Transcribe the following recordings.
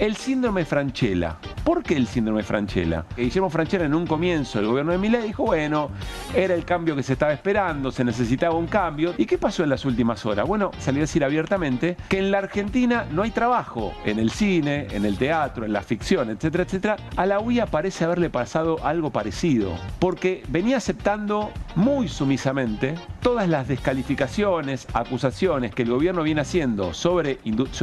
el síndrome Francella. ¿Por qué el síndrome Francella? Guillermo Francella en un comienzo del gobierno de Milei dijo, bueno, era el cambio que se estaba esperando, se necesitaba un cambio. ¿Y qué pasó en las últimas horas? Bueno, salió a decir abiertamente que en la Argentina no hay trabajo en el cine, en el teatro, en la ficción, etcétera, etcétera. A la UIA parece haberle pasado algo parecido, porque venía aceptando muy sumisamente todas las descalificaciones, acusaciones que el gobierno viene haciendo sobre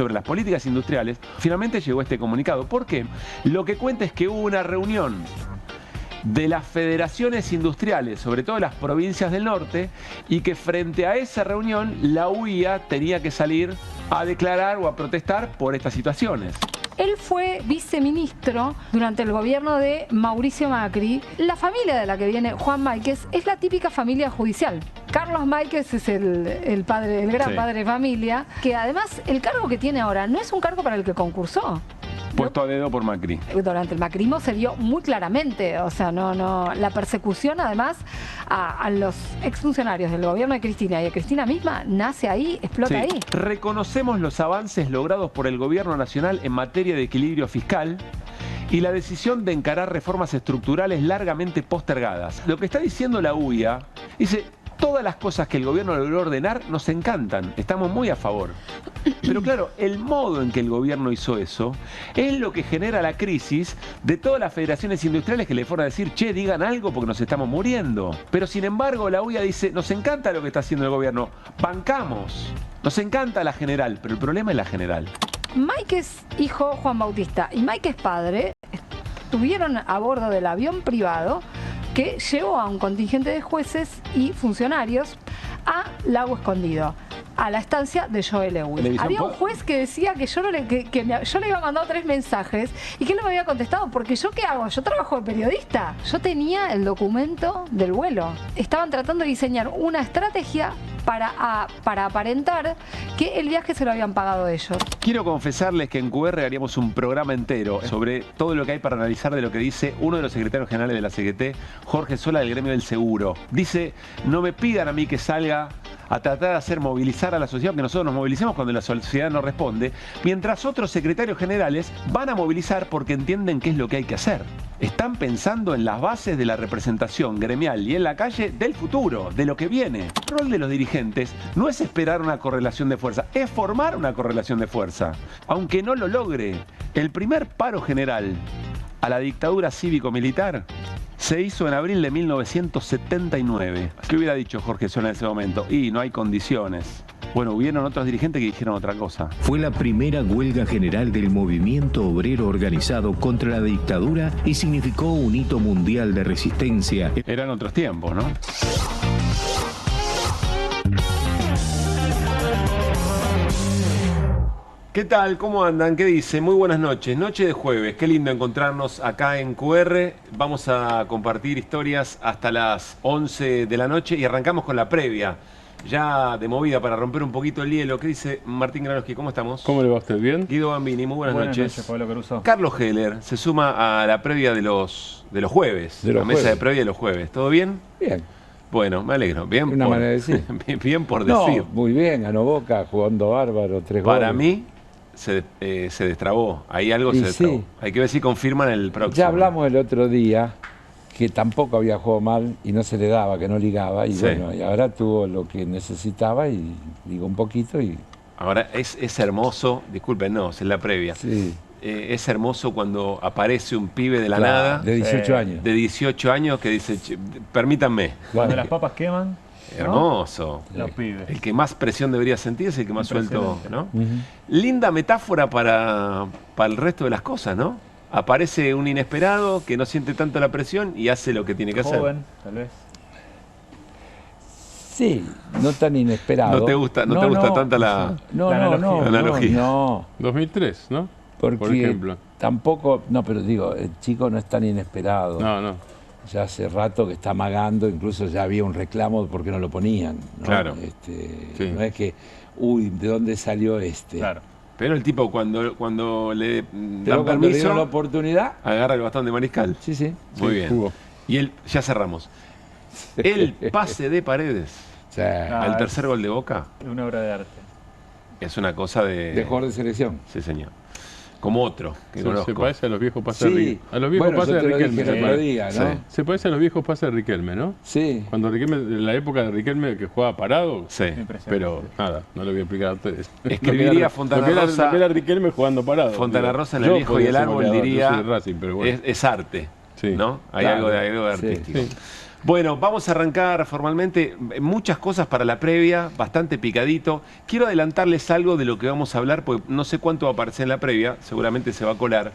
las políticas industriales. Finalmente llegó este comunicado. ¿Por qué? Lo que cuenta es que hubo una reunión de las federaciones industriales, sobre todo las provincias del norte, y que frente a esa reunión la UIA tenía que salir a declarar o a protestar por estas situaciones. Él fue viceministro durante el gobierno de Mauricio Macri. La familia de la que viene Juan Máiquez es la típica familia judicial. Carlos Máiquez es el padre, el gran padre de familia, que además el cargo que tiene ahora no es un cargo para el que concursó. Puesto a dedo por Macri. Durante el macrismo se vio muy claramente, o sea, la persecución además a los exfuncionarios del gobierno de Cristina y de Cristina misma nace ahí, explota ahí. Reconocemos los avances logrados por el gobierno nacional en materia de equilibrio fiscal y la decisión de encarar reformas estructurales largamente postergadas. Lo que está diciendo la UIA, dice, todas las cosas que el gobierno logró ordenar nos encantan, estamos muy a favor. Pero claro, el modo en que el gobierno hizo eso es lo que genera la crisis de todas las federaciones industriales que le fueron a decir, che, digan algo porque nos estamos muriendo. Pero sin embargo la UIA dice, nos encanta lo que está haciendo el gobierno, bancamos, nos encanta la general, pero el problema es la general. Máiquez, hijo Juan Bautista, y Máiquez padre, estuvieron a bordo del avión privado que llevó a un contingente de jueces y funcionarios a Lago Escondido, a la estancia de Joe Lewis. Había un juez que decía que yo le había mandado 3 mensajes y que él no me había contestado, porque ¿yo qué hago? Yo trabajo de periodista. Yo tenía el documento del vuelo. Estaban tratando de diseñar una estrategia para aparentar que el viaje se lo habían pagado ellos. Quiero confesarles que en QR haríamos un programa entero sobre todo lo que hay para analizar de lo que dice uno de los secretarios generales de la CGT, Jorge Sola, del gremio del seguro. Dice, no me pidan a mí que salga a tratar de hacer movilizar a la sociedad, que nosotros nos movilicemos cuando la sociedad no responde, mientras otros secretarios generales van a movilizar porque entienden qué es lo que hay que hacer. Están pensando en las bases de la representación gremial y en la calle del futuro, de lo que viene. El rol de los dirigentes no es esperar una correlación de fuerza, es formar una correlación de fuerza. Aunque no lo logre, el primer paro general a la dictadura cívico-militar se hizo en abril de 1979. ¿Qué hubiera dicho Jorge Sola en ese momento? Y no hay condiciones. Bueno, hubieron otros dirigentes que dijeron otra cosa. Fue la primera huelga general del movimiento obrero organizado contra la dictadura y significó un hito mundial de resistencia. Eran otros tiempos, ¿no? ¿Qué tal? ¿Cómo andan? ¿Qué dice? Muy buenas noches. Noche de jueves. Qué lindo encontrarnos acá en QR. Vamos a compartir historias hasta las 11 de la noche y arrancamos con la previa. Ya de movida para romper un poquito el hielo. ¿Qué dice Martín Granowski? ¿Cómo estamos? ¿Cómo le va a usted? ¿Bien? Guido Bambini, muy buenas noches. Buenas noches, Pablo Caruso. Carlos Heller se suma a la previa de los jueves. La mesa de previa de los jueves. ¿Todo bien? Bien. Bueno, me alegro. Bien Una manera de decir. bien por decir. No, muy bien, ganó Boca, jugando bárbaro, 3 goles. Para mí se destrabó. Ahí algo se destrabó. Sí. Hay que ver si confirman el próximo. Ya hablamos el otro día que tampoco había jugado mal y no se le daba, que no ligaba. Y sí. Bueno, y ahora tuvo lo que necesitaba y ligó un poquito. Y ahora es hermoso, disculpen, no, es la previa. Sí. Es hermoso cuando aparece un pibe de la nada. De 18 años. De 18 años que dice, permítanme. Cuando las papas queman. Hermoso. ¿No? Los pibes. El que más presión debería sentir es el que más suelto, ¿no? Linda metáfora para el resto de las cosas, ¿no? Aparece un inesperado que no siente tanto la presión y hace lo que tiene que hacer. Joven, tal vez. Sí, no tan inesperado. ¿No te gusta tanta la analogía? No. 2003, ¿no? Porque por ejemplo. Tampoco, no, pero digo, el chico no es tan inesperado. No. Ya hace rato que está amagando, incluso ya había un reclamo porque no lo ponían, ¿no? Claro. Sí. No es que, ¿de dónde salió este? Claro. Pero el tipo cuando le dan permiso, le dieron la oportunidad, agarra el bastón de mariscal. Sí. Muy bien. Y ya cerramos. El pase de Paredes al tercer gol de Boca. Es una obra de arte. Es una cosa de jugador de selección. Sí, señor. como otro que conozco. Se parece a los viejos pases de Sí, Riquelme. A los viejos bueno, pases yo te de lo Riquelme. dije el otro día, ¿no? Sí. Se parece a los viejos pases de Riquelme, ¿no? Sí. Cuando Riquelme, en la época de Riquelme que jugaba parado, Sí. pero nada, no lo voy a explicar a ustedes. Escribiría Fontana Rosa- Lo que era Riquelme jugando parado. Fontana Digo, Rosa en El yo viejo y podía el ser árbol goleador, diría, yo soy de Racing, pero bueno. es arte, Sí. ¿no? Hay Claro. algo de Sí. artístico. Sí. Bueno, vamos a arrancar formalmente. Muchas cosas para la previa, bastante picadito. Quiero adelantarles algo de lo que vamos a hablar, porque no sé cuánto va a aparecer en la previa, seguramente se va a colar.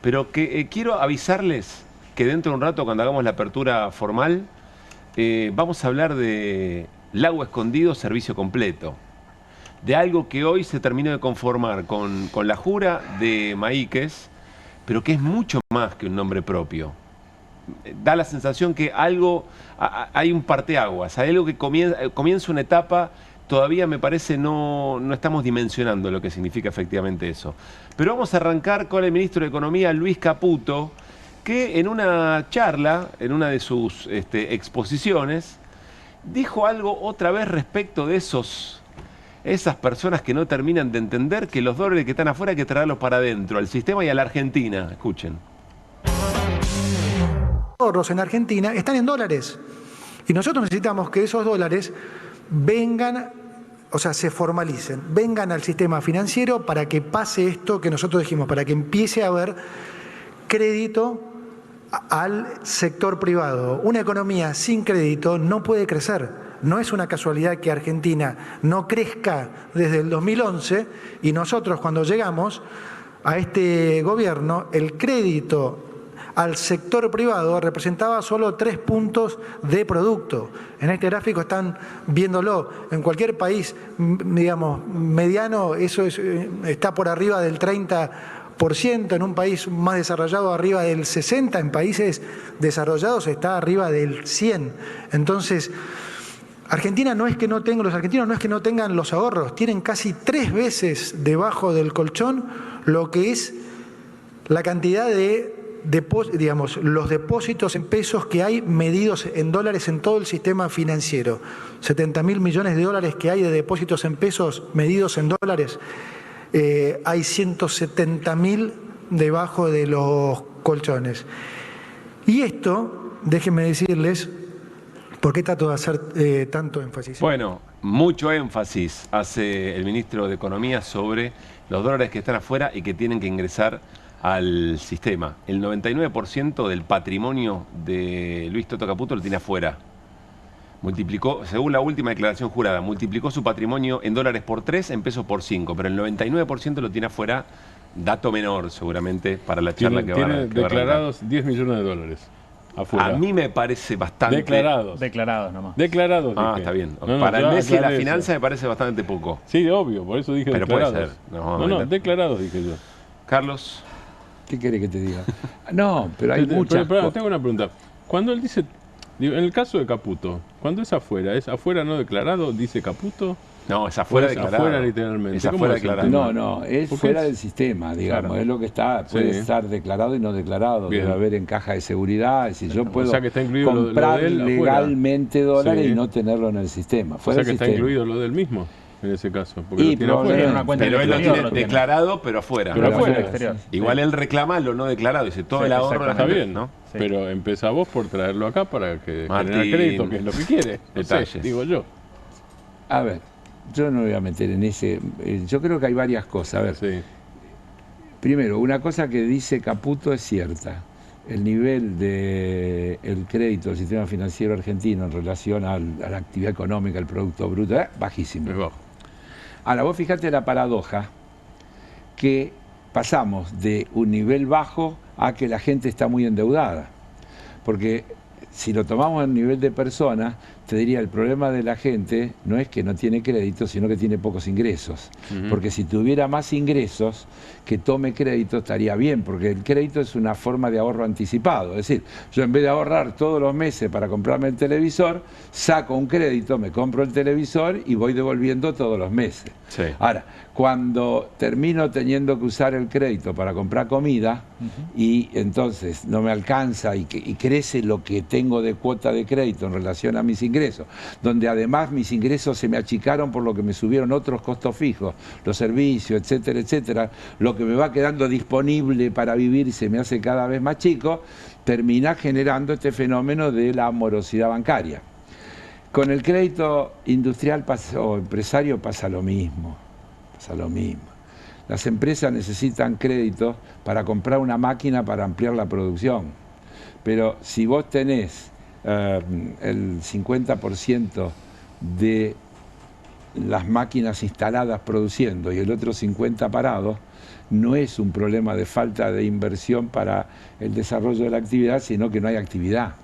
Pero que quiero avisarles que dentro de un rato, cuando hagamos la apertura formal, vamos a hablar de Lago Escondido, servicio completo. De algo que hoy se terminó de conformar con la jura de Maíquez, pero que es mucho más que un nombre propio. Da la sensación que hay un parteaguas, hay algo que comienza una etapa, todavía me parece no estamos dimensionando lo que significa efectivamente eso. Pero vamos a arrancar con el ministro de Economía, Luis Caputo, que en una charla, en una de sus exposiciones, dijo algo otra vez respecto de esas personas que no terminan de entender que los dólares que están afuera hay que traerlos para adentro, al sistema y a la Argentina. Escuchen. Ahorros en Argentina están en dólares. Y nosotros necesitamos que esos dólares vengan, o sea, se formalicen, vengan al sistema financiero para que pase esto que nosotros dijimos, para que empiece a haber crédito al sector privado. Una economía sin crédito no puede crecer. No es una casualidad que Argentina no crezca desde el 2011 y nosotros cuando llegamos a este gobierno, el crédito al sector privado representaba solo 3 puntos de producto. En este gráfico están viéndolo. En cualquier país, digamos, mediano, eso está por arriba del 30%, en un país más desarrollado arriba del 60%, en países desarrollados está arriba del 100%. Entonces, Argentina no es que no tenga, los argentinos no es que no tengan los ahorros, tienen casi 3 veces debajo del colchón lo que es la cantidad de los depósitos en pesos que hay medidos en dólares en todo el sistema financiero. 70.000 millones de dólares que hay de depósitos en pesos medidos en dólares. Hay 170.000 debajo de los colchones. Y esto, déjenme decirles, ¿por qué trato de hacer tanto énfasis? Bueno, mucho énfasis hace el ministro de Economía sobre los dólares que están afuera y que tienen que ingresar al sistema. El 99% del patrimonio de Luis Toto Caputo lo tiene afuera. Multiplicó, según la última declaración jurada, multiplicó su patrimonio en dólares por 3, en pesos por 5, pero el 99% lo tiene afuera. Dato menor, seguramente, para la charla que va a Tiene declarados 10 millones de dólares afuera. A mí me parece bastante... Declarados nomás. Declarados, Ah, dije. está bien. No, Para el yo Messi y la aclaré finanza eso. me parece bastante poco. Sí, obvio, por eso dije Pero puede declarados. ser. No, declarados dije yo. Carlos. ¿Qué querés que te diga? No, pero hay muchas Pero cosas. tengo una pregunta. Cuando él dice, digo, en el caso de Caputo, cuando es afuera no declarado, dice Caputo? No, es afuera Pues declarado. afuera literalmente. Es ¿Cómo afuera es el declarado. tema? No, es ¿Por qué fuera es? del sistema, digamos, Claro. es lo que está, puede Sí. estar declarado y no declarado, Bien. debe haber en caja de seguridad, es decir, yo puedo sea que está incluido lo comprar de él afuera. legalmente dólares Sí. y no tenerlo en el sistema, O fuera sea del que está sistema. incluido lo del mismo, en ese caso. Porque Y lo tiene probablemente. afuera. Una cuenta Pero él lo exterior tiene lo tiene. declarado, pero afuera. Pero afuera. exterior. Igual él reclama lo no declarado. Dice, todo Sí, el ahorro de la Está gente, bien, ¿no? Sí. Pero empezá vos por traerlo acá para que Martín. genere crédito, que es lo que quiere. No sé, Detalles. digo yo. A ver, yo no me voy a meter en ese, yo creo que hay varias cosas, a ver, Sí. primero, una cosa que dice Caputo es cierta. El nivel del crédito del sistema financiero argentino en relación a la actividad económica, el Producto Bruto, bajísimo. Es bajo. Ahora, vos fijate la paradoja que pasamos de un nivel bajo a que la gente está muy endeudada. Porque si lo tomamos en nivel de persona, te diría, el problema de la gente no es que no tiene crédito, sino que tiene pocos ingresos. Porque si tuviera más ingresos, que tome crédito estaría bien, porque el crédito es una forma de ahorro anticipado. Es decir, yo en vez de ahorrar todos los meses para comprarme el televisor, saco un crédito, me compro el televisor y voy devolviendo todos los meses. Sí. Ahora, cuando termino teniendo que usar el crédito para comprar comida y entonces no me alcanza y crece lo que tengo de cuota de crédito en relación a mis ingresos, ingresos, donde además mis ingresos se me achicaron por lo que me subieron otros costos fijos, los servicios, etcétera, etcétera, lo que me va quedando disponible para vivir se me hace cada vez más chico, termina generando este fenómeno de la morosidad bancaria. Con el crédito industrial o empresario pasa lo mismo, Las empresas necesitan crédito para comprar una máquina para ampliar la producción, pero si vos tenés el 50% de las máquinas instaladas produciendo y el otro 50% parado, no es un problema de falta de inversión para el desarrollo de la actividad, sino que no hay actividad.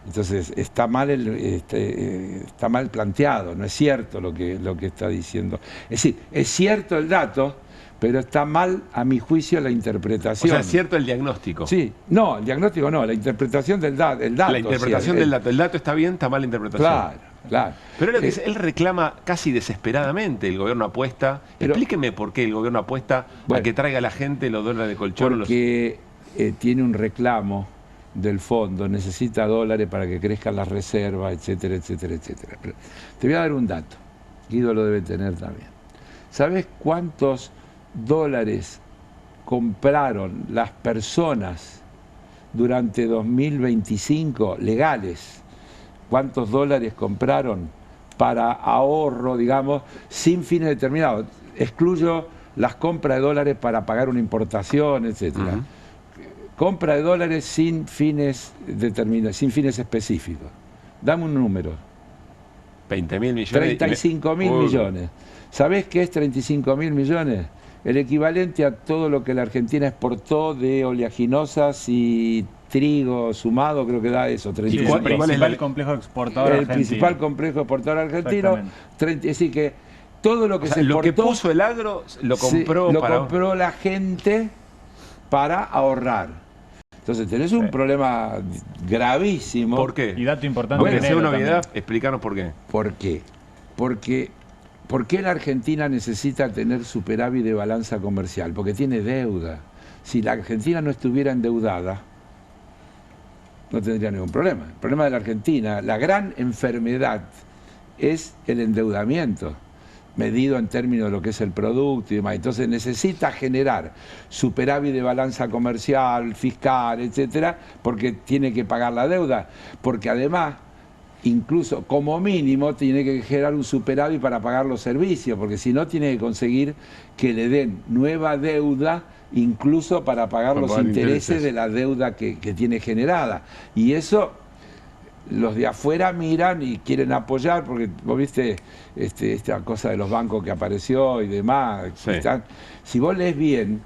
Entonces está mal, está mal planteado, no es cierto lo que está diciendo. Es decir, es cierto el dato, pero está mal, a mi juicio, la interpretación. O sea, es cierto el diagnóstico. Sí, no, el diagnóstico no, la interpretación del dato. La interpretación del dato. El dato está bien, está mal la interpretación. Claro. Pero lo que él reclama casi desesperadamente, el gobierno apuesta. Explíqueme por qué el gobierno apuesta a que traiga a la gente los dólares de colchón. Porque tiene un reclamo del fondo, necesita dólares para que crezcan las reservas, etcétera, etcétera, etcétera. Pero te voy a dar un dato, Guido lo debe tener también. ¿Sabes cuántos dólares compraron las personas durante 2025 legales? ¿Cuántos dólares compraron para ahorro, digamos, sin fines determinados? Excluyo las compras de dólares para pagar una importación, etcétera. Compra de dólares sin fines determinados, sin fines específicos. Dame un número. 20.000 millones. 35.000 millones. ¿Sabés qué es 35.000 millones? El equivalente a todo lo que la Argentina exportó de oleaginosas y trigo sumado, creo que da eso. ¿Cuál es el principal complejo exportador argentino? El principal complejo exportador argentino. Es decir, que todo lo que se exportó, lo que puso el agro lo compró, compró la gente para ahorrar. Entonces tenés un problema gravísimo. ¿Por qué? Y dato importante. Bueno, sea una obviedad, explícanos por qué. ¿Por qué? ¿Por qué la Argentina necesita tener superávit de balanza comercial? Porque tiene deuda. Si la Argentina no estuviera endeudada, no tendría ningún problema. El problema de la Argentina, la gran enfermedad, es el endeudamiento, medido en términos de lo que es el producto y demás. Entonces necesita generar superávit de balanza comercial, fiscal, etcétera, porque tiene que pagar la deuda, porque además, incluso como mínimo, tiene que generar un superávit para pagar los servicios, porque si no tiene que conseguir que le den nueva deuda, incluso para pagar los intereses de la deuda que tiene generada. Y eso los de afuera miran y quieren apoyar, porque vos viste esta cosa de los bancos que apareció y demás. Sí. Si vos lees bien,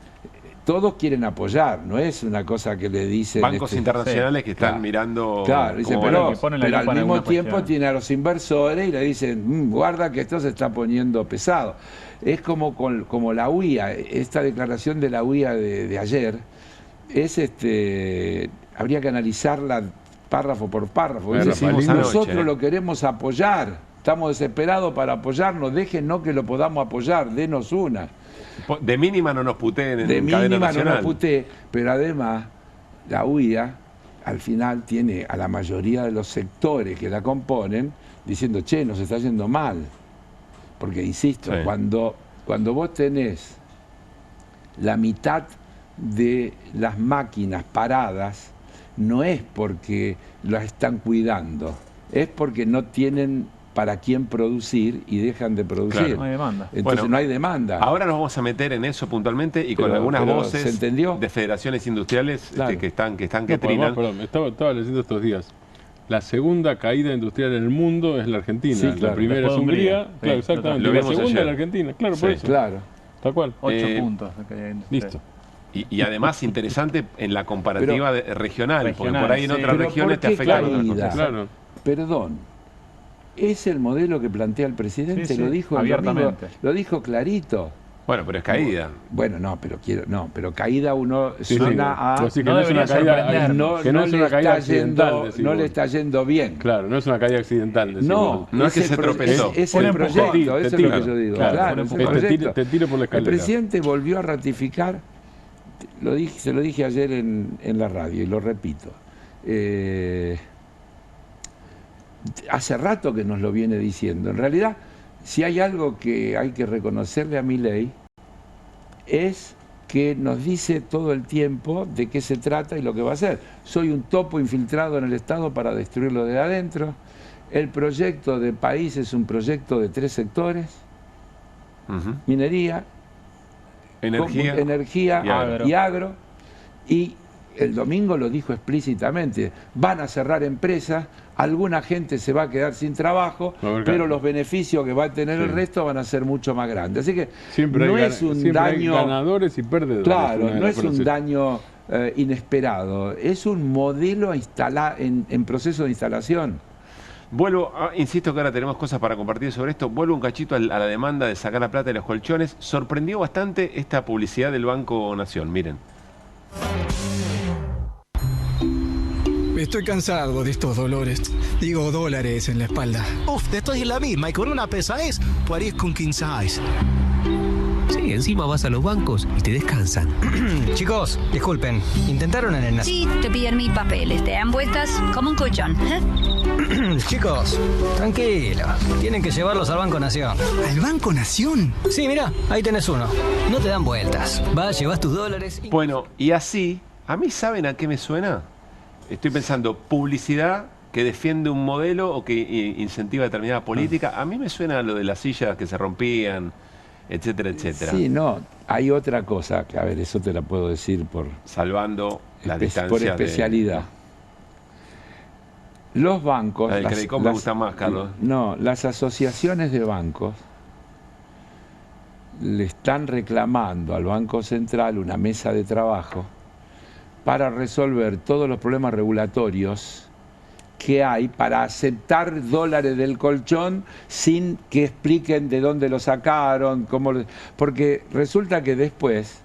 todos quieren apoyar, no es una cosa que le dicen... Bancos internacionales que están mirando... Claro, dicen, pero al mismo tiempo tiene a los inversores y le dicen, guarda que esto se está poniendo pesado. Es como la UIA, esta declaración de la UIA de ayer, habría que analizarla párrafo por párrafo. Nosotros lo queremos apoyar, estamos desesperados para apoyarnos, déjennos que lo podamos apoyar, denos una. De mínima no nos puteen en cadena nacional. De mínima no nos putee, pero además la UIA al final tiene a la mayoría de los sectores que la componen diciendo, che, nos está yendo mal. Porque, insisto, cuando vos tenés la mitad de las máquinas paradas, no es porque las están cuidando, es porque no tienen para quién producir y dejan de producir. Claro, no hay demanda. Entonces no hay demanda. Ahora nos vamos a meter en eso puntualmente y con algunas voces ¿se entendió? De federaciones industriales que trinan. Perdón, estaba leyendo estos días. La segunda caída industrial en el mundo es la Argentina. Sí, claro. La primera es Hungría. Claro, exactamente. La segunda es la Argentina. Claro, por eso. Claro. Tal cual. 8 puntos de caída industrial. Listo. Y además interesante en la comparativa regional, porque por ahí en otras regiones te afectan otras cosas. Claro. Perdón, ¿es el modelo que plantea el presidente? Sí, lo dijo abiertamente. Lo dijo clarito. Bueno, pero es caída. Bueno, pero caída uno suena a... Pues sí, que no es una caída, que no es una caída accidental. No le está yendo bien. Claro, no es una caída accidental. No es que se tropezó. Es el proyecto, eso es lo que yo digo. Claro, es el proyecto. Te tiro por la escalera. El presidente volvió a ratificar, se lo dije ayer en la radio y lo repito. hace rato que nos lo viene diciendo. En realidad, si hay algo que hay que reconocerle a Milei, es que nos dice todo el tiempo de qué se trata y lo que va a hacer. Soy un topo infiltrado en el Estado para destruirlo de adentro. El proyecto de país es un proyecto de 3 sectores: minería, energía y agro. Y el domingo lo dijo explícitamente: van a cerrar empresas, alguna gente se va a quedar sin trabajo, pero los beneficios que va a tener el resto van a ser mucho más grandes. Así que siempre no es un daño, hay ganadores y perdedores. Claro, no es un daño inesperado, es un modelo en proceso de instalación. Vuelvo, insisto que ahora tenemos cosas para compartir sobre esto. Vuelvo un cachito a la demanda de sacar la plata de los colchones. Sorprendió bastante esta publicidad del Banco Nación. Miren. Estoy cansado de estos dolores. Digo, dólares en la espalda. Uf, estoy en la misma y con una pesadez parezco un king size. Sí, encima vas a los bancos y te descansan. Chicos, disculpen, ¿intentaron en el Sí, te piden mis papeles, te dan vueltas como un colchón. Chicos, tranquilos, tienen que llevarlos al Banco Nación. ¿Al Banco Nación? Sí, mira, ahí tenés uno. No te dan vueltas. Vas, llevas tus dólares y... Bueno, y así, ¿a mí saben a qué me suena? Estoy pensando, publicidad que defiende un modelo o que incentiva determinada política. A mí me suena lo de las sillas que se rompían, etcétera, etcétera. Sí, no, hay otra cosa, que a ver, eso te la puedo decir por... Salvando la distancia por especialidad. Los bancos... La del Credicop me gusta más, Carlos. No, las asociaciones de bancos le están reclamando al Banco Central una mesa de trabajo para resolver todos los problemas regulatorios que hay para aceptar dólares del colchón sin que expliquen de dónde lo sacaron, porque resulta que después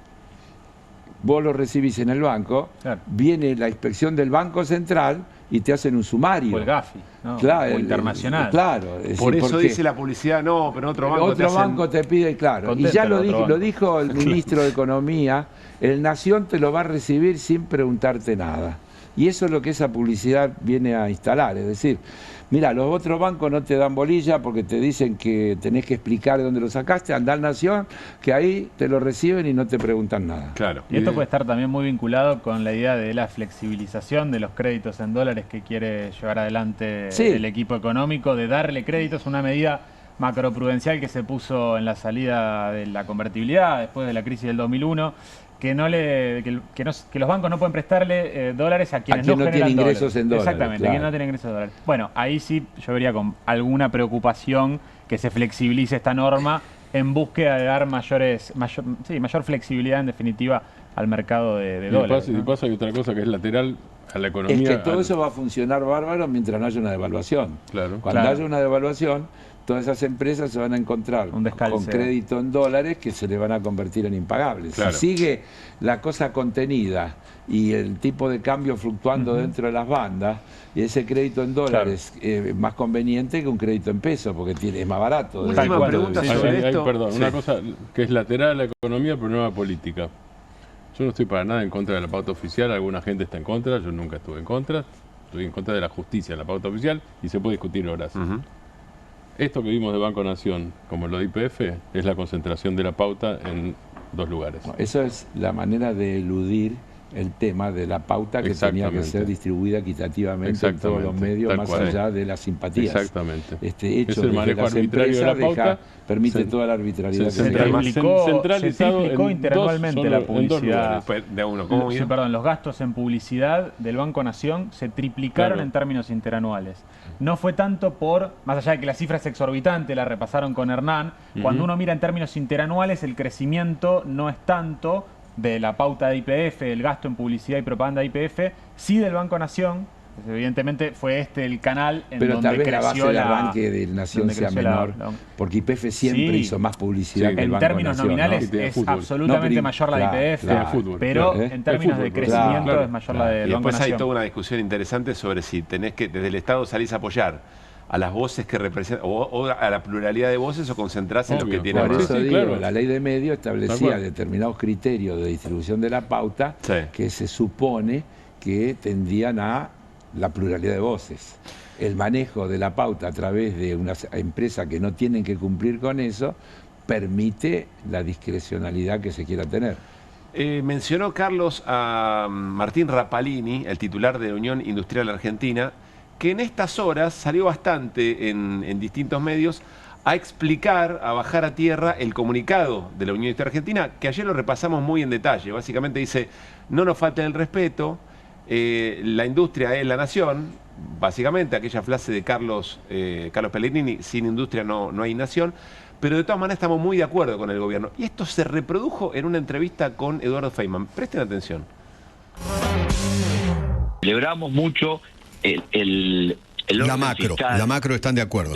vos lo recibís en el banco, claro, viene la inspección del Banco Central y te hacen un sumario. O el GAFI, ¿no? Claro, o internacional. Claro. Por eso dice la publicidad, no, pero otro banco te pide, claro. Y ya lo dijo el ministro de Economía, el Nación te lo va a recibir sin preguntarte nada. Y eso es lo que esa publicidad viene a instalar. Es decir, mira, los otros bancos no te dan bolilla porque te dicen que tenés que explicar de dónde lo sacaste, andá al Nación, que ahí te lo reciben y no te preguntan nada. Claro. Y esto puede estar también muy vinculado con la idea de la flexibilización de los créditos en dólares que quiere llevar adelante el equipo económico, de darle créditos, una medida macroprudencial que se puso en la salida de la convertibilidad después de la crisis del 2001. Que los bancos no pueden prestarle dólares a quienes no tienen ingresos en dólares. Exactamente, claro. Quienes no tienen ingresos en dólares. Bueno, ahí sí yo vería con alguna preocupación que se flexibilice esta norma en búsqueda de dar mayor flexibilidad en definitiva al mercado de dólares. Y pasa hay otra cosa que es lateral a la economía. Es que todo eso va a funcionar bárbaro mientras no haya una devaluación. Claro. Cuando haya una devaluación, todas esas empresas se van a encontrar con crédito en dólares que se le van a convertir en impagables. Claro. Si sigue la cosa contenida y el tipo de cambio fluctuando dentro de las bandas, y ese crédito en dólares es más conveniente que un crédito en pesos, porque es más barato. Última pregunta sobre esto. Perdón, una cosa que es lateral a la economía, pero no a la política. Yo no estoy para nada en contra de la pauta oficial, alguna gente está en contra, yo nunca estuve en contra. Estoy en contra de la justicia en la pauta oficial y se puede discutir horas. Esto que vimos de Banco Nación, como lo de YPF, es la concentración de la pauta en 2 lugares. No, eso es la manera de eludir el tema de la pauta que tenía que ser distribuida equitativamente en todos los medios, más allá de las simpatías. Exactamente. Este hecho el manejo arbitrario de la pauta permite toda la arbitrariedad. Se triplicó interanualmente la publicidad. Los gastos en publicidad del Banco Nación se triplicaron en términos interanuales. No fue tanto más allá de que la cifra es exorbitante, la repasaron con Hernán, cuando uno mira en términos interanuales el crecimiento no es tanto de la pauta de YPF, el gasto en publicidad y propaganda de YPF, sí del Banco Nación. Pues evidentemente fue el canal en donde tal vez creció la base de arranque de Nación sea menor, porque YPF siempre hizo más publicidad que el Banco Nación. En términos nominales es absolutamente mayor la de YPF, pero en términos de crecimiento es mayor la del Banco Nación. Después hay toda una discusión interesante sobre si tenés que, desde el Estado salís a apoyar a las voces que representan, o a la pluralidad de voces, o concentrarse en lo que tiene más. Por eso digo, la ley de medios establecía determinados criterios de distribución de la pauta que se supone que tendían a la pluralidad de voces. el manejo de la pauta a través de una empresa que no tienen que cumplir con eso permite la discrecionalidad que se quiera tener. Mencionó Carlos a Martín Rapalini, el titular de la Unión Industrial Argentina, que en estas horas salió bastante en distintos medios a explicar, a bajar a tierra el comunicado de la Unión Industrial Argentina, que ayer lo repasamos muy en detalle. Básicamente dice, no nos falten el respeto, la industria es la nación, básicamente aquella frase de Carlos Pellegrini, sin industria no hay nación, pero de todas maneras estamos muy de acuerdo con el gobierno. Y esto se reprodujo en una entrevista con Eduardo Feynman. Presten atención. Celebramos mucho la macro están de acuerdo.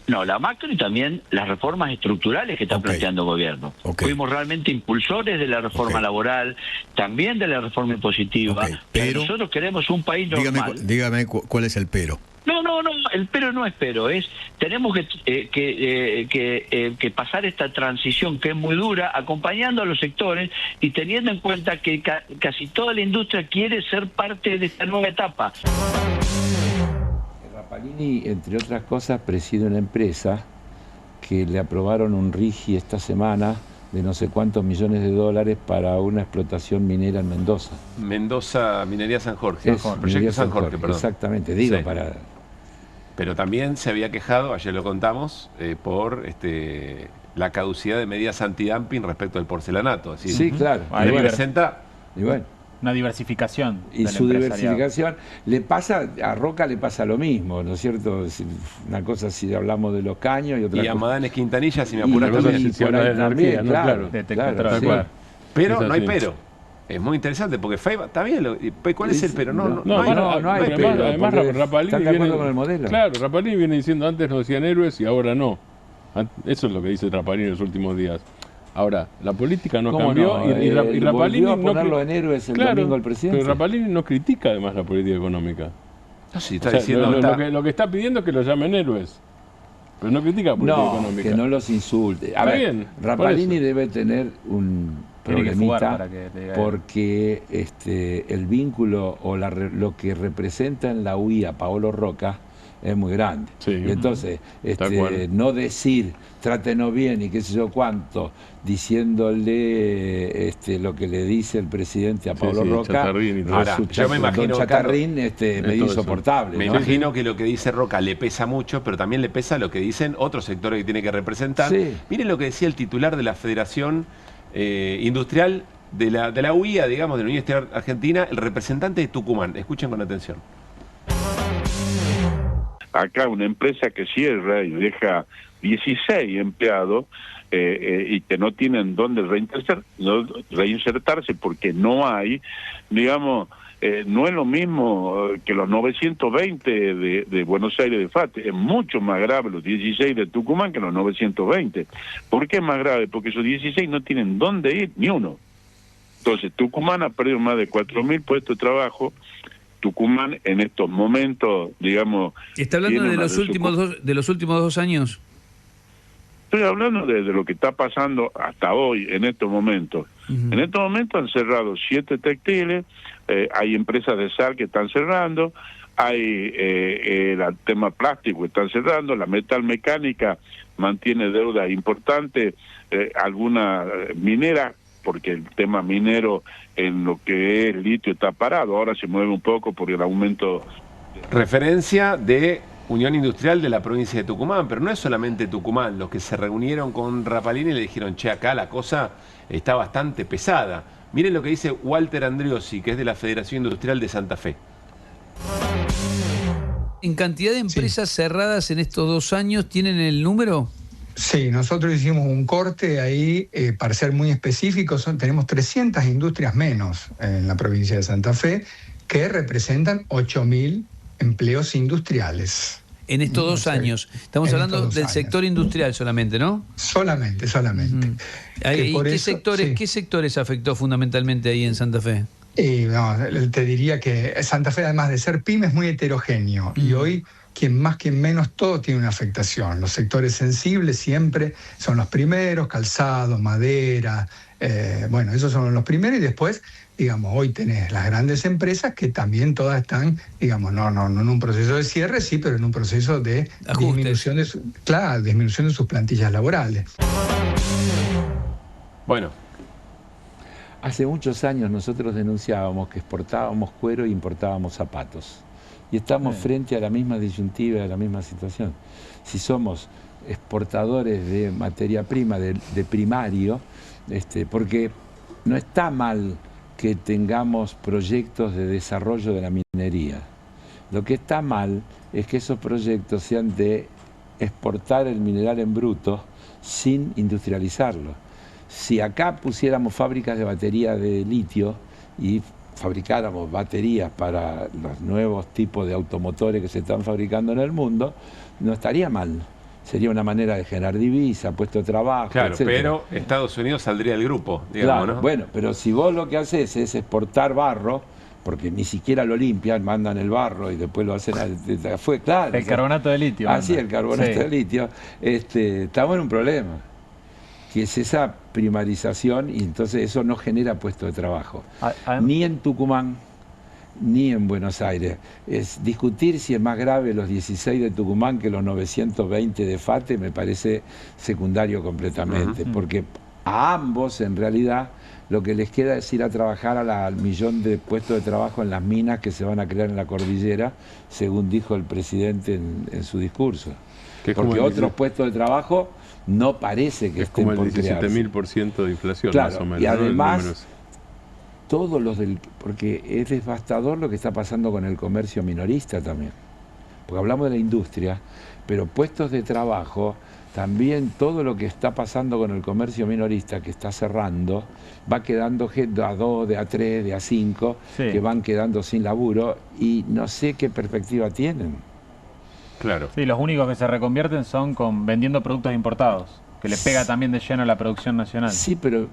La macro y también las reformas estructurales que está planteando el gobierno. Fuimos realmente impulsores de la reforma laboral, también de la reforma impositiva. Pero nosotros queremos un país normal. Dígame cuál es el pero. No, el pero no es pero, tenemos que pasar esta transición que es muy dura, acompañando a los sectores y teniendo en cuenta que casi toda la industria quiere ser parte de esta nueva etapa. Rapalini, entre otras cosas, preside una empresa que le aprobaron un RIGI esta semana de no sé cuántos millones de dólares para una explotación minera en Mendoza. Mendoza, Minería San Jorge. Proyecto San Jorge, perdón. Exactamente, digo, sí. Pero también se había quejado, ayer lo contamos, por la caducidad de medidas antidumping respecto al porcelanato. Es decir, sí, claro. Ahí representa... Y bueno. Una diversificación. Y su diversificación le pasa, a Roca le pasa lo mismo, ¿no es cierto? Una cosa si hablamos de los caños y otra cosa. Y a Madanes Quintanilla, si me apuras también. También, claro. Pero no hay pero. Es muy interesante porque Feynman, está bien, ¿cuál es el pero? No hay pero. Además, Rapalini ¿están de acuerdo con el modelo? Claro, Rapalini viene diciendo antes nos decían héroes y ahora no. Eso es lo que dice Rapalini en los últimos días. Ahora, la política no cambió y Rapalini volvió a ponerlo en héroes el domingo el presidente. Pero Rapalini no critica además la política económica. No, sí, está diciendo lo que está pidiendo es que lo llamen héroes. Pero no critica la política económica. Que no los insulte. A ver, bien, Rapalini debe tener un problemita porque el vínculo o lo que representa en la UIA Paolo Roca es muy grande. Sí, y entonces, no decir, trátenos bien y qué sé yo cuánto, diciéndole lo que le dice el presidente a Paolo Roca, ahora, yo me imagino, Chatarrín medio insoportable. Me imagino que lo que dice Roca le pesa mucho, pero también le pesa lo que dicen otros sectores que tiene que representar. Sí. Miren lo que decía el titular de la Federación Industrial de la UIA, digamos, de la Unión Industrial Argentina, el representante de Tucumán. Escuchen con atención. Acá una empresa que cierra y deja 16 empleados y que no tienen dónde reinsertarse porque no hay, digamos, no es lo mismo que los 920 de Buenos Aires de FATE, es mucho más grave los 16 de Tucumán que los 920. ¿Por qué es más grave? Porque esos 16 no tienen dónde ir, ni uno. Entonces Tucumán ha perdido más de 4.000 puestos de trabajo. Tucumán en estos momentos, digamos... ¿Está hablando de los últimos 2 años? Estoy hablando de lo que está pasando hasta hoy, en estos momentos. En estos momentos han cerrado 7 textiles, hay empresas de sal que están cerrando, hay el tema plástico que están cerrando, la metal mecánica mantiene deudas importantes, alguna minera, porque el tema minero en lo que es litio está parado, ahora se mueve un poco por el aumento. Referencia de Unión Industrial de la provincia de Tucumán, pero no es solamente Tucumán, los que se reunieron con Rapalini y le dijeron, che, acá la cosa está bastante pesada. Miren lo que dice Walter Andriosi, que es de la Federación Industrial de Santa Fe. ¿En cantidad de empresas cerradas en estos 2 años tienen el número? Sí, nosotros hicimos un corte ahí, para ser muy específicos, tenemos 300 industrias menos en la provincia de Santa Fe que representan 8.000 empleos industriales. En estos 2 años. Estamos hablando del sector industrial solamente, ¿no? Solamente. ¿Y qué sectores afectó fundamentalmente ahí en Santa Fe? Te diría que Santa Fe, además de ser pyme, es muy heterogéneo. Y hoy, quien más, quien menos, todo tiene una afectación. Los sectores sensibles siempre son los primeros, calzado, madera, esos son los primeros, y después digamos, hoy tenés las grandes empresas que también todas están, digamos, no en un proceso de cierre, sí, pero en un proceso de disminución de sus plantillas laborales. Bueno. Hace muchos años nosotros denunciábamos que exportábamos cuero e importábamos zapatos. Y estamos frente a la misma disyuntiva, a la misma situación. Si somos exportadores de materia prima, de primario, porque no está mal que tengamos proyectos de desarrollo de la minería. Lo que está mal es que esos proyectos sean de exportar el mineral en bruto sin industrializarlo. Si acá pusiéramos fábricas de batería de litio y fabricáramos baterías para los nuevos tipos de automotores que se están fabricando en el mundo, no estaría mal. Sería una manera de generar divisa, puesto de trabajo, claro, etcétera. Pero Estados Unidos saldría del grupo, digamos, claro, ¿no? Bueno, pero si vos lo que haces es exportar barro, porque ni siquiera lo limpian, mandan el barro y después lo hacen fue claro. El carbonato de litio. Sí, el carbonato de litio. Estamos en un problema, que es esa primarización, y entonces eso no genera puestos de trabajo. Ni en Tucumán, ni en Buenos Aires. Es discutir si es más grave los 16 de Tucumán que los 920 de FATE me parece secundario completamente, porque a ambos en realidad lo que les queda es ir a trabajar al millón de puestos de trabajo en las minas que se van a crear en la cordillera, según dijo el presidente en su discurso. Porque otros puestos de trabajo no parece que estén por crearse. Es como el 17.000% de inflación, claro, más o menos. Y además, todos los porque es devastador lo que está pasando con el comercio minorista también. Porque hablamos de la industria, pero puestos de trabajo, también todo lo que está pasando con el comercio minorista que está cerrando, va quedando gente a 2, de a 3, de a 5, que van quedando sin laburo y no sé qué perspectiva tienen. Claro. Sí, los únicos que se reconvierten son vendiendo productos importados, que le pega también de lleno a la producción nacional. Sí, pero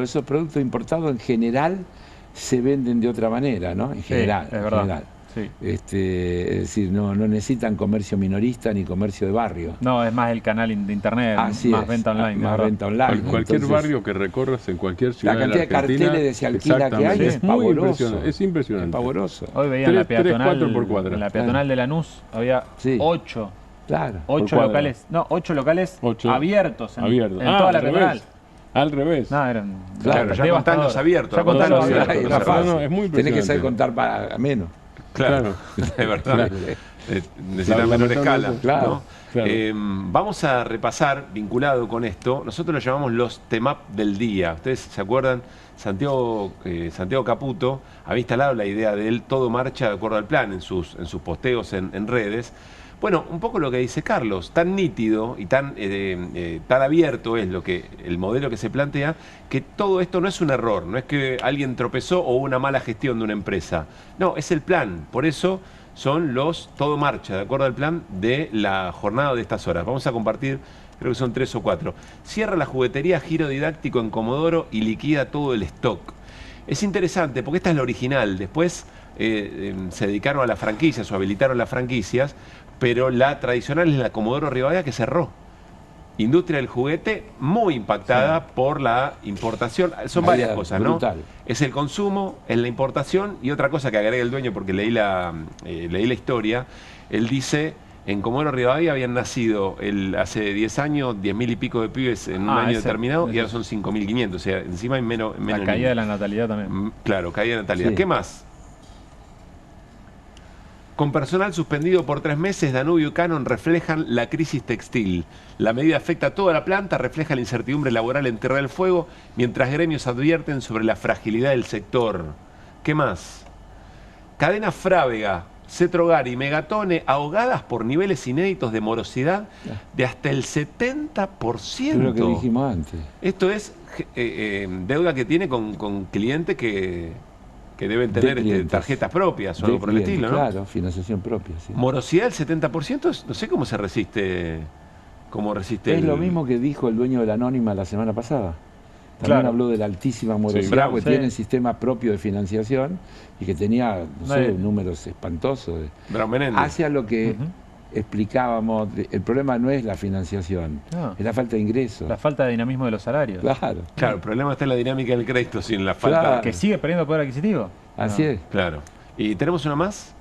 esos productos importados en general se venden de otra manera, ¿no? En general. Sí, es verdad. En general. Sí. Es decir, no necesitan comercio minorista ni comercio de barrio. No, es más el canal de internet, más venta online. Más venta online. Cualquier barrio que recorras en cualquier ciudad la cantidad de carteles de se alquila que hay es pavoroso. Es impresionante. Es pavoroso. Hoy veía en la peatonal, 4 por cuadra. En la peatonal de Lanús había 8. Claro. 8 locales. No, 8 locales abiertos en toda la peatonal. Al revés. No, eran. Claro, ya contán los abiertos. Ya contán los abiertos. Es muy impresionante. Tenés que saber contar para menos. Claro, es verdad. Necesitan menor escala. Claro, ¿no? claro. Vamos a repasar, vinculado con esto, nosotros lo llamamos los temap del día. Ustedes se acuerdan, Santiago Caputo había instalado la idea de él todo marcha de acuerdo al plan en sus posteos en redes. Bueno, un poco lo que dice Carlos, tan nítido y tan abierto es el modelo que se plantea, que todo esto no es un error, no es que alguien tropezó o una mala gestión de una empresa. No, es el plan. Por eso son los todo marcha, de acuerdo al plan de la jornada de estas horas. Vamos a compartir, creo que son 3 o 4. Cierra la juguetería Giro Didáctico en Comodoro y liquida todo el stock. Es interesante porque esta es la original. Después se dedicaron a las franquicias o habilitaron las franquicias, pero la tradicional es la Comodoro Rivadavia, que cerró. Industria del juguete muy impactada por la importación. Son varias cosas, brutal, ¿no? Es el consumo, es la importación y otra cosa que agrega el dueño porque leí la historia. Él dice, en Comodoro Rivadavia habían nacido hace 10 años 10.000 y pico de pibes en un año determinado y ahora son 5.500. O sea, encima hay menos. La caída de la natalidad también. Claro, caída de natalidad. Sí. ¿Qué más? Con personal suspendido por 3 meses, Danubio y Canon reflejan la crisis textil. La medida afecta a toda la planta, refleja la incertidumbre laboral en Tierra del Fuego, mientras gremios advierten sobre la fragilidad del sector. ¿Qué más? Cadena Frávega, Cetrogar y Megatone ahogadas por niveles inéditos de morosidad de hasta el 70%. Es lo que dijimos antes. Esto es deuda que tiene con clientes que deben tener tarjetas propias o algo por el estilo, ¿no? Claro, financiación propia, sí. Morosidad del 70%, no sé cómo se resiste. Es lo mismo que dijo el dueño de la Anónima la semana pasada. También habló de la altísima morosidad, porque tienen sistema propio de financiación y que tenía, no sé, números espantosos. Brown Menéndez. Hacia lo que explicábamos, el problema no es la financiación, es la falta de ingresos. La falta de dinamismo de los salarios. Claro, el problema está en la dinámica del crédito, sin la falta... Que sigue perdiendo poder adquisitivo. Así es. Claro. ¿Y tenemos una más?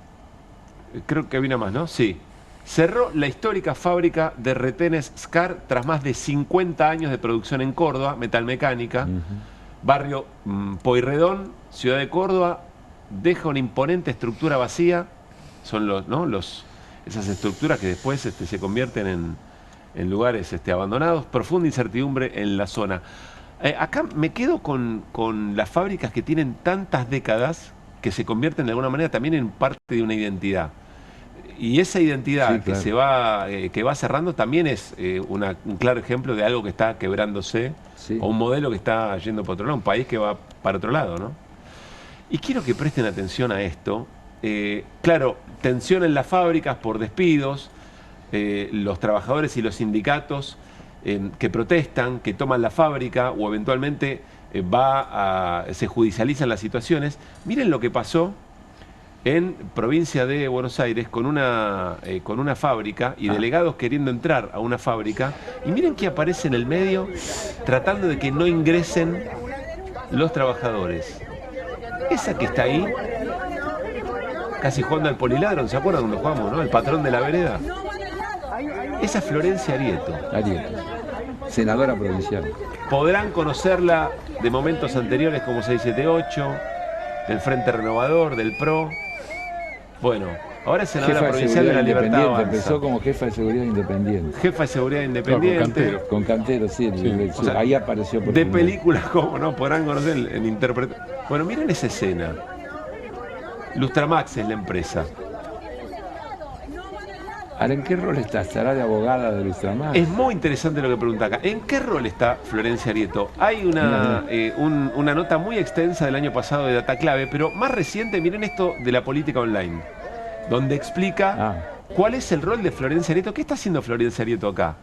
Creo que había una más, ¿no? Sí. Cerró la histórica fábrica de retenes SCAR tras más de 50 años de producción en Córdoba, metalmecánica. Barrio Pueyrredón, ciudad de Córdoba, deja una imponente estructura vacía. Son esas estructuras que después se convierten en lugares abandonados. Profunda incertidumbre en la zona. Acá me quedo con las fábricas que tienen tantas décadas que se convierten de alguna manera también en parte de una identidad. Y esa identidad que va cerrando también es un claro ejemplo de algo que está quebrándose, o un modelo que está yendo para otro lado, un país que va para otro lado, ¿no? Y quiero que presten atención a esto. Claro, tensión en las fábricas por despidos, los trabajadores y los sindicatos que protestan, que toman la fábrica o eventualmente se judicializan las situaciones. Miren lo que pasó en provincia de Buenos Aires con una fábrica y delegados queriendo entrar a una fábrica, y miren que aparece en el medio tratando de que no ingresen los trabajadores. Esa que está ahí, casi jugando al poliladron, ¿se acuerdan cuando jugamos, no? El patrón de la vereda. Esa es Florencia Arieto. Senadora provincial. Podrán conocerla de momentos anteriores como 678, del Frente Renovador, del PRO. Bueno, ahora es senadora provincial de la Libertad Avanza. Empezó como jefa de seguridad independiente. Jefa de seguridad independiente. Con Cantero, sí. O sea, ahí apareció. De películas como, ¿no? Podrán conocer el intérprete. Bueno, miren esa escena. Lustramax es la empresa. Ahora, ¿en qué rol está? ¿Estará de abogada de Lustramax? Es muy interesante lo que pregunta acá. ¿En qué rol está Florencia Arieto? Hay una nota muy extensa del año pasado de Data Clave, pero más reciente, miren esto de la política online, donde explica cuál es el rol de Florencia Arieto. ¿Qué está haciendo Florencia Arieto acá?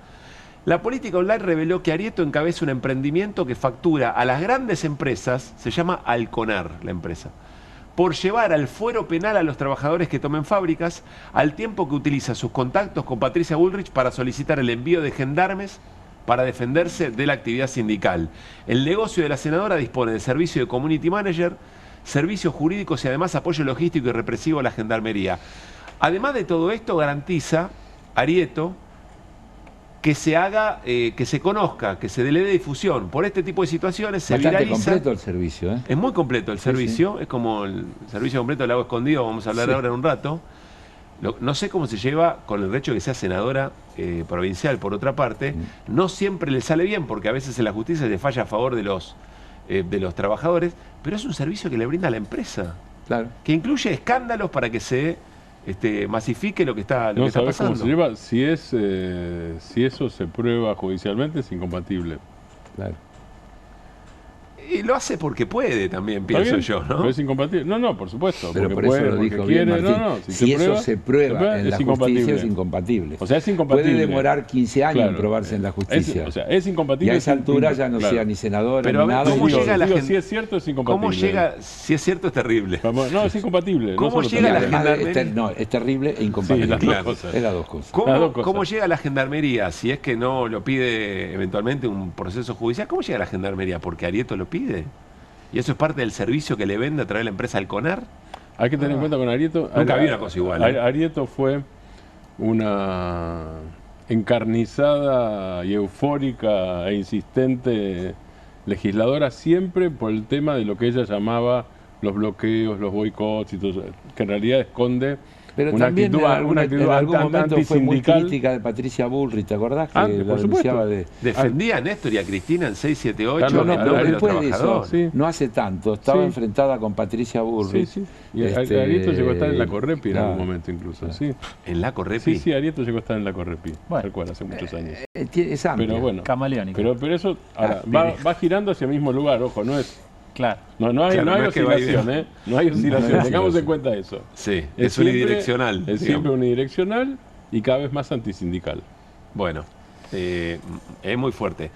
La política online reveló que Arieto encabeza un emprendimiento que factura a las grandes empresas, se llama Alconar la empresa, por llevar al fuero penal a los trabajadores que tomen fábricas, al tiempo que utiliza sus contactos con Patricia Bullrich para solicitar el envío de gendarmes para defenderse de la actividad sindical. El negocio de la senadora dispone de servicio de community manager, servicios jurídicos y además apoyo logístico y represivo a la gendarmería. Además de todo esto, garantiza Arieto que se haga, que se conozca, que se le dé difusión. Por este tipo de situaciones se viraliza. Bastante completo el servicio, ¿eh? Es muy completo el servicio, es como el servicio completo del Lago Escondido, vamos a hablar ahora en un rato. No sé cómo se lleva con el hecho de que sea senadora provincial, por otra parte. No siempre le sale bien, porque a veces en la justicia se falla a favor de los trabajadores, pero es un servicio que le brinda a la empresa. Claro. Que incluye escándalos para que se masifique lo que está pasando. Cómo se lleva. Si eso se prueba judicialmente, es incompatible. Claro. Y lo hace porque puede también, pienso yo, ¿no? Pero es incompatible. No, por supuesto. Pero por eso lo dijo bien Martín. Si eso se prueba en la justicia, es incompatible. O sea, es incompatible. Puede demorar 15 años en probarse en la justicia. Es incompatible. Y a esa altura ya no sea ni senadora ni nada. ¿Cómo llega la gente? Si es cierto, es incompatible. ¿Cómo llega? Si es cierto, es terrible. No, es incompatible. ¿Cómo llega la gendarmería? No, es terrible e incompatible. Es las dos cosas. ¿Cómo llega la gendarmería? Si es que no lo pide eventualmente un proceso judicial, ¿cómo llega la gendarmería? ¿Porque Arieto lo pide? ¿Y eso es parte del servicio que le vende a través de la empresa Alconar? Hay que tener en cuenta con Arieto. Nunca había una cosa igual. Arieto fue una encarnizada y eufórica e insistente legisladora siempre por el tema de lo que ella llamaba los bloqueos, los boicots y todo eso, que en realidad esconde pero una también actitud, en algún momento fue muy crítica de Patricia Bullrich, ¿te acordás? Que la denunciaba defendía a Néstor y a Cristina en 678 pero después de eso, no hace tanto, estaba enfrentada con Patricia Bullrich. Y Arieto llegó a estar en la Correpi en algún momento incluso. ¿En la Correpi? Sí, Arieto llegó a estar en la Correpi, tal cual, hace muchos años. Es amplio. Pero bueno, camaleónico. Pero eso ahora, va girando hacia el mismo lugar, ojo, no es... Claro. No hay oscilación, No hay oscilación, tengamos en cuenta eso. Sí, es unidireccional. Es siempre unidireccional y cada vez más antisindical. Bueno, es muy fuerte.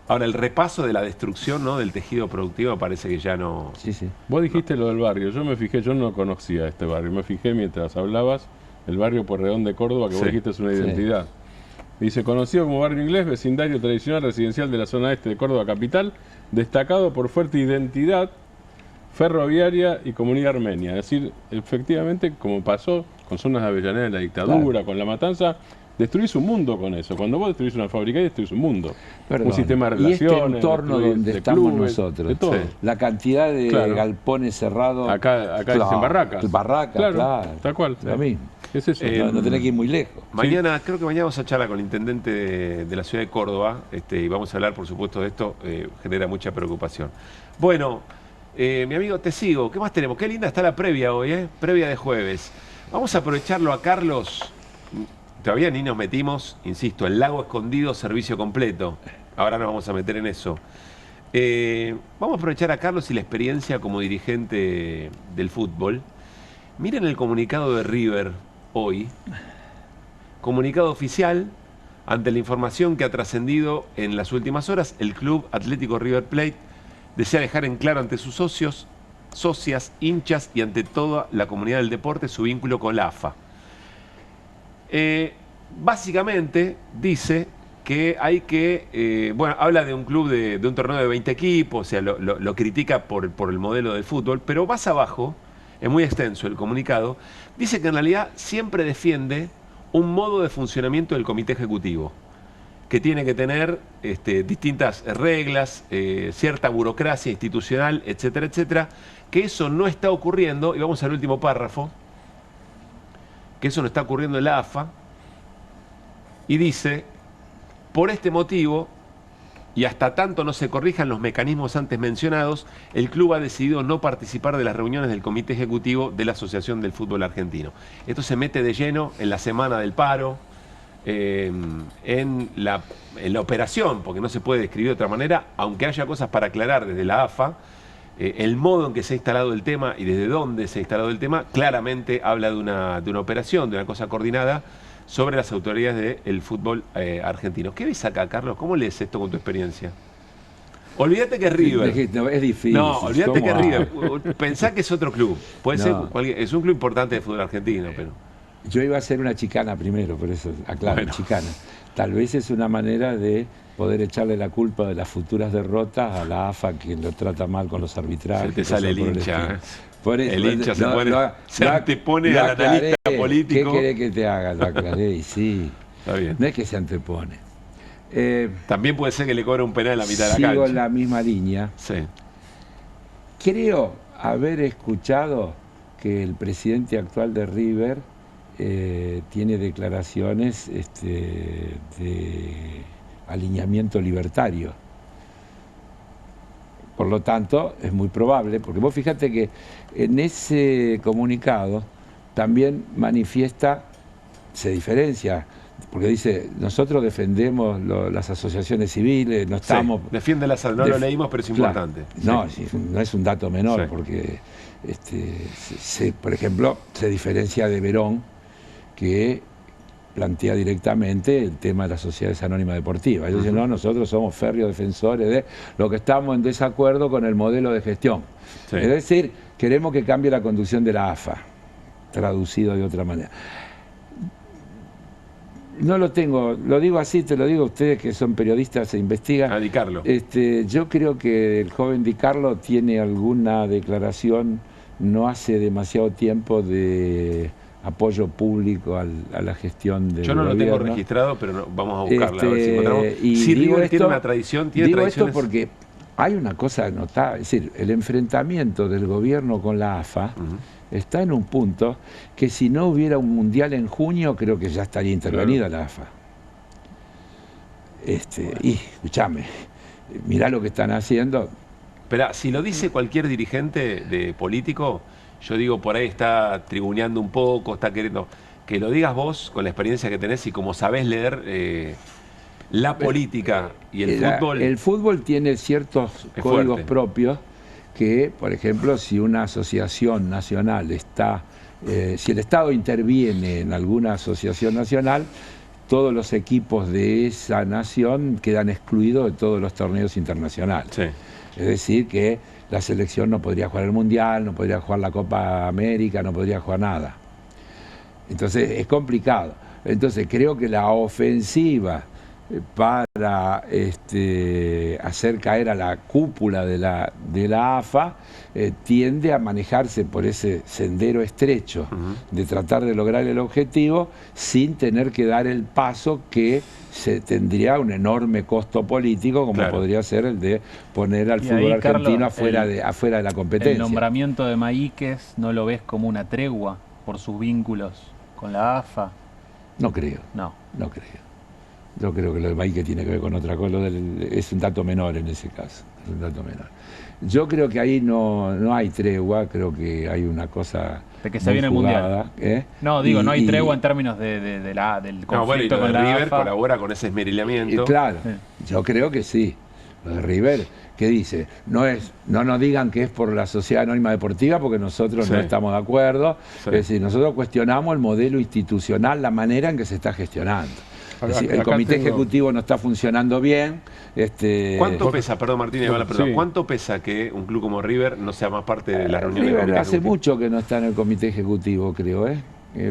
Ahora, el repaso de la destrucción, ¿no?, del tejido productivo parece que ya no... Sí. Vos dijiste lo del barrio, yo me fijé, yo no conocía este barrio, me fijé mientras hablabas el barrio Pueyrredón de Córdoba, que vos dijiste es una identidad. Dice, conocido como barrio inglés, vecindario tradicional residencial de la zona este de Córdoba capital, destacado por fuerte identidad ferroviaria y comunidad armenia. Es decir, efectivamente, como pasó con zonas de Avellaneda en la dictadura, con la matanza, destruís un mundo con eso. Cuando vos destruís una fábrica, destruís un mundo. Un sistema de relaciones. Y este entorno donde estamos nosotros. De todo. La cantidad de galpones cerrados. Acá dicen barracas. Barracas, claro. Tal cual. Lo mismo. Es eso. No tenés que ir muy lejos. Mañana, creo que mañana vamos a charlar con el intendente de la ciudad de Córdoba, y vamos a hablar, por supuesto, de esto. Genera mucha preocupación. Bueno, mi amigo, te sigo. ¿Qué más tenemos? Qué linda está la previa hoy, previa de jueves. Vamos a aprovecharlo a Carlos. Todavía ni nos metimos, insisto, el lago escondido, servicio completo. Ahora nos vamos a meter en eso. Vamos a aprovechar a Carlos y la experiencia como dirigente del fútbol. Miren el comunicado de River hoy. Comunicado oficial, ante la información que ha trascendido en las últimas horas, el Club Atlético River Plate desea dejar en claro ante sus socios, socias, hinchas y ante toda la comunidad del deporte su vínculo con la AFA. Básicamente dice que hay que, habla de un club de un torneo de 20 equipos, o sea, lo critica por el modelo del fútbol, pero más abajo, es muy extenso el comunicado, dice que en realidad siempre defiende un modo de funcionamiento del comité ejecutivo, que tiene que tener distintas reglas, cierta burocracia institucional, etcétera, etcétera, que eso no está ocurriendo, y vamos al último párrafo, que eso no está ocurriendo en la AFA, y dice, por este motivo, y hasta tanto no se corrijan los mecanismos antes mencionados, el club ha decidido no participar de las reuniones del Comité Ejecutivo de la Asociación del Fútbol Argentino. Esto se mete de lleno en la semana del paro, en la operación, porque no se puede describir de otra manera, aunque haya cosas para aclarar desde la AFA, el modo en que se ha instalado el tema y desde dónde se ha instalado el tema, claramente habla de una operación, de una cosa coordinada sobre las autoridades del fútbol argentino. ¿Qué ves acá, Carlos? ¿Cómo lees esto con tu experiencia? Olvídate que es River. No, es difícil. No, olvídate que es River. Pensá que es otro club. Puede ser es un club importante de fútbol argentino, pero... Yo iba a hacer una chicana primero, por eso aclaro, chicana. Tal vez es una manera de poder echarle la culpa de las futuras derrotas a la AFA, que lo trata mal con los arbitrajes. Se te sale el hincha. El hincha se antepone al analista político. ¿Qué querés que te haga? Lo aclaré y sí. Está bien. No es que se antepone. También puede ser que le cobre un penal a la mitad de la cancha. Sigo en la misma línea. Sí. Creo haber escuchado que el presidente actual de River tiene declaraciones de alineamiento libertario. Por lo tanto, es muy probable, porque vos fíjate que en ese comunicado también manifiesta, se diferencia, porque dice, nosotros defendemos las asociaciones civiles, no estamos... Sí, defiende no lo leímos, pero es importante. No, sí. No es un dato menor, porque, por ejemplo, se diferencia de Verón, que plantea directamente el tema de las sociedades anónimas deportivas. Ellos dicen, no, nosotros somos férreos defensores de lo que estamos en desacuerdo con el modelo de gestión. Sí. Es decir, queremos que cambie la conducción de la AFA, traducido de otra manera. No lo tengo, lo digo así, te lo digo a ustedes que son periodistas e investigan. A Di Carlo. Yo creo que el joven Di Carlo tiene alguna declaración no hace demasiado tiempo de apoyo público a la gestión del Yo no gobierno. Lo tengo registrado, pero vamos a buscarla, a ver si encontramos. Si River tiene una tradición, tiene digo tradiciones... esto porque hay una cosa notable, es decir, el enfrentamiento del gobierno con la AFA está en un punto que si no hubiera un mundial en junio, creo que ya estaría intervenida la AFA. Y, escuchame, mirá lo que están haciendo. Pero si lo dice cualquier dirigente de político... Yo digo, por ahí está tribuneando un poco, está queriendo... Que lo digas vos, con la experiencia que tenés y como sabés leer la política y el fútbol... El fútbol tiene ciertos códigos propios que, por ejemplo, si una asociación nacional está... si el Estado interviene en alguna asociación nacional, todos los equipos de esa nación quedan excluidos de todos los torneos internacionales. Sí. Es decir, que la selección no podría jugar el Mundial, no podría jugar la Copa América, no podría jugar nada. Entonces es complicado. Entonces creo que la ofensiva para hacer caer a la cúpula de la AFA tiende a manejarse por ese sendero estrecho de tratar de lograr el objetivo sin tener que dar el paso que se tendría un enorme costo político, como podría ser el de poner al fútbol argentino afuera de la competencia. ¿El nombramiento de Maíquez no lo ves como una tregua por sus vínculos con la AFA? No creo. No creo. Yo creo que lo de Maíquez tiene que ver con otra cosa. Es un dato menor en ese caso. Es un dato menor. Yo creo que ahí no hay tregua, creo que hay una cosa de que se viene jugada, el Mundial. No, digo, no hay tregua en términos del conflicto con la River AFA. Colabora con ese esmerilamiento. Claro, yo creo que sí. Lo de River, ¿qué dice? No nos digan que es por la Sociedad Anónima Deportiva, porque nosotros no estamos de acuerdo. Es decir, nosotros cuestionamos el modelo institucional, la manera en que se está gestionando. Es decir, el comité ejecutivo no está funcionando bien. ¿Cuánto pesa, perdón Martín, cuánto pesa que un club como River no sea más parte de la reunión? River hace mucho que no está en el comité ejecutivo, creo,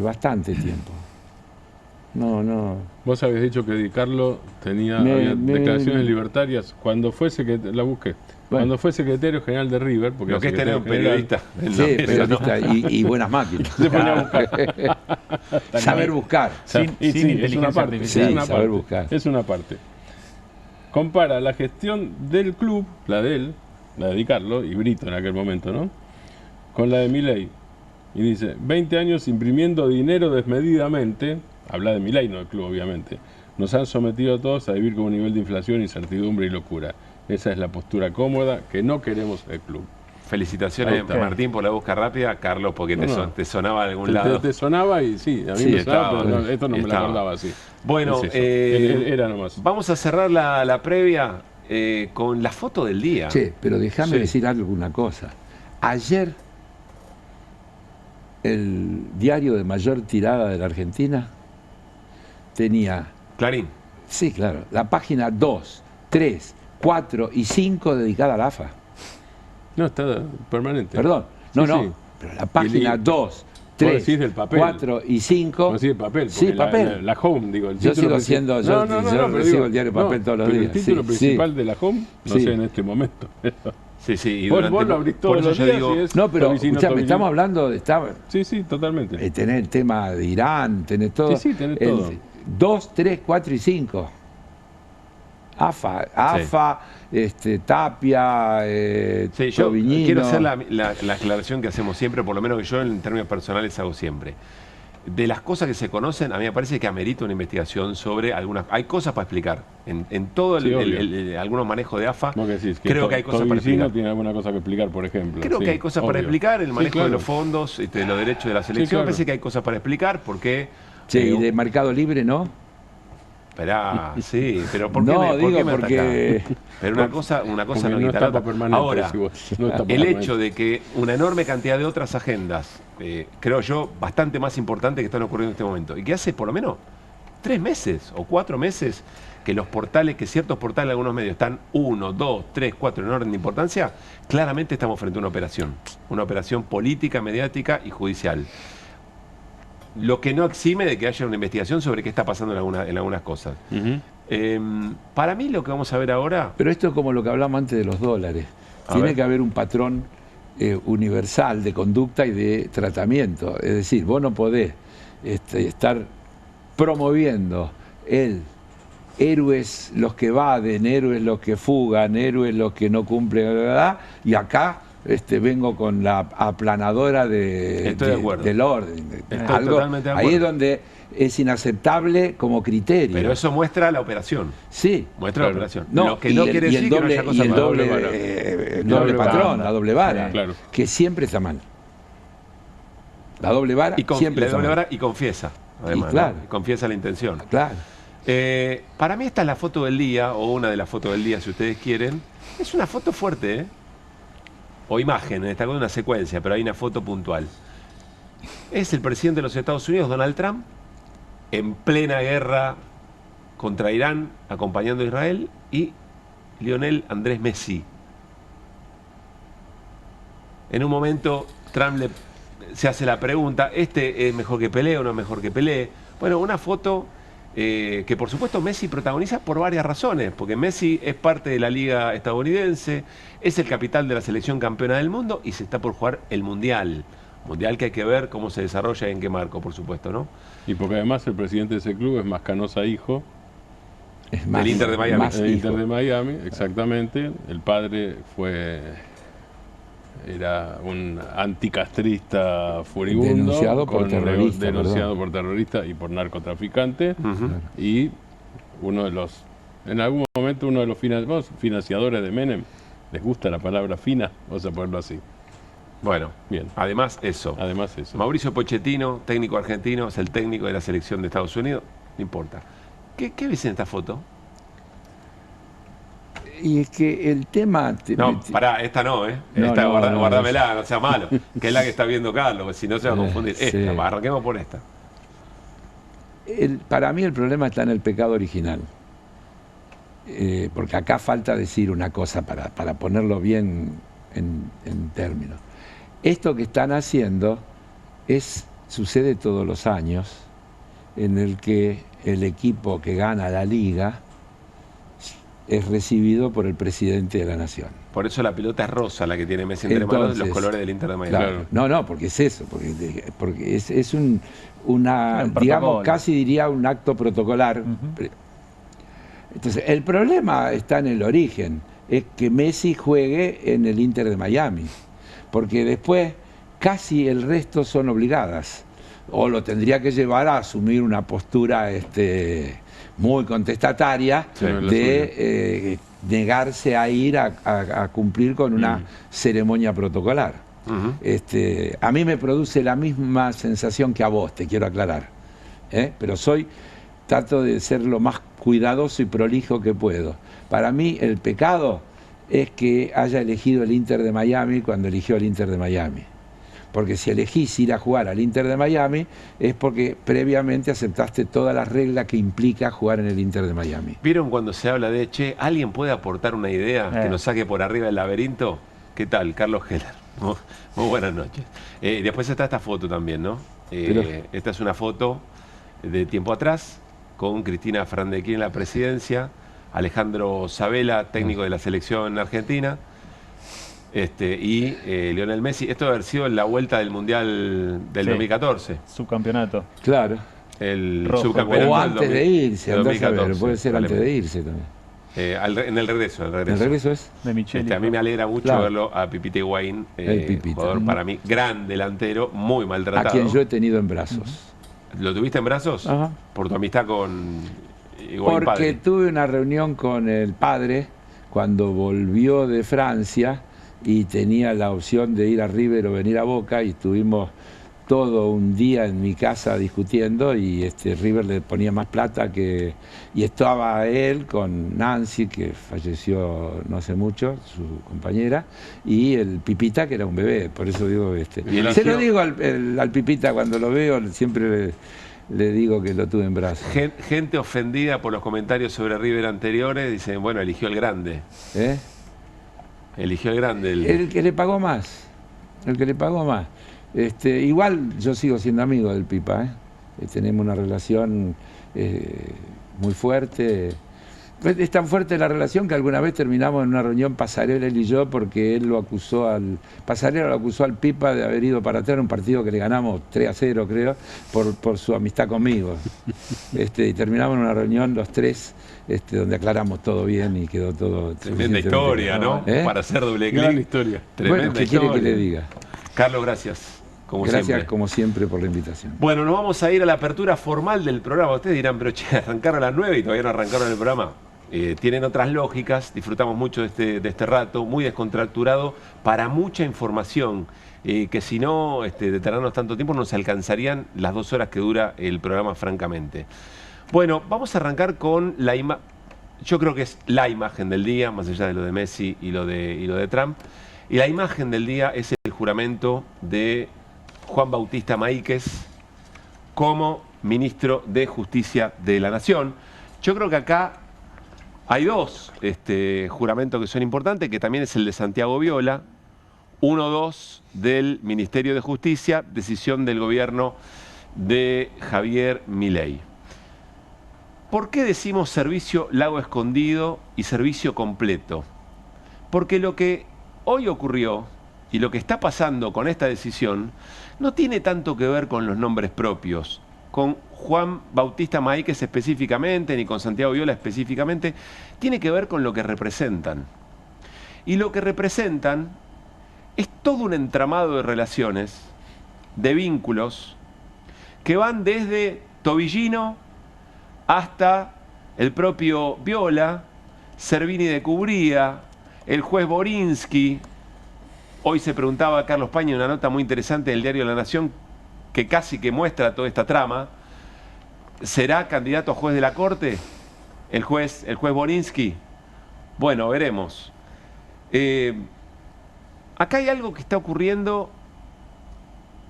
bastante tiempo. No. Vos habéis dicho que Di Carlo había declaraciones libertarias cuando fue secretario, la busqué. Cuando fue secretario general de River, porque lo que es tener un periodista. Sí, periodista y buenas máquinas. Se ponía a buscar. Saber buscar. Sin inteligencia artificial. Saber buscar. Es una parte. Compara la gestión del club, la de él, la de Di Carlo y Brito en aquel momento, ¿no? Con la de Milei. Y dice, 20 años imprimiendo dinero desmedidamente, habla de Milei, no del club obviamente, nos han sometido a todos a vivir con un nivel de inflación, incertidumbre y locura. Esa es la postura cómoda que no queremos el club. Felicitaciones, Martín, por la busca rápida. Carlos, porque te sonaba de algún lado. Te sonaba y sí, a mí me sonaba, pero esto no me lo acordaba así. Bueno, era nomás. Vamos a cerrar la previa con la foto del día. Sí, pero déjame decir alguna cosa. Ayer, el diario de mayor tirada de la Argentina tenía... Clarín. Sí, claro. La página 2, 3, 4 y 5 dedicada a la AFA. No, está permanente. Perdón, pero la página 2, 3, 4 y 5... No, sí, el papel. Sí, papel. La Home, digo. Yo sigo siendo... Yo recibo el diario de papel todos los días. El título principal de la Home, no sé en este momento. Sí, y vos lo abrís todos los días. No, pero escuchame, estamos hablando de... Sí, totalmente. Tener el tema de Irán, tener todo. Sí, tener todo. 2, 3, 4 y 5. AFA, Tapia, yo quiero hacer la aclaración que hacemos siempre, por lo menos que yo en términos personales hago siempre. De las cosas que se conocen, a mí me parece que amerita una investigación sobre algunas... Hay cosas para explicar. En todo algunos manejos de AFA, creo que hay cosas para explicar. Tiene alguna cosa que explicar, por ejemplo. Creo que hay cosas para explicar, el manejo de los fondos, de los derechos de la selección. Me parece que hay cosas para explicar, porque... y de Mercado Libre, ¿no? Esperá, sí, pero ¿por qué me porque... Pero una cosa no quita la otra. Ahora, el hecho de que una enorme cantidad de otras agendas, creo yo, bastante más importantes que están ocurriendo en este momento, y que hace por lo menos 3 meses o 4 meses que ciertos portales, algunos medios, están 1, 2, 3, 4 en orden de importancia, claramente estamos frente a una operación política, mediática y judicial. Lo que no exime de que haya una investigación sobre qué está pasando en algunas cosas. Para mí lo que vamos a ver ahora... Pero esto es como lo que hablamos antes de los dólares. Tiene que haber un patrón universal de conducta y de tratamiento. Es decir, vos no podés estar promoviendo héroes los que evaden, héroes los que fugan, héroes los que no cumplen, y acá... vengo con la aplanadora del orden. Ahí es donde es inaceptable como criterio. Pero eso muestra la operación. Sí. Muestra la operación. Lo que no quiere decir que no haya cosas el doble patrón, la doble vara, que siempre está mal. La doble vara siempre está mal. Y confiesa, además. Y confiesa la intención. Claro. Para mí esta es la foto del día, o una de las fotos del día, si ustedes quieren. Es una foto fuerte, o imagen, está con una secuencia, pero hay una foto puntual. Es el presidente de los Estados Unidos, Donald Trump, en plena guerra contra Irán, acompañando a Israel, y Lionel Andrés Messi. En un momento, Trump se hace la pregunta, ¿este es mejor que Pelé o no es mejor que Pelé? Bueno, una foto que por supuesto Messi protagoniza por varias razones, porque Messi es parte de la liga estadounidense, es el capitán de la selección campeona del mundo y se está por jugar el Mundial. Mundial que hay que ver cómo se desarrolla y en qué marco, por supuesto, ¿no? Y porque además el presidente de ese club es Mascanosa hijo. Es más, del Inter de Miami. El Inter de Miami, exactamente. El padre era un anticastrista furibundo, denunciado por terrorista y por narcotraficante, y en algún momento uno de los financiadores de Menem. ¿Les gusta la palabra fina? Vamos a ponerlo así. Bueno, bien. Además eso. Mauricio Pochettino, técnico argentino, es el técnico de la selección de Estados Unidos. No importa. ¿Qué ves en esta foto? Y es que el tema... No, pará, esta no, ¿eh? Esta guardamela, no sea malo. Que es la que está viendo Carlos, porque si no se va a confundir. Esta, arranquemos por esta. Para mí el problema está en el pecado original. Porque acá falta decir una cosa para ponerlo bien en términos. Esto que están haciendo sucede todos los años, en el que el equipo que gana la liga es recibido por el presidente de la nación. Por eso la pelota es rosa, la que tiene Messi entre manos, los colores del Inter de Miami. Claro. No, porque es eso, porque es una digamos, casi diría un acto protocolar. Entonces, el problema está en el origen, es que Messi juegue en el Inter de Miami, porque después casi el resto son obligadas, o lo tendría que llevar a asumir una postura muy contestataria de negarse a ir a cumplir con una ceremonia protocolar. A mí me produce la misma sensación que a vos, te quiero aclarar, pero trato de ser lo más cuidadoso y prolijo que puedo. Para mí el pecado es que haya elegido el Inter de Miami cuando eligió el Inter de Miami. Porque si elegís ir a jugar al Inter de Miami es porque previamente aceptaste todas las reglas que implica jugar en el Inter de Miami. ¿Vieron cuando se habla de, alguien puede aportar una idea que nos saque por arriba del laberinto? ¿Qué tal? Carlos Heller. Muy buenas noches. Después está esta foto también, ¿no? Esta es una foto de tiempo atrás con Cristina Fernández de Kirchner en la presidencia, Alejandro Sabella, técnico de la selección argentina, y Lionel Messi. Esto debe haber sido en la vuelta del Mundial del 2014. Subcampeonato. Claro. El subcampeonato. O antes de irse, puede ser antes de irse también. En el regreso. ¿El regreso es? De Micheli. A mí me alegra mucho verlo a Pipita Higuaín, jugador para mí, gran delantero, muy maltratado. A quien yo he tenido en brazos. ¿Lo tuviste en brazos? Ajá. Por tu amistad con Higuaín padre. Porque tuve una reunión con el padre cuando volvió de Francia y tenía la opción de ir a River o venir a Boca, y estuvimos todo un día en mi casa discutiendo, y River le ponía más plata y estaba él con Nancy, que falleció no hace mucho, su compañera, y el Pipita, que era un bebé. Por eso digo, se lo digo al Pipita cuando lo veo, siempre le digo que lo tuve en brazos. Gente ofendida por los comentarios sobre River anteriores, dicen, bueno, eligió el grande. Eligió el grande. El que le pagó más. El que le pagó más. Igual yo sigo siendo amigo del Pipa, tenemos una relación muy fuerte. Es tan fuerte la relación que alguna vez terminamos en una reunión Pasarela, él y yo, porque él Pasarela lo acusó al Pipa de haber ido para atrás en un partido que le ganamos 3-0, creo, por su amistad conmigo. Y terminamos en una reunión los tres, donde aclaramos todo bien y quedó todo... Tremenda historia, ¿no? Para hacer doble clic. Gran historia. Bueno, ¿qué quiere que le diga? Carlos, gracias. Gracias como siempre por la invitación. Bueno, nos vamos a ir a la apertura formal del programa. Ustedes dirán, pero arrancaron a las 9 y todavía no arrancaron el programa. Tienen otras lógicas, disfrutamos mucho de este rato, muy descontracturado, para mucha información, que si no, de tenernos tanto tiempo, nos alcanzarían las 2 horas que dura el programa, francamente. Bueno, vamos a arrancar con yo creo que es la imagen del día, más allá de lo de Messi y lo de Trump. Y la imagen del día es el juramento de Juan Bautista Maíquez como ministro de Justicia de la Nación. Yo creo que acá hay 2 juramentos que son importantes, que también es el de Santiago Viola. 1-2 del Ministerio de Justicia, decisión del gobierno de Javier Milei. ¿Por qué decimos servicio lago escondido y servicio completo? Porque lo que hoy ocurrió y lo que está pasando con esta decisión no tiene tanto que ver con los nombres propios, con Juan Bautista Maíquez específicamente, ni con Santiago Viola específicamente, tiene que ver con lo que representan. Y lo que representan es todo un entramado de relaciones, de vínculos, que van desde Tobillino hasta el propio Viola, Servini de Cubría, el juez Borinsky. Hoy se preguntaba a Carlos Pañi en una nota muy interesante del diario La Nación que casi que muestra toda esta trama. ¿Será candidato a juez de la Corte el juez Borinsky? Bueno, veremos. Acá hay algo que está ocurriendo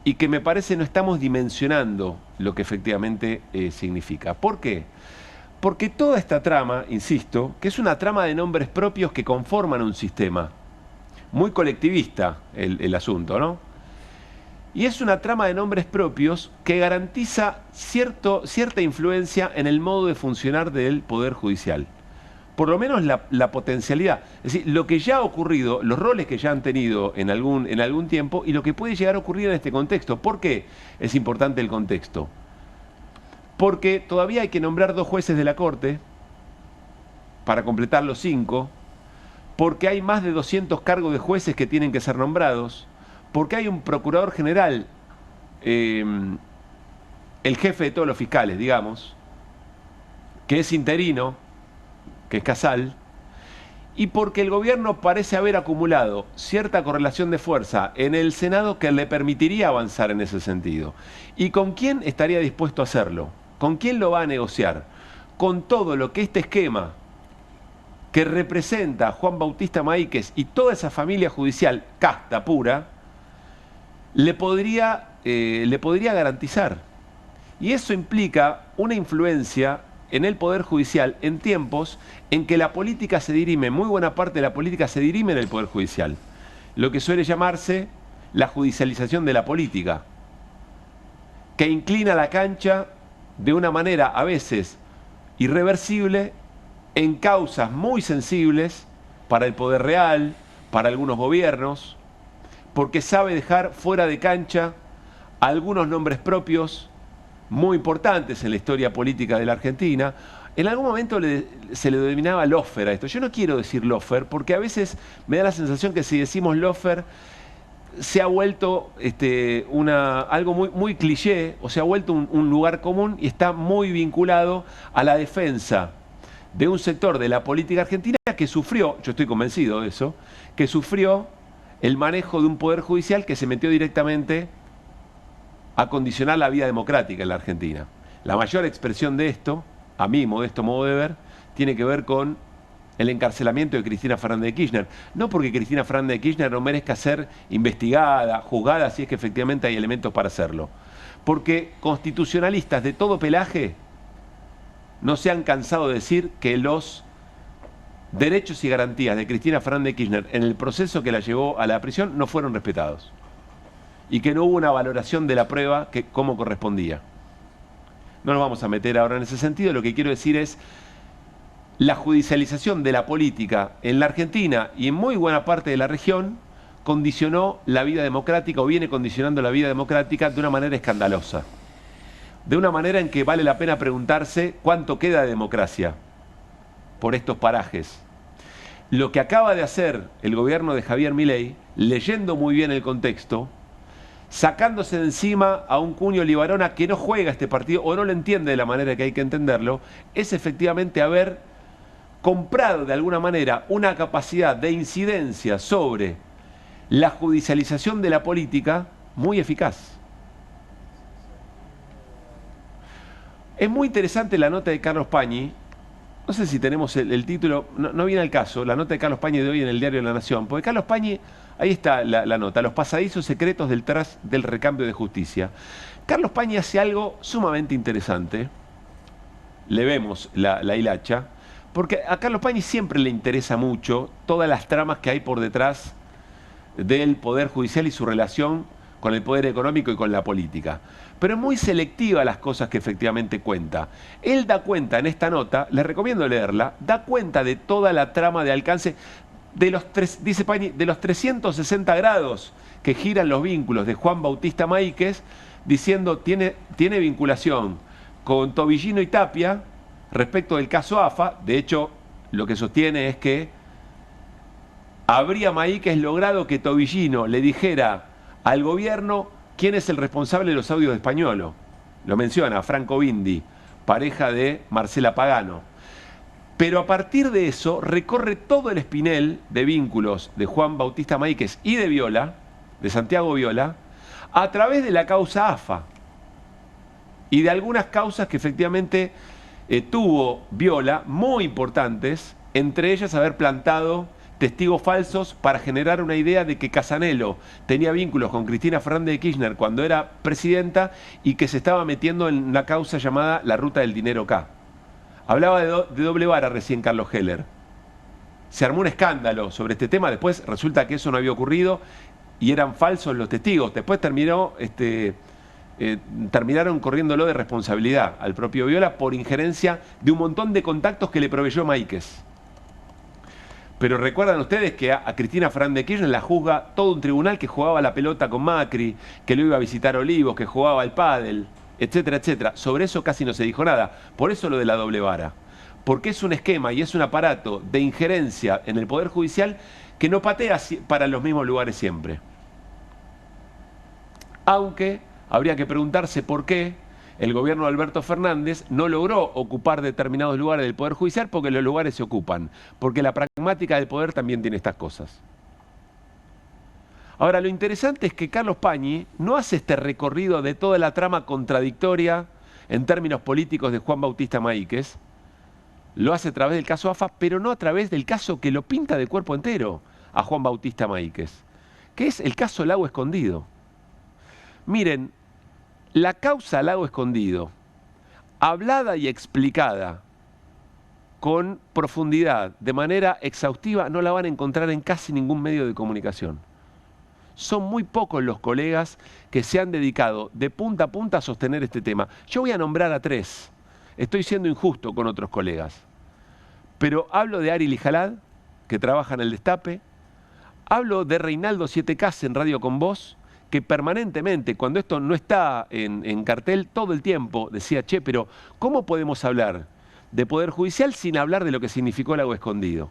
y que me parece no estamos dimensionando lo que efectivamente significa. ¿Por qué? Porque toda esta trama, insisto, que es una trama de nombres propios que conforman un sistema. Muy colectivista el asunto, ¿no? Y es una trama de nombres propios que garantiza cierta influencia en el modo de funcionar del Poder Judicial. Por lo menos la potencialidad. Es decir, lo que ya ha ocurrido, los roles que ya han tenido en algún tiempo y lo que puede llegar a ocurrir en este contexto. ¿Por qué es importante el contexto? Porque todavía hay que nombrar 2 jueces de la Corte para completar los 5, porque hay más de 200 cargos de jueces que tienen que ser nombrados, porque hay un procurador general, el jefe de todos los fiscales, digamos, que es interino, que es Casal, y porque el gobierno parece haber acumulado cierta correlación de fuerza en el Senado que le permitiría avanzar en ese sentido. ¿Y con quién estaría dispuesto a hacerlo? ¿Con quién lo va a negociar? Con todo lo que este esquema que representa a Juan Bautista Maíquez y toda esa familia judicial, casta pura, le podría garantizar. Y eso implica una influencia en el Poder Judicial en tiempos en que la política se dirime, muy buena parte de la política se dirime en el Poder Judicial. Lo que suele llamarse la judicialización de la política, que inclina la cancha de una manera a veces irreversible en causas muy sensibles para el poder real, para algunos gobiernos, porque sabe dejar fuera de cancha algunos nombres propios muy importantes en la historia política de la Argentina. En algún momento se le denominaba lawfare a esto. Yo no quiero decir lawfare porque a veces me da la sensación que si decimos lawfare se ha vuelto algo muy cliché, o se ha vuelto un lugar común y está muy vinculado a la defensa de un sector de la política argentina que sufrió, yo estoy convencido de eso, que sufrió el manejo de un poder judicial que se metió directamente a condicionar la vida democrática en la Argentina. La mayor expresión de esto, a mi modesto modo de ver, tiene que ver con el encarcelamiento de Cristina Fernández de Kirchner. No porque Cristina Fernández de Kirchner no merezca ser investigada, juzgada, si es que efectivamente hay elementos para hacerlo. Porque constitucionalistas de todo pelaje no se han cansado de decir que los derechos y garantías de Cristina Fernández de Kirchner en el proceso que la llevó a la prisión no fueron respetados. Y que no hubo una valoración de la prueba como correspondía. No nos vamos a meter ahora en ese sentido. Lo que quiero decir es la judicialización de la política en la Argentina y en muy buena parte de la región condicionó la vida democrática o viene condicionando la vida democrática de una manera escandalosa. De una manera en que vale la pena preguntarse cuánto queda de democracia por estos parajes. Lo que acaba de hacer el gobierno de Javier Milei, leyendo muy bien el contexto, sacándose de encima a un Cuño Libarona que no juega este partido o no lo entiende de la manera que hay que entenderlo, es efectivamente haber comprado de alguna manera una capacidad de incidencia sobre la judicialización de la política muy eficaz. Es muy interesante la nota de Carlos Pañi. No sé si tenemos el título, no viene al caso, la nota de Carlos Pañi de hoy en el diario La Nación, porque Carlos Pañi, ahí está la nota, los pasadizos secretos detrás del recambio de justicia. Carlos Pañi hace algo sumamente interesante, le vemos la hilacha, porque a Carlos Pañi siempre le interesa mucho todas las tramas que hay por detrás del Poder Judicial y su relación con el poder económico y con la política. Pero es muy selectiva las cosas que efectivamente cuenta. Él da cuenta en esta nota, les recomiendo leerla, da cuenta de toda la trama de alcance, dice Pañi, de los 360 grados que giran los vínculos de Juan Bautista Maíquez, diciendo tiene vinculación con Tobillino y Tapia respecto del caso AFA. De hecho, lo que sostiene es que habría Maíquez logrado que Tobillino le dijera al gobierno quién es el responsable de los audios de Españolo. Lo menciona Franco Bindi, pareja de Marcela Pagano. Pero a partir de eso recorre todo el espinel de vínculos de Juan Bautista Maíquez y de Viola, de Santiago Viola, a través de la causa AFA y de algunas causas que efectivamente tuvo Viola, muy importantes, entre ellas haber plantado testigos falsos para generar una idea de que Casanelo tenía vínculos con Cristina Fernández de Kirchner cuando era presidenta y que se estaba metiendo en una causa llamada la ruta del dinero K. Hablaba de doble vara recién Carlos Heller. Se armó un escándalo sobre este tema, después resulta que eso no había ocurrido y eran falsos los testigos. Después terminaron corriéndolo de responsabilidad al propio Viola por injerencia de un montón de contactos que le proveyó Maíquez. Pero recuerdan ustedes que a Cristina Fernández de Kirchner la juzga todo un tribunal que jugaba la pelota con Macri, que lo iba a visitar Olivos, que jugaba al pádel, etcétera, etcétera. Sobre eso casi no se dijo nada. Por eso lo de la doble vara. Porque es un esquema y es un aparato de injerencia en el Poder Judicial que no patea para los mismos lugares siempre. Aunque habría que preguntarse por qué el gobierno de Alberto Fernández no logró ocupar determinados lugares del Poder Judicial, porque los lugares se ocupan, porque la pragmática del poder también tiene estas cosas. Ahora, lo interesante es que Carlos Pañi no hace este recorrido de toda la trama contradictoria en términos políticos de Juan Bautista Maíquez, lo hace a través del caso AFA, pero no a través del caso que lo pinta de cuerpo entero a Juan Bautista Maíquez, que es el caso Lago Escondido. Miren, la causa Lago Escondido, hablada y explicada con profundidad, de manera exhaustiva, no la van a encontrar en casi ningún medio de comunicación. Son muy pocos los colegas que se han dedicado de punta a punta a sostener este tema. Yo voy a nombrar a 3. Estoy siendo injusto con otros colegas. Pero hablo de Ari Lijalad, que trabaja en el Destape. Hablo de Reinaldo 7K en Radio Con Voz, que permanentemente, cuando esto no está en cartel, todo el tiempo decía, che, pero ¿cómo podemos hablar de Poder Judicial sin hablar de lo que significó Lago Escondido?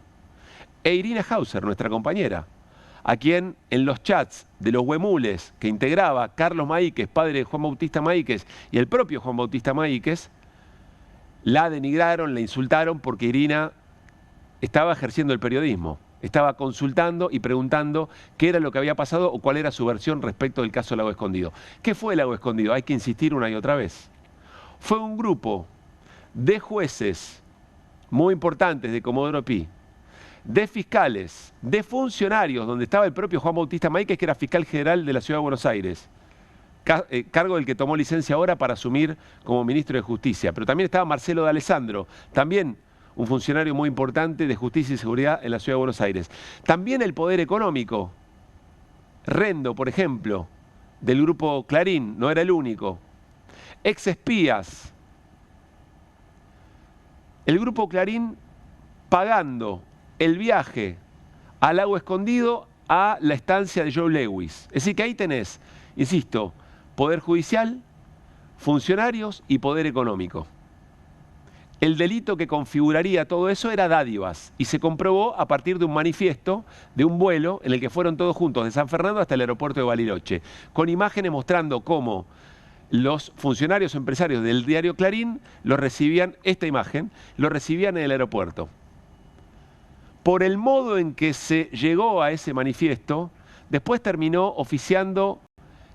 E Irina Hauser, nuestra compañera, a quien en los chats de los huemules que integraba Carlos Maíquez, padre de Juan Bautista Maíquez, y el propio Juan Bautista Maíquez, la denigraron, la insultaron porque Irina estaba ejerciendo el periodismo. Estaba consultando y preguntando qué era lo que había pasado o cuál era su versión respecto del caso Lago Escondido. ¿Qué fue Lago Escondido? Hay que insistir una y otra vez. Fue un grupo de jueces muy importantes de Comodoro Pi, de fiscales, de funcionarios, donde estaba el propio Juan Bautista Maíquez, que era fiscal general de la Ciudad de Buenos Aires, cargo del que tomó licencia ahora para asumir como ministro de Justicia. Pero también estaba Marcelo de Alessandro, también un funcionario muy importante de Justicia y Seguridad en la Ciudad de Buenos Aires. También el poder económico. Rendo, por ejemplo, del grupo Clarín, no era el único. Exespías. El grupo Clarín pagando el viaje al Lago Escondido a la estancia de Joe Lewis. Es decir, que ahí tenés, insisto, poder judicial, funcionarios y poder económico. El delito que configuraría todo eso era dádivas y se comprobó a partir de un manifiesto de un vuelo en el que fueron todos juntos de San Fernando hasta el aeropuerto de Bariloche, con imágenes mostrando cómo los funcionarios o empresarios del diario Clarín esta imagen, lo recibían en el aeropuerto. Por el modo en que se llegó a ese manifiesto, después terminó oficiando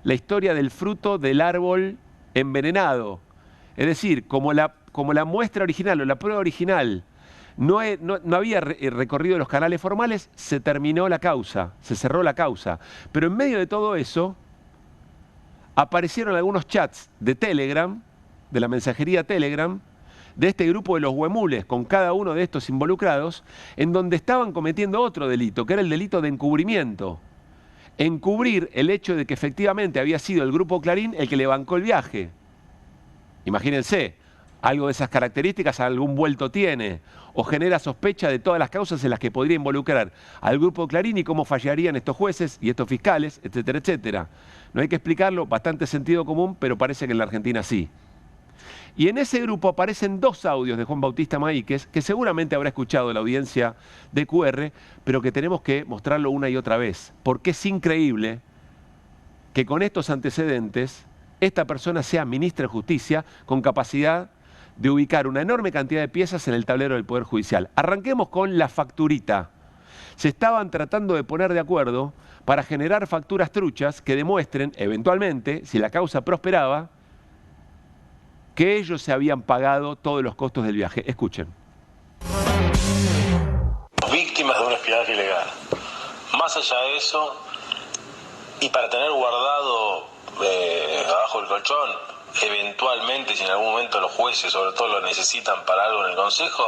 la historia del fruto del árbol envenenado. Es decir, como la muestra original o la prueba original no había recorrido los canales formales, se terminó la causa, se cerró la causa. Pero en medio de todo eso, aparecieron algunos chats de Telegram, de la mensajería Telegram, de este grupo de los huemules, con cada uno de estos involucrados, en donde estaban cometiendo otro delito, que era el delito de encubrimiento. encubrir el hecho de que efectivamente había sido el Grupo Clarín el que le bancó el viaje. Imagínense, algo de esas características algún vuelto tiene, o genera sospecha de todas las causas en las que podría involucrar al Grupo Clarín y cómo fallarían estos jueces y estos fiscales, etcétera, etcétera. No hay que explicarlo, bastante sentido común, pero parece que en la Argentina sí. Y en ese grupo aparecen 2 audios de Juan Bautista Maíquez, que seguramente habrá escuchado la audiencia de QR, pero que tenemos que mostrarlo una y otra vez, porque es increíble que con estos antecedentes esta persona sea ministra de Justicia con capacidad de ubicar una enorme cantidad de piezas en el tablero del Poder Judicial. Arranquemos con la facturita. Se estaban tratando de poner de acuerdo para generar facturas truchas que demuestren, eventualmente, si la causa prosperaba, que ellos se habían pagado todos los costos del viaje. Escuchen. Víctimas de un espionaje ilegal. Más allá de eso, y para tener guardado abajo del colchón, eventualmente, si en algún momento los jueces, sobre todo, lo necesitan para algo en el Consejo,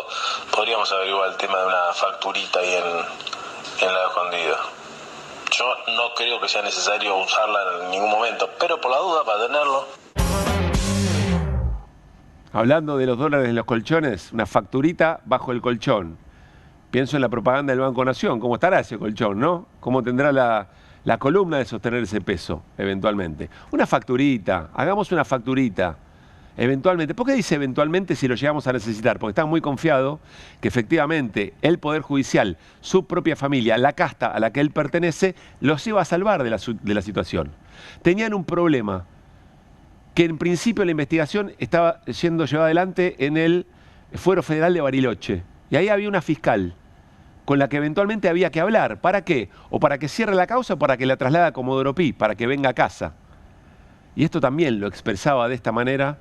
podríamos averiguar el tema de una facturita ahí en la escondida. Yo no creo que sea necesario usarla en ningún momento, pero por la duda, para tenerlo. Hablando de los dólares en los colchones, una facturita bajo el colchón. Pienso en la propaganda del Banco Nación, cómo estará ese colchón, ¿no? Cómo tendrá la columna de sostener ese peso, eventualmente. Una facturita, hagamos una facturita, eventualmente. ¿Por qué dice eventualmente si lo llegamos a necesitar? Porque está muy confiado que efectivamente el Poder Judicial, su propia familia, la casta a la que él pertenece, los iba a salvar de la situación. Tenían un problema, que en principio la investigación estaba siendo llevada adelante en el Fuero Federal de Bariloche. Y ahí había una fiscal con la que eventualmente había que hablar. ¿Para qué? O para que cierre la causa o para que la traslade a Comodoro Pi, para que venga a casa. Y esto también lo expresaba de esta manera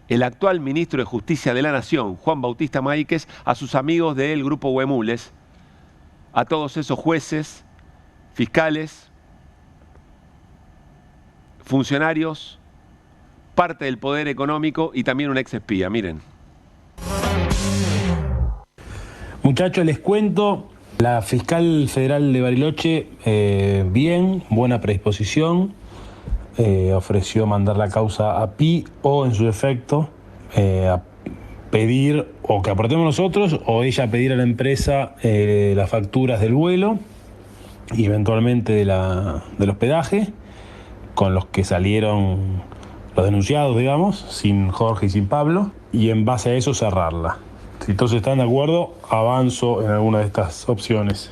el actual ministro de Justicia de la Nación, Juan Bautista Maíquez, a sus amigos del Grupo Huemules, a todos esos jueces, fiscales, funcionarios, parte del poder económico y también un ex espía. Miren. Muchachos, les cuento, la fiscal federal de Bariloche, bien, buena predisposición, ofreció mandar la causa a Pi o, en su defecto, a pedir o que aportemos nosotros o ella pedir a la empresa las facturas del vuelo y eventualmente del hospedaje, con los que salieron los denunciados, digamos, sin Jorge y sin Pablo, y en base a eso cerrarla. Si todos están de acuerdo, avanzo en alguna de estas opciones.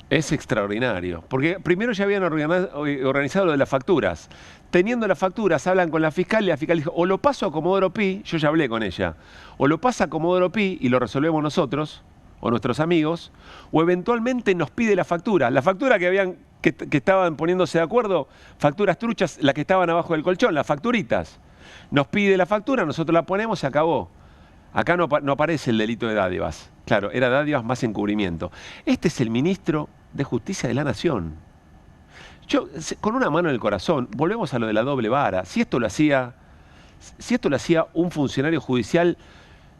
Es extraordinario, porque primero ya habían organizado lo de las facturas. Teniendo las facturas, hablan con la fiscal y la fiscal dijo, o lo paso a Comodoro Pi, yo ya hablé con ella, o lo pasa a Comodoro Pi y lo resolvemos nosotros, o nuestros amigos, o eventualmente nos pide la factura que estaban poniéndose de acuerdo, facturas truchas, las que estaban abajo del colchón, las facturitas. Nos pide la factura, nosotros la ponemos, se acabó. Acá no aparece el delito de dádivas. Claro, era dádivas más encubrimiento. Este es el ministro de Justicia de la Nación. Yo, con una mano en el corazón, volvemos a lo de la doble vara. Si esto lo hacía un funcionario judicial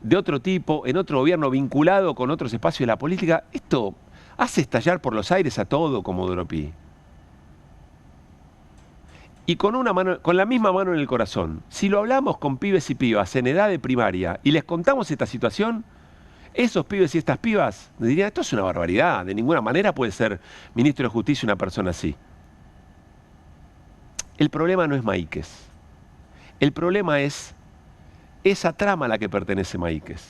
de otro tipo, en otro gobierno vinculado con otros espacios de la política, esto hace estallar por los aires a todo Comodoro Pi. Y con la misma mano en el corazón, si lo hablamos con pibes y pibas en edad de primaria y les contamos esta situación, esos pibes y estas pibas dirían, esto es una barbaridad, de ninguna manera puede ser ministro de Justicia una persona así. El problema no es Maíquez. El problema es esa trama a la que pertenece Maíquez.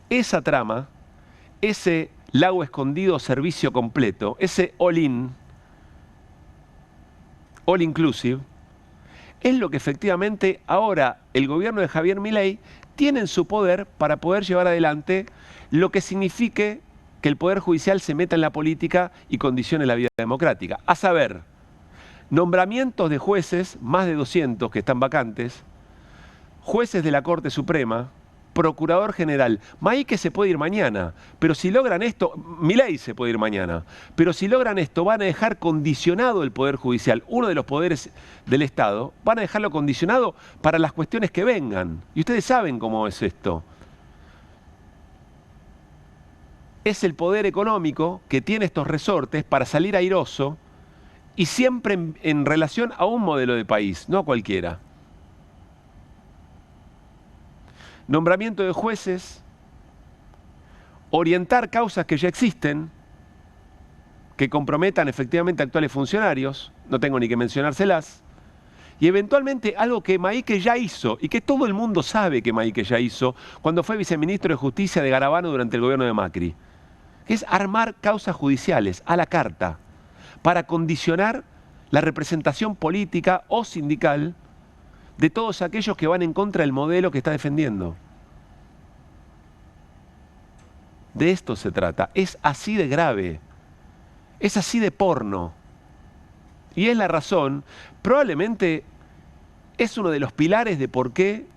Esa trama, ese lago escondido servicio completo, ese all inclusive, es lo que efectivamente ahora el gobierno de Javier Milei tiene en su poder para poder llevar adelante lo que signifique que el Poder Judicial se meta en la política y condicione la vida democrática. A saber, nombramientos de jueces, más de 200 que están vacantes, jueces de la Corte Suprema, procurador general. Maíquez se puede ir mañana, pero si logran esto, Milei se puede ir mañana, pero si logran esto van a dejar condicionado el Poder Judicial, uno de los poderes del Estado, van a dejarlo condicionado para las cuestiones que vengan. Y ustedes saben cómo es esto. es el poder económico que tiene estos resortes para salir airoso y siempre en relación a un modelo de país, no a cualquiera. Nombramiento de jueces, orientar causas que ya existen, que comprometan efectivamente a actuales funcionarios, no tengo ni que mencionárselas, y eventualmente algo que Maíque ya hizo, y que todo el mundo sabe que Maíque ya hizo, cuando fue viceministro de Justicia de Garabano durante el gobierno de Macri, que es armar causas judiciales a la carta, para condicionar la representación política o sindical de todos aquellos que van en contra del modelo que está defendiendo. De esto se trata, es así de grave, es así de porno. Y es la razón, probablemente es uno de los pilares de por qué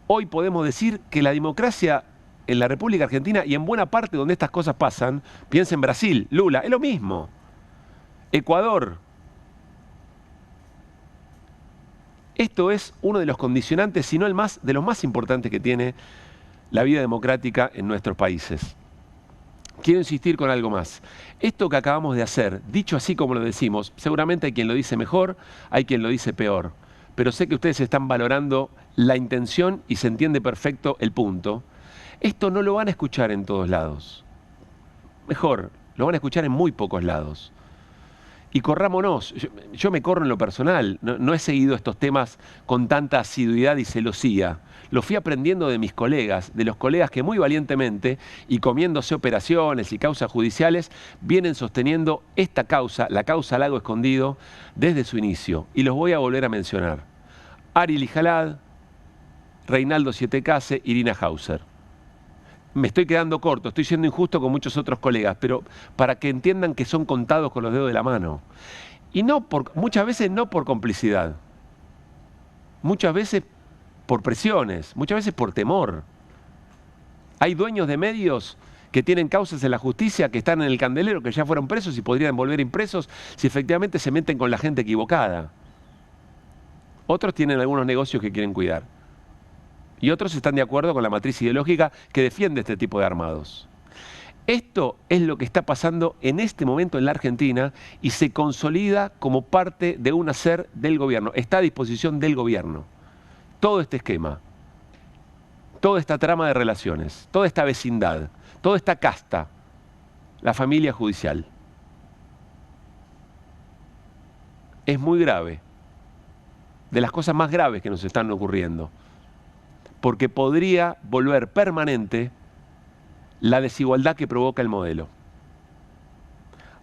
hoy podemos decir que la democracia en la República Argentina y en buena parte donde estas cosas pasan, piensa en Brasil, Lula, es lo mismo. Ecuador. Esto es uno de los condicionantes, si no el más, de los más importantes que tiene la vida democrática en nuestros países. Quiero insistir con algo más. Esto que acabamos de hacer, dicho así como lo decimos, seguramente hay quien lo dice mejor, hay quien lo dice peor, pero sé que ustedes están valorando la intención y se entiende perfecto el punto. Esto no lo van a escuchar en todos lados. Mejor, lo van a escuchar en muy pocos lados. Y corrámonos, yo me corro en lo personal, no he seguido estos temas con tanta asiduidad y celosía. Lo fui aprendiendo de mis colegas, de los colegas que muy valientemente y comiéndose operaciones y causas judiciales vienen sosteniendo esta causa, la causa Lago Escondido, desde su inicio. Y los voy a volver a mencionar. Ari Lijalad, Reinaldo Sietecase, Irina Hauser. Me estoy quedando corto, estoy siendo injusto con muchos otros colegas, pero para que entiendan que son contados con los dedos de la mano. Y muchas veces no por complicidad, muchas veces por presiones, muchas veces por temor. Hay dueños de medios que tienen causas en la justicia, que están en el candelero, que ya fueron presos y podrían volver impresos si efectivamente se meten con la gente equivocada. Otros tienen algunos negocios que quieren cuidar. Y otros están de acuerdo con la matriz ideológica que defiende este tipo de armados. Esto es lo que está pasando en este momento en la Argentina y se consolida como parte de un hacer del gobierno. Está a disposición del gobierno. Todo este esquema, toda esta trama de relaciones, toda esta vecindad, toda esta casta, la familia judicial. Es muy grave, de las cosas más graves que nos están ocurriendo, porque podría volver permanente la desigualdad que provoca el modelo.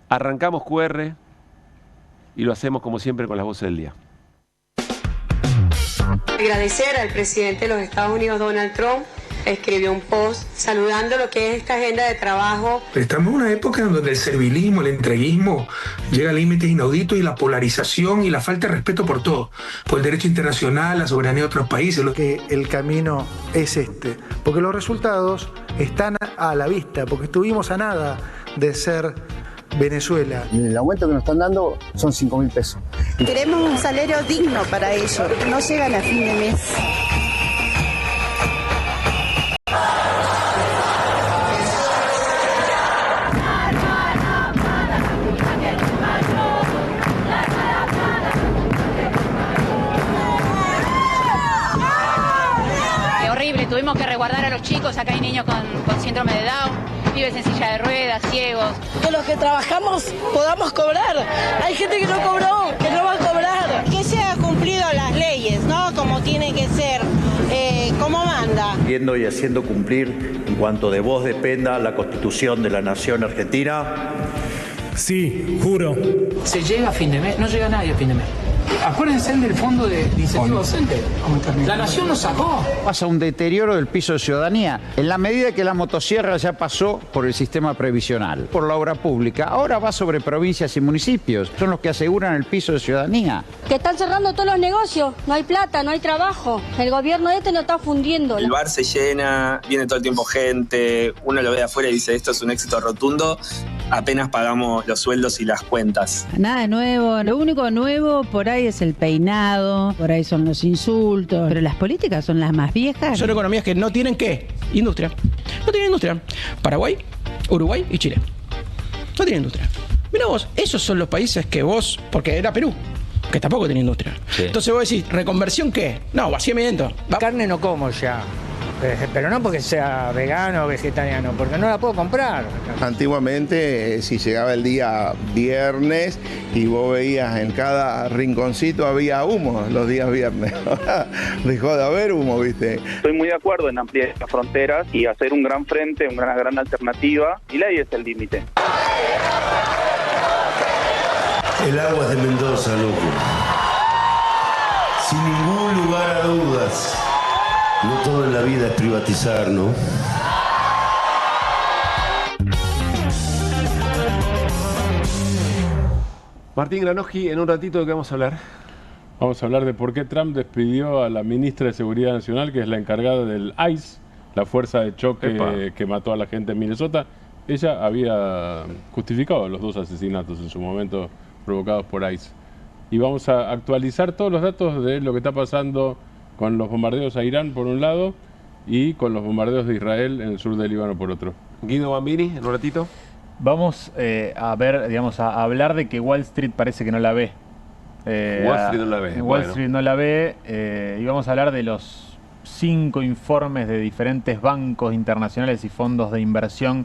Arrancamos QR y lo hacemos como siempre con las voces del día. Agradecer al presidente de los Estados Unidos, Donald Trump, escribió un post saludando lo que es esta agenda de trabajo. Estamos en una época en donde el servilismo, el entreguismo llega a límites inauditos y la polarización y la falta de respeto por todo, por el derecho internacional, la soberanía de otros países. Que el camino es este, porque los resultados están a la vista, porque estuvimos a nada de ser Venezuela. El aumento que nos están dando son 5.000 pesos. Queremos un salario digno para ellos, no llegan a fin de mes. Qué horrible, tuvimos que resguardar a los chicos, acá hay niños con síndrome de Down. Pibes en silla de ruedas, ciegos. Que los que trabajamos podamos cobrar. Hay gente que no cobró, que no va a cobrar. Que se hagan cumplido las leyes, ¿no? Como tiene que ser, como manda. Viendo y haciendo cumplir, en cuanto de vos dependa, la Constitución de la Nación Argentina. Sí, juro. ¿Se llega a fin de mes? No llega nadie a fin de mes. Acuérdense del fondo de incentivo docente. La nación lo sacó. Pasa un deterioro del piso de ciudadanía. En la medida que la motosierra ya pasó por el sistema previsional, por la obra pública, ahora va sobre provincias y municipios. Son los que aseguran el piso de ciudadanía. Que están cerrando todos los negocios. No hay plata, no hay trabajo. El gobierno nos está fundiendo. El bar se llena, viene todo el tiempo gente. Uno lo ve de afuera y dice, esto es un éxito rotundo. apenas pagamos los sueldos y las cuentas. Nada nuevo, lo único nuevo por ahí es el peinado, por ahí son los insultos, pero las políticas son las más viejas. Son economías que no tienen ¿qué? Industria. No tienen industria. Paraguay, Uruguay y Chile. No tienen industria. Mirá vos, esos son los países que vos, porque era Perú, que tampoco tiene industria. Sí. Entonces vos decís, ¿reconversión qué? No, vaciamiento. Carne no como ya. Pero no porque sea vegano o vegetariano, porque no la puedo comprar. Antiguamente, si llegaba el día viernes y vos veías en cada rinconcito había humo los días viernes. Dejó de haber humo, ¿viste? Estoy muy de acuerdo en ampliar las fronteras y hacer un gran frente, una gran alternativa, y la ahí es el límite. El agua es de Mendoza, loco. Sin ningún lugar a dudas. No todo en la vida es privatizar, ¿no? Martín Granoski, en un ratito, ¿de qué vamos a hablar? Vamos a hablar de por qué Trump despidió a la ministra de Seguridad Nacional, que es la encargada del ICE, la fuerza de choque que mató a la gente en Minnesota. Ella había justificado los 2 asesinatos en su momento provocados por ICE. Y vamos a actualizar todos los datos de lo que está pasando con los bombardeos a Irán por un lado y con los bombardeos de Israel en el sur del Líbano por otro. Guido Bambini, en un ratito. Vamos a ver, digamos, a hablar de que Wall Street parece que no la ve. Wall Street no la ve. Wall Street no la ve, y vamos a hablar de los 5 informes de diferentes bancos internacionales y fondos de inversión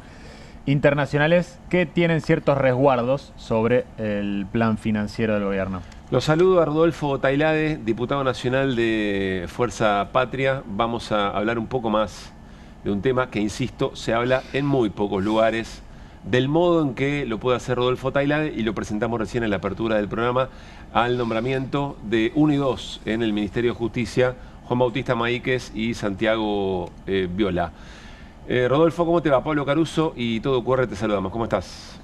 internacionales que tienen ciertos resguardos sobre el plan financiero del gobierno. Los saludo a Rodolfo Tailade, diputado nacional de Fuerza Patria. Vamos a hablar un poco más de un tema que, insisto, se habla en muy pocos lugares, del modo en que lo puede hacer Rodolfo Tailade, y lo presentamos recién en la apertura del programa, al nombramiento de 1 y 2 en el Ministerio de Justicia, Juan Bautista Maíquez y Santiago Viola. Rodolfo, ¿cómo te va? Pablo Caruso y Todo QR te saludamos. ¿Cómo estás?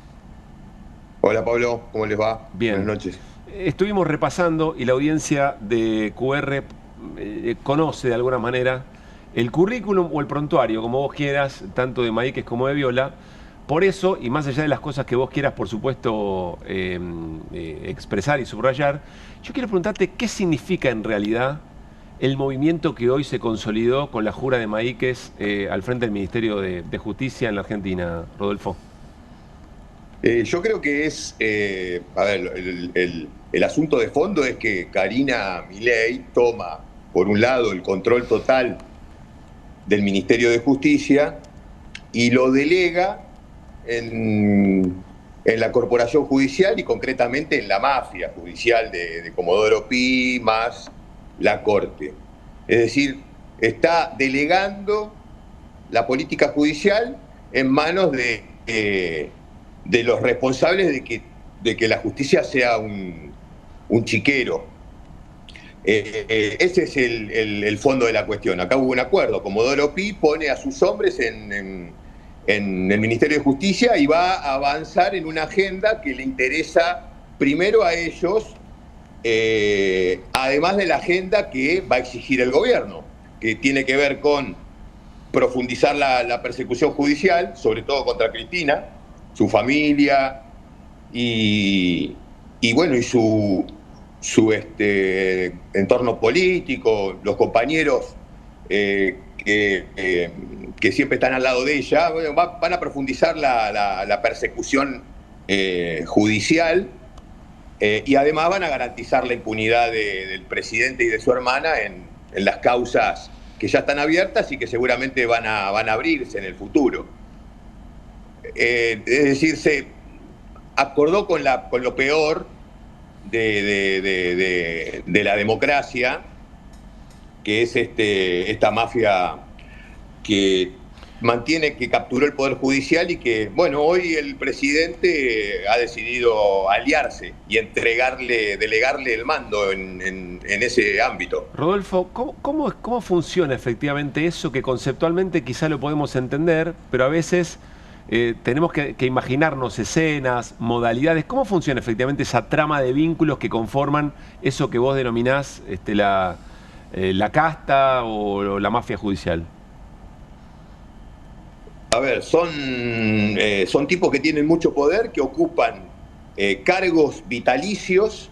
Hola Pablo, ¿cómo les va? Bien. Buenas noches. Estuvimos repasando y la audiencia de QR conoce de alguna manera el currículum o el prontuario, como vos quieras, tanto de Maíquez como de Viola. Por eso, y más allá de las cosas que vos quieras, por supuesto, expresar y subrayar, yo quiero preguntarte qué significa en realidad el movimiento que hoy se consolidó con la jura de Maíquez al frente del Ministerio de Justicia en la Argentina, Rodolfo. Yo creo que es, el asunto de fondo es que Karina Milei toma, por un lado, el control total del Ministerio de Justicia y lo delega en la corporación judicial y concretamente en la mafia judicial de Comodoro Pi más la Corte. Es decir, está delegando la política judicial en manos de los responsables de que la justicia sea un chiquero. Ese es el fondo de la cuestión. Acá hubo un acuerdo. Comodoro Pi pone a sus hombres en el Ministerio de Justicia y va a avanzar en una agenda que le interesa primero a ellos, además de la agenda que va a exigir el gobierno, que tiene que ver con profundizar la persecución judicial, sobre todo contra Cristina, su familia y su entorno político, los compañeros que siempre están al lado de ella. Bueno, van a profundizar la persecución judicial y además van a garantizar la impunidad del presidente y de su hermana en las causas que ya están abiertas y que seguramente van a abrirse en el futuro. Es decir, se acordó con lo peor de la democracia, que es esta mafia que capturó el Poder Judicial y que, bueno, hoy el presidente ha decidido aliarse y delegarle el mando en ese ámbito. Rodolfo, ¿cómo funciona efectivamente eso que conceptualmente quizá lo podemos entender, pero a veces tenemos que imaginarnos escenas, modalidades? ¿Cómo funciona efectivamente esa trama de vínculos que conforman eso que vos denominás la casta o la mafia judicial? A ver, son tipos que tienen mucho poder, que ocupan cargos vitalicios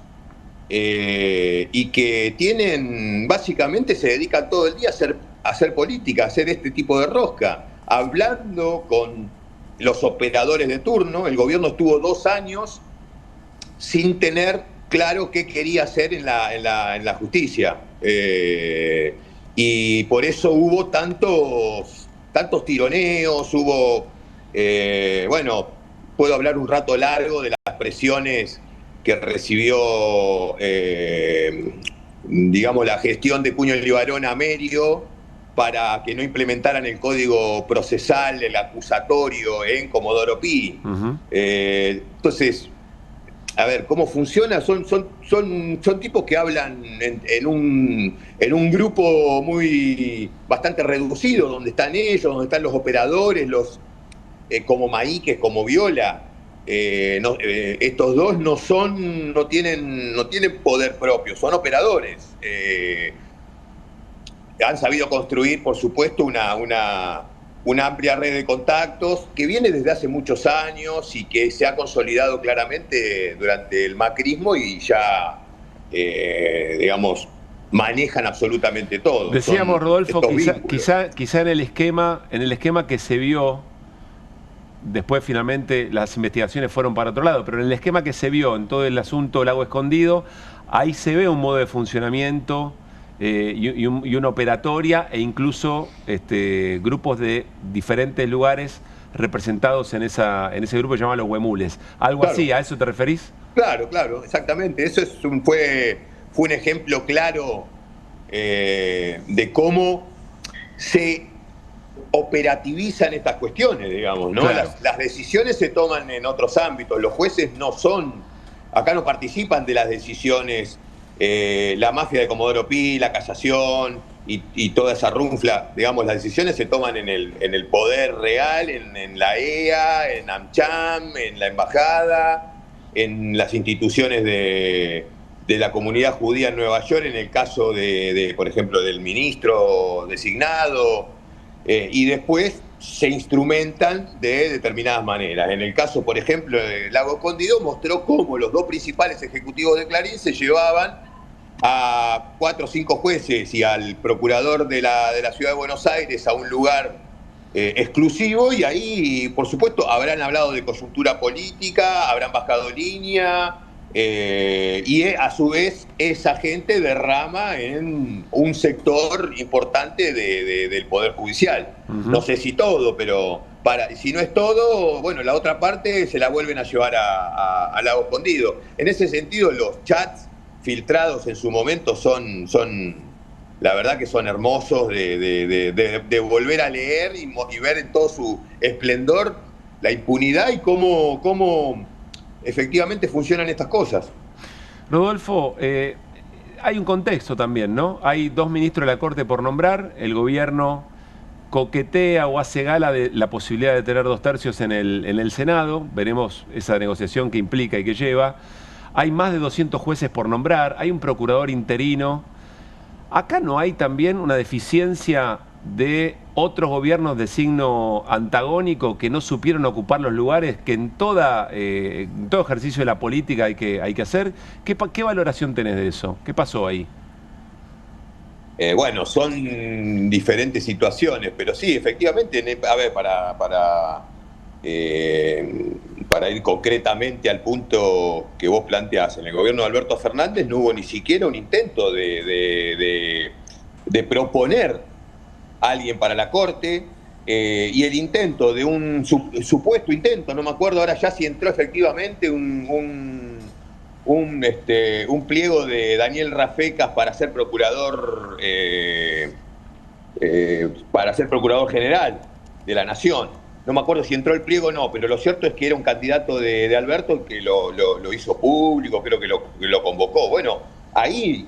y que básicamente se dedican todo el día a hacer política, a hacer este tipo de rosca, hablando con los operadores de turno. El gobierno estuvo 2 años sin tener claro qué quería hacer en la justicia. Y por eso hubo tantos tironeos, bueno, puedo hablar un rato largo de las presiones que recibió, digamos, la gestión de Puño Libarón a Merio para que no implementaran el código procesal, el acusatorio en Comodoro Pi. Entonces, a ver, ¿cómo funciona? Son tipos que hablan en un grupo bastante reducido, donde están ellos, donde están los operadores, como Maíquez, como Viola. Estos dos no tienen poder propio, son operadores. Han sabido construir, por supuesto, una amplia red de contactos que viene desde hace muchos años y que se ha consolidado claramente durante el macrismo y ya, digamos, manejan absolutamente todo. Decíamos, Rodolfo, quizá en el esquema que se vio, después finalmente las investigaciones fueron para otro lado, pero en el esquema que se vio en todo el asunto Lago Escondido, ahí se ve un modo de funcionamiento y una operatoria e incluso grupos de diferentes lugares representados en ese grupo llamado los huemules. ¿Algo así? ¿A eso te referís? Claro, exactamente. Eso fue un ejemplo claro de cómo se operativizan estas cuestiones, digamos, ¿no? Claro. Las decisiones se toman en otros ámbitos. Los jueces acá no participan de las decisiones. La mafia de Comodoro Pi, la casación y toda esa runfla, digamos, las decisiones se toman en el poder real, en la EA, en AmCham, en la embajada, en las instituciones de la comunidad judía en Nueva York, en el caso por ejemplo, del ministro designado, y después se instrumentan de determinadas maneras. En el caso, por ejemplo, de Lago Escondido, mostró cómo los 2 principales ejecutivos de Clarín se llevaban a 4 o 5 jueces y al procurador de la Ciudad de Buenos Aires a un lugar exclusivo, y ahí, por supuesto, habrán hablado de coyuntura política, habrán bajado línea, y a su vez esa gente derrama en un sector importante del Poder Judicial. No sé si todo, pero si no es todo, bueno, la otra parte se la vuelven a llevar a Lago Escondido. En ese sentido, los chats filtrados en su momento son la verdad que son hermosos de volver a leer y ver en todo su esplendor la impunidad y cómo efectivamente funcionan estas cosas. Rodolfo, hay un contexto también, ¿no? Hay 2 ministros de la Corte por nombrar, el gobierno coquetea o hace gala de la posibilidad de tener 2 tercios en el Senado, veremos esa negociación que implica y que lleva. Hay más de 200 jueces por nombrar, hay un procurador interino. ¿Acá no hay también una deficiencia de otros gobiernos de signo antagónico que no supieron ocupar los lugares que en todo ejercicio de la política hay que hacer? ¿Qué valoración tenés de eso? ¿Qué pasó ahí? Bueno, son diferentes situaciones, pero sí, efectivamente, a ver, para ir concretamente al punto que vos planteás, en el gobierno de Alberto Fernández no hubo ni siquiera un intento de proponer a alguien para la Corte, y el intento de un supuesto intento, no me acuerdo ahora ya si entró efectivamente un pliego de Daniel Rafecas para ser procurador general de la Nación. No me acuerdo si entró el pliego o no, pero lo cierto es que era un candidato de Alberto que lo hizo público, creo que lo convocó. Bueno, ahí,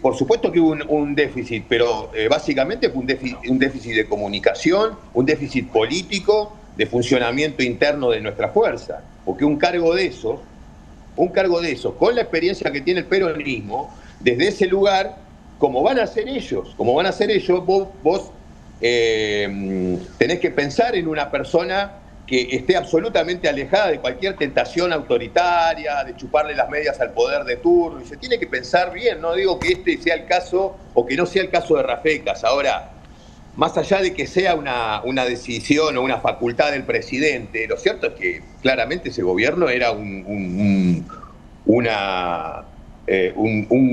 por supuesto que hubo un déficit, pero básicamente fue un déficit de comunicación, un déficit político, de funcionamiento interno de nuestra fuerza. Porque un cargo de esos, con la experiencia que tiene el peronismo, desde ese lugar, como van a hacer ellos, vos tenés que pensar en una persona que esté absolutamente alejada de cualquier tentación autoritaria, de chuparle las medias al poder de turno, y se tiene que pensar bien. No digo que este sea el caso o que no sea el caso de Rafecas. Ahora, más allá de que sea una decisión o una facultad del presidente, lo cierto es que claramente ese gobierno era un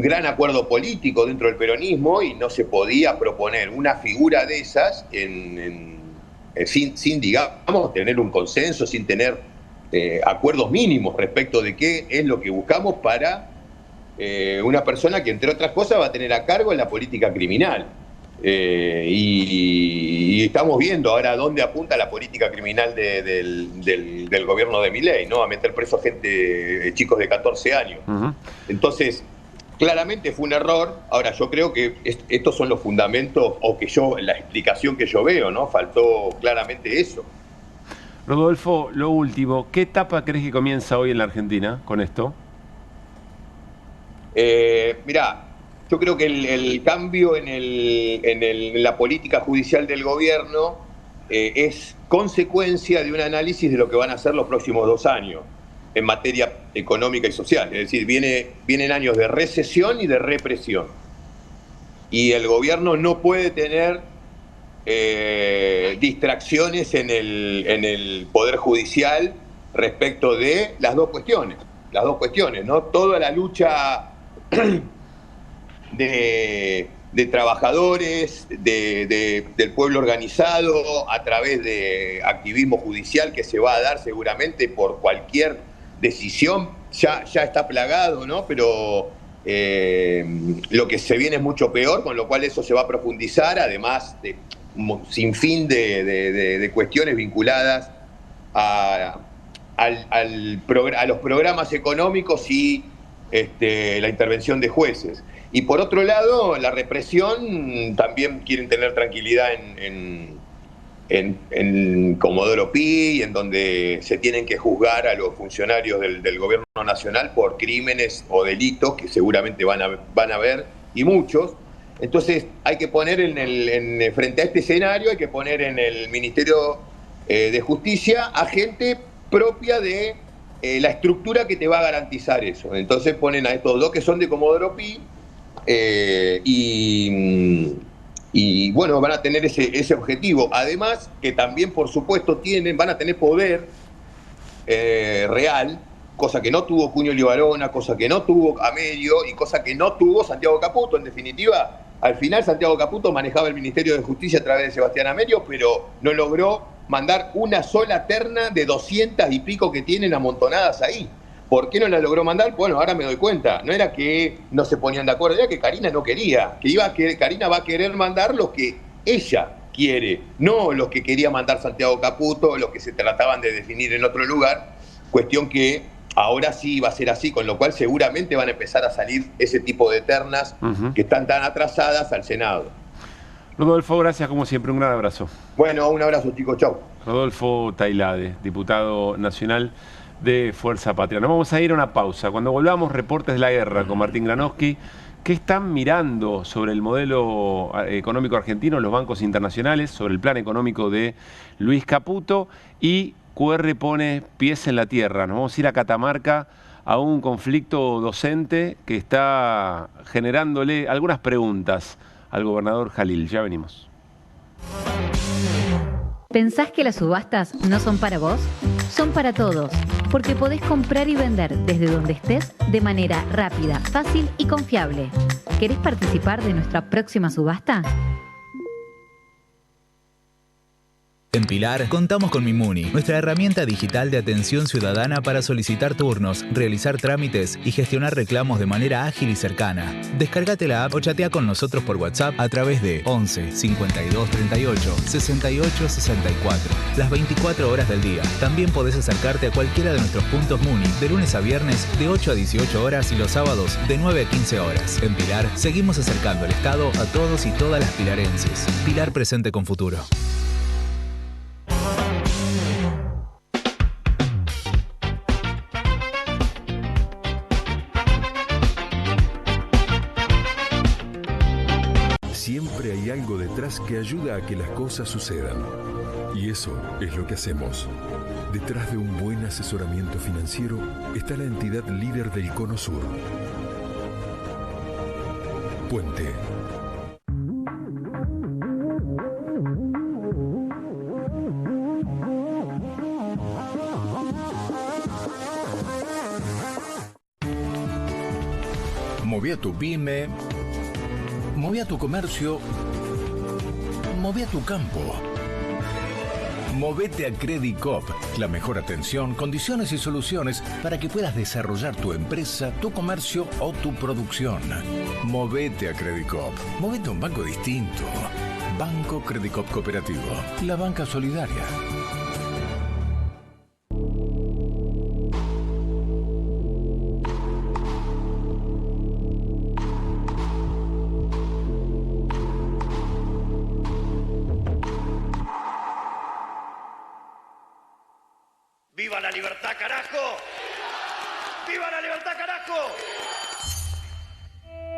gran acuerdo político dentro del peronismo, y no se podía proponer una figura de esas sin, digamos, tener un consenso, sin tener acuerdos mínimos respecto de qué es lo que buscamos para una persona que, entre otras cosas, va a tener a cargo en la política criminal. Y estamos viendo ahora dónde apunta la política criminal del gobierno de Milei, ¿no? A meter preso a gente, chicos de 14 años. Entonces, claramente fue un error. Ahora, yo creo que estos son los fundamentos, o que la explicación que yo veo, ¿no? Faltó claramente eso. Rodolfo, lo último, ¿qué etapa crees que comienza hoy en la Argentina con esto? Mirá, yo creo que el cambio en la política judicial del gobierno es consecuencia de un análisis de lo que van a ser los próximos 2 años en materia económica y social. Es decir, vienen años de recesión y de represión. Y el gobierno no puede tener distracciones en el Poder Judicial respecto de las dos cuestiones, ¿no? Toda la lucha de trabajadores, del pueblo organizado a través de activismo judicial que se va a dar seguramente por cualquier decisión, ya está plagado, ¿no? Pero lo que se viene es mucho peor, con lo cual eso se va a profundizar, además de sin fin de cuestiones vinculadas a los programas económicos y la intervención de jueces. Y por otro lado, la represión, también quieren tener tranquilidad en Comodoro Pi, en donde se tienen que juzgar a los funcionarios del gobierno nacional por crímenes o delitos que seguramente van a haber, y muchos. Entonces hay que poner frente a este escenario, hay que poner en el Ministerio de Justicia a gente propia de la estructura que te va a garantizar eso. Entonces ponen a estos dos que son de Comodoro Pi, y bueno, van a tener ese objetivo. Además, que también, por supuesto, van a tener poder real, cosa que no tuvo Cuño Libarona, cosa que no tuvo Amelio y cosa que no tuvo Santiago Caputo. En definitiva, al final Santiago Caputo manejaba el Ministerio de Justicia a través de Sebastián Amelio, pero no logró mandar una sola terna de 200 y pico que tienen amontonadas ahí. ¿Por qué no la logró mandar? Bueno, ahora me doy cuenta. No era que no se ponían de acuerdo, era que Karina no quería. Karina va a querer mandar los que ella quiere, no los que quería mandar Santiago Caputo, los que se trataban de definir en otro lugar. Cuestión que ahora sí va a ser así, con lo cual seguramente van a empezar a salir ese tipo de ternas que están tan atrasadas al Senado. Rodolfo, gracias como siempre, un gran abrazo. Bueno, un abrazo, chicos, chau. Rodolfo Tailade, diputado nacional de Fuerza Patria. Nos vamos a ir a una pausa. Cuando volvamos, reportes de la guerra con Martín Granowski. ¿Qué están mirando sobre el modelo económico argentino los bancos internacionales, sobre el plan económico de Luis Caputo? Y QR pone pies en la tierra. Nos vamos a ir a Catamarca a un conflicto docente que está generándole algunas preguntas al gobernador Jalil. Ya venimos. ¿Pensás que las subastas no son para vos? Son para todos, porque podés comprar y vender desde donde estés de manera rápida, fácil y confiable. ¿Querés participar de nuestra próxima subasta? En Pilar contamos con Mimuni, nuestra herramienta digital de atención ciudadana para solicitar turnos, realizar trámites y gestionar reclamos de manera ágil y cercana. Descárgate la app o chatea con nosotros por WhatsApp a través de 11 52 38 68 64, las 24 horas del día. También podés acercarte a cualquiera de nuestros puntos Muni de lunes a viernes de 8 a 18 horas y los sábados de 9 a 15 horas. En Pilar seguimos acercando el Estado a todos y todas las pilarenses. Pilar presente con futuro. Siempre hay hay algo detrás que ayuda a que las cosas sucedan. Y eso es lo que hacemos. Detrás de un buen asesoramiento financiero está la entidad líder del Cono Sur. Puente. Moví a tu pyme, moví a tu comercio, moví a tu campo. Movete a Credit Coop, la mejor atención, condiciones y soluciones para que puedas desarrollar tu empresa, tu comercio o tu producción. Movete a Credit Coop, movete a un banco distinto. Banco Credit Coop Cooperativo, la banca solidaria. ¡Viva la libertad, carajo! ¡Viva la libertad, carajo!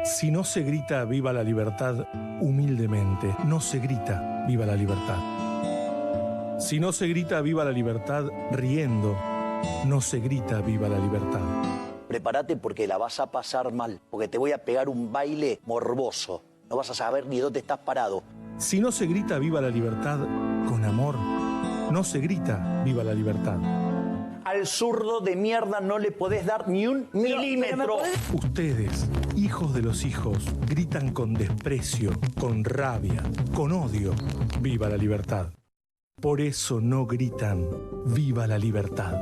Si no se grita viva la libertad humildemente, no se grita viva la libertad. Si no se grita viva la libertad riendo, no se grita viva la libertad. Prepárate porque la vas a pasar mal, porque te voy a pegar un baile morboso. No vas a saber ni dónde estás parado. Si no se grita viva la libertad con amor, no se grita viva la libertad. Al zurdo de mierda no le podés dar ni un milímetro. Ustedes, hijos de los hijos, gritan con desprecio, con rabia, con odio, viva la libertad. Por eso no gritan viva la libertad.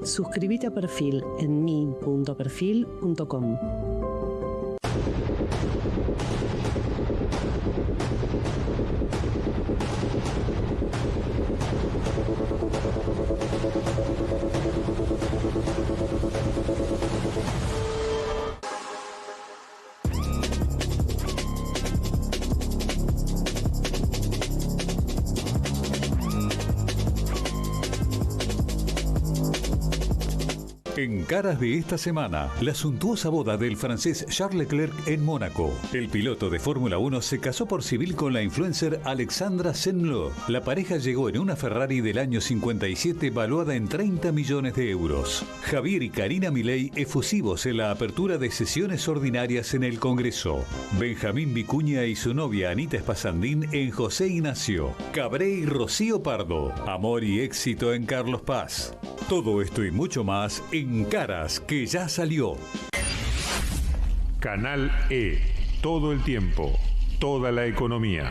Suscríbete a Perfil en mi.perfil.com. En Caras de esta semana, la suntuosa boda del francés Charles Leclerc en Mónaco. El piloto de Fórmula 1 se casó por civil con la influencer Alexandra Senlo. La pareja llegó en una Ferrari del año 57 valuada en 30 millones de euros. Javier y Karina Milei efusivos en la apertura de sesiones ordinarias en el Congreso. Benjamín Vicuña y su novia Anita Espasandín en José Ignacio. Cabré y Rocío Pardo. Amor y éxito en Carlos Paz. Todo esto y mucho más en Caras que ya salió. Canal E. Todo el tiempo. Toda la economía.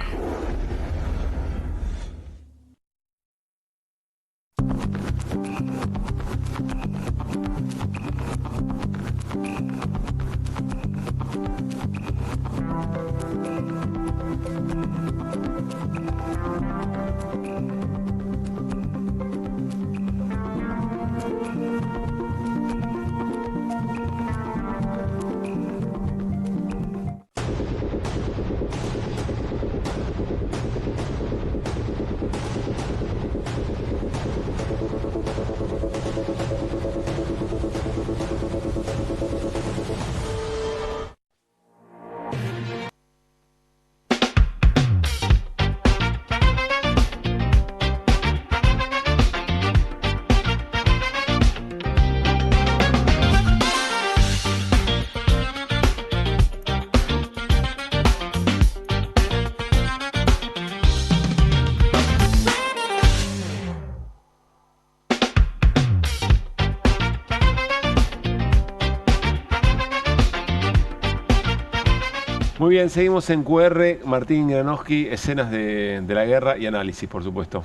Muy bien, seguimos en QR. Martín Granowski, escenas de la guerra y análisis, por supuesto.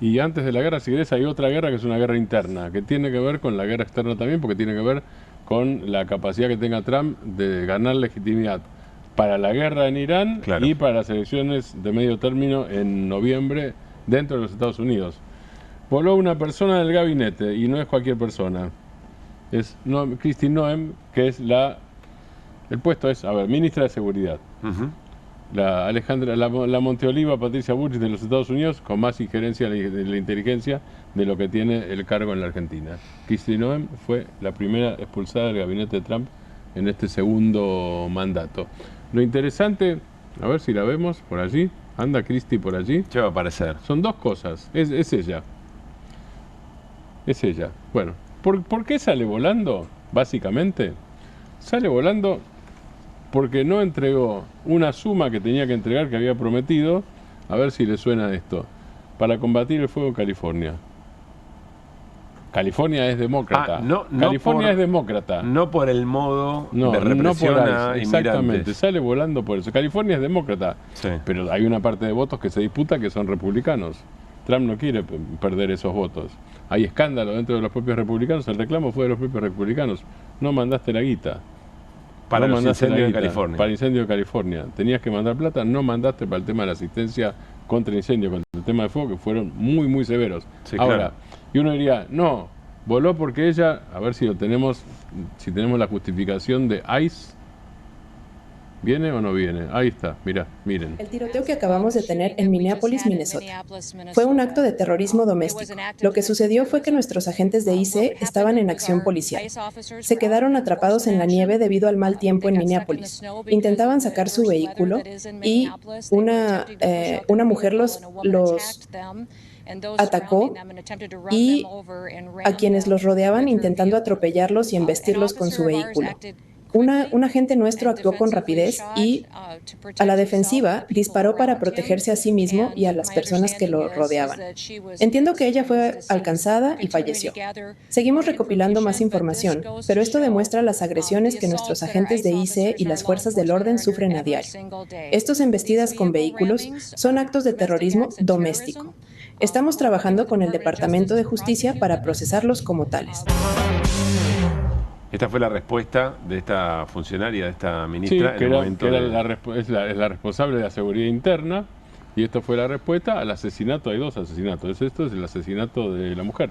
Y antes de la guerra, si querés, hay otra guerra que es una guerra interna, que tiene que ver con la guerra externa también, porque tiene que ver con la capacidad que tenga Trump de ganar legitimidad para la guerra en Irán y para las elecciones de medio término en noviembre dentro de los Estados Unidos. Voló una persona del gabinete, y no es cualquier persona. Es Kristi Noem, que es el puesto es, ministra de Seguridad. la Monteoliva Patricia Bullrich de los Estados Unidos con más injerencia de la inteligencia de lo que tiene el cargo en la Argentina. Kristi Noem fue la primera expulsada del gabinete de Trump en este segundo mandato. Lo interesante, a ver si la vemos por allí, anda Kristi por allí. ¿Qué va a aparecer? Son dos cosas, es ella. Es ella. Bueno, ¿por qué sale volando? Básicamente, sale volando porque no entregó una suma que tenía que entregar, que había prometido, a ver si le suena esto, para combatir el fuego en California. California es demócrata. California es demócrata. No por el modo de represión a exactamente, inmigrantes. sale volando por eso. California es demócrata, sí, pero hay una parte de votos que se disputa que son republicanos. Trump no quiere perder esos votos. Hay escándalo dentro de los propios republicanos. El reclamo fue de los propios republicanos. No mandaste la guita. Para los incendios de California. Para el incendio de California. Tenías que mandar plata, no mandaste para el tema de la asistencia contra incendios, contra el tema de fuego, que fueron muy, muy severos. Sí, ahora, claro. Y uno diría, no, voló porque ella, a ver si lo tenemos, si tenemos la justificación de ICE. ¿Viene o no viene? Ahí está, mirá, miren. El tiroteo que acabamos de tener en Minneapolis, Minnesota, fue un acto de terrorismo doméstico. Lo que sucedió fue que nuestros agentes de ICE estaban en acción policial. Se quedaron atrapados en la nieve debido al mal tiempo en Minneapolis. Intentaban sacar su vehículo y una mujer los atacó y a quienes los rodeaban intentando atropellarlos y embestirlos con su vehículo. Un agente nuestro actuó con rapidez y, a la defensiva, disparó para protegerse a sí mismo y a las personas que lo rodeaban. Entiendo que ella fue alcanzada y falleció. Seguimos recopilando más información, pero esto demuestra las agresiones que nuestros agentes de ICE y las fuerzas del orden sufren a diario. Estos embestidas con vehículos son actos de terrorismo doméstico. Estamos trabajando con el Departamento de Justicia para procesarlos como tales. Esta fue la respuesta de esta funcionaria, de esta ministra. Sí, es la responsable de la seguridad interna, y esto fue la respuesta al asesinato. Hay dos asesinatos. Esto es el asesinato de la mujer.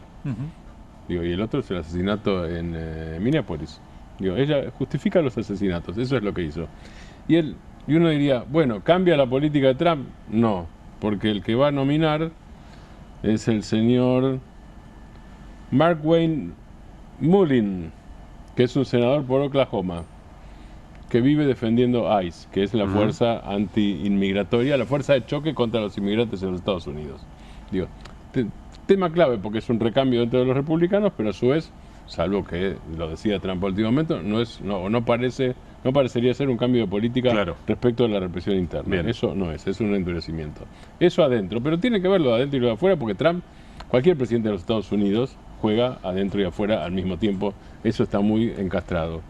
Digo, y el otro es el asesinato en Minneapolis. Digo, ella justifica los asesinatos, eso es lo que hizo. Y uno diría, bueno, ¿cambia la política de Trump? No, porque el que va a nominar es el señor Mark Wayne Mullin, que es un senador por Oklahoma, que vive defendiendo ICE, que es la fuerza anti-inmigratoria, la fuerza de choque contra los inmigrantes en los Estados Unidos. Digo, tema clave, porque es un recambio dentro de los republicanos, pero a su vez, salvo que lo decía Trump últimamente, no parecería ser un cambio de política respecto a la represión interna. Bien. Eso no es un endurecimiento. Eso adentro, pero tiene que ver lo de adentro y lo de afuera, porque Trump, cualquier presidente de los Estados Unidos, juega adentro y afuera al mismo tiempo. Eso está muy encastrado.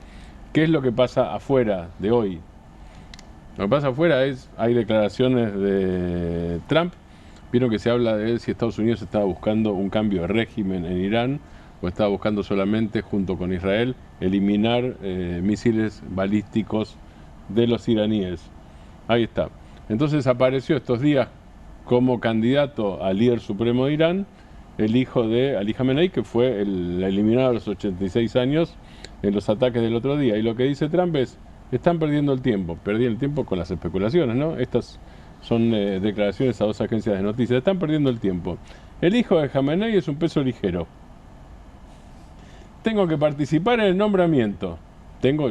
¿Qué es lo que pasa afuera de hoy? Lo que pasa afuera hay declaraciones de Trump. Vieron que se habla de si Estados Unidos estaba buscando un cambio de régimen en Irán o estaba buscando solamente, junto con Israel, eliminar misiles balísticos de los iraníes. Ahí está. Entonces apareció estos días como candidato al líder supremo de Irán el hijo de Ali Khamenei, que fue el eliminado a los 86 años en los ataques del otro día. Y lo que dice Trump es, están perdiendo el tiempo. Perdí el tiempo con las especulaciones, ¿no? Estas son declaraciones a dos agencias de noticias. Están perdiendo el tiempo. El hijo de Khamenei es un peso ligero. Tengo que participar en el nombramiento.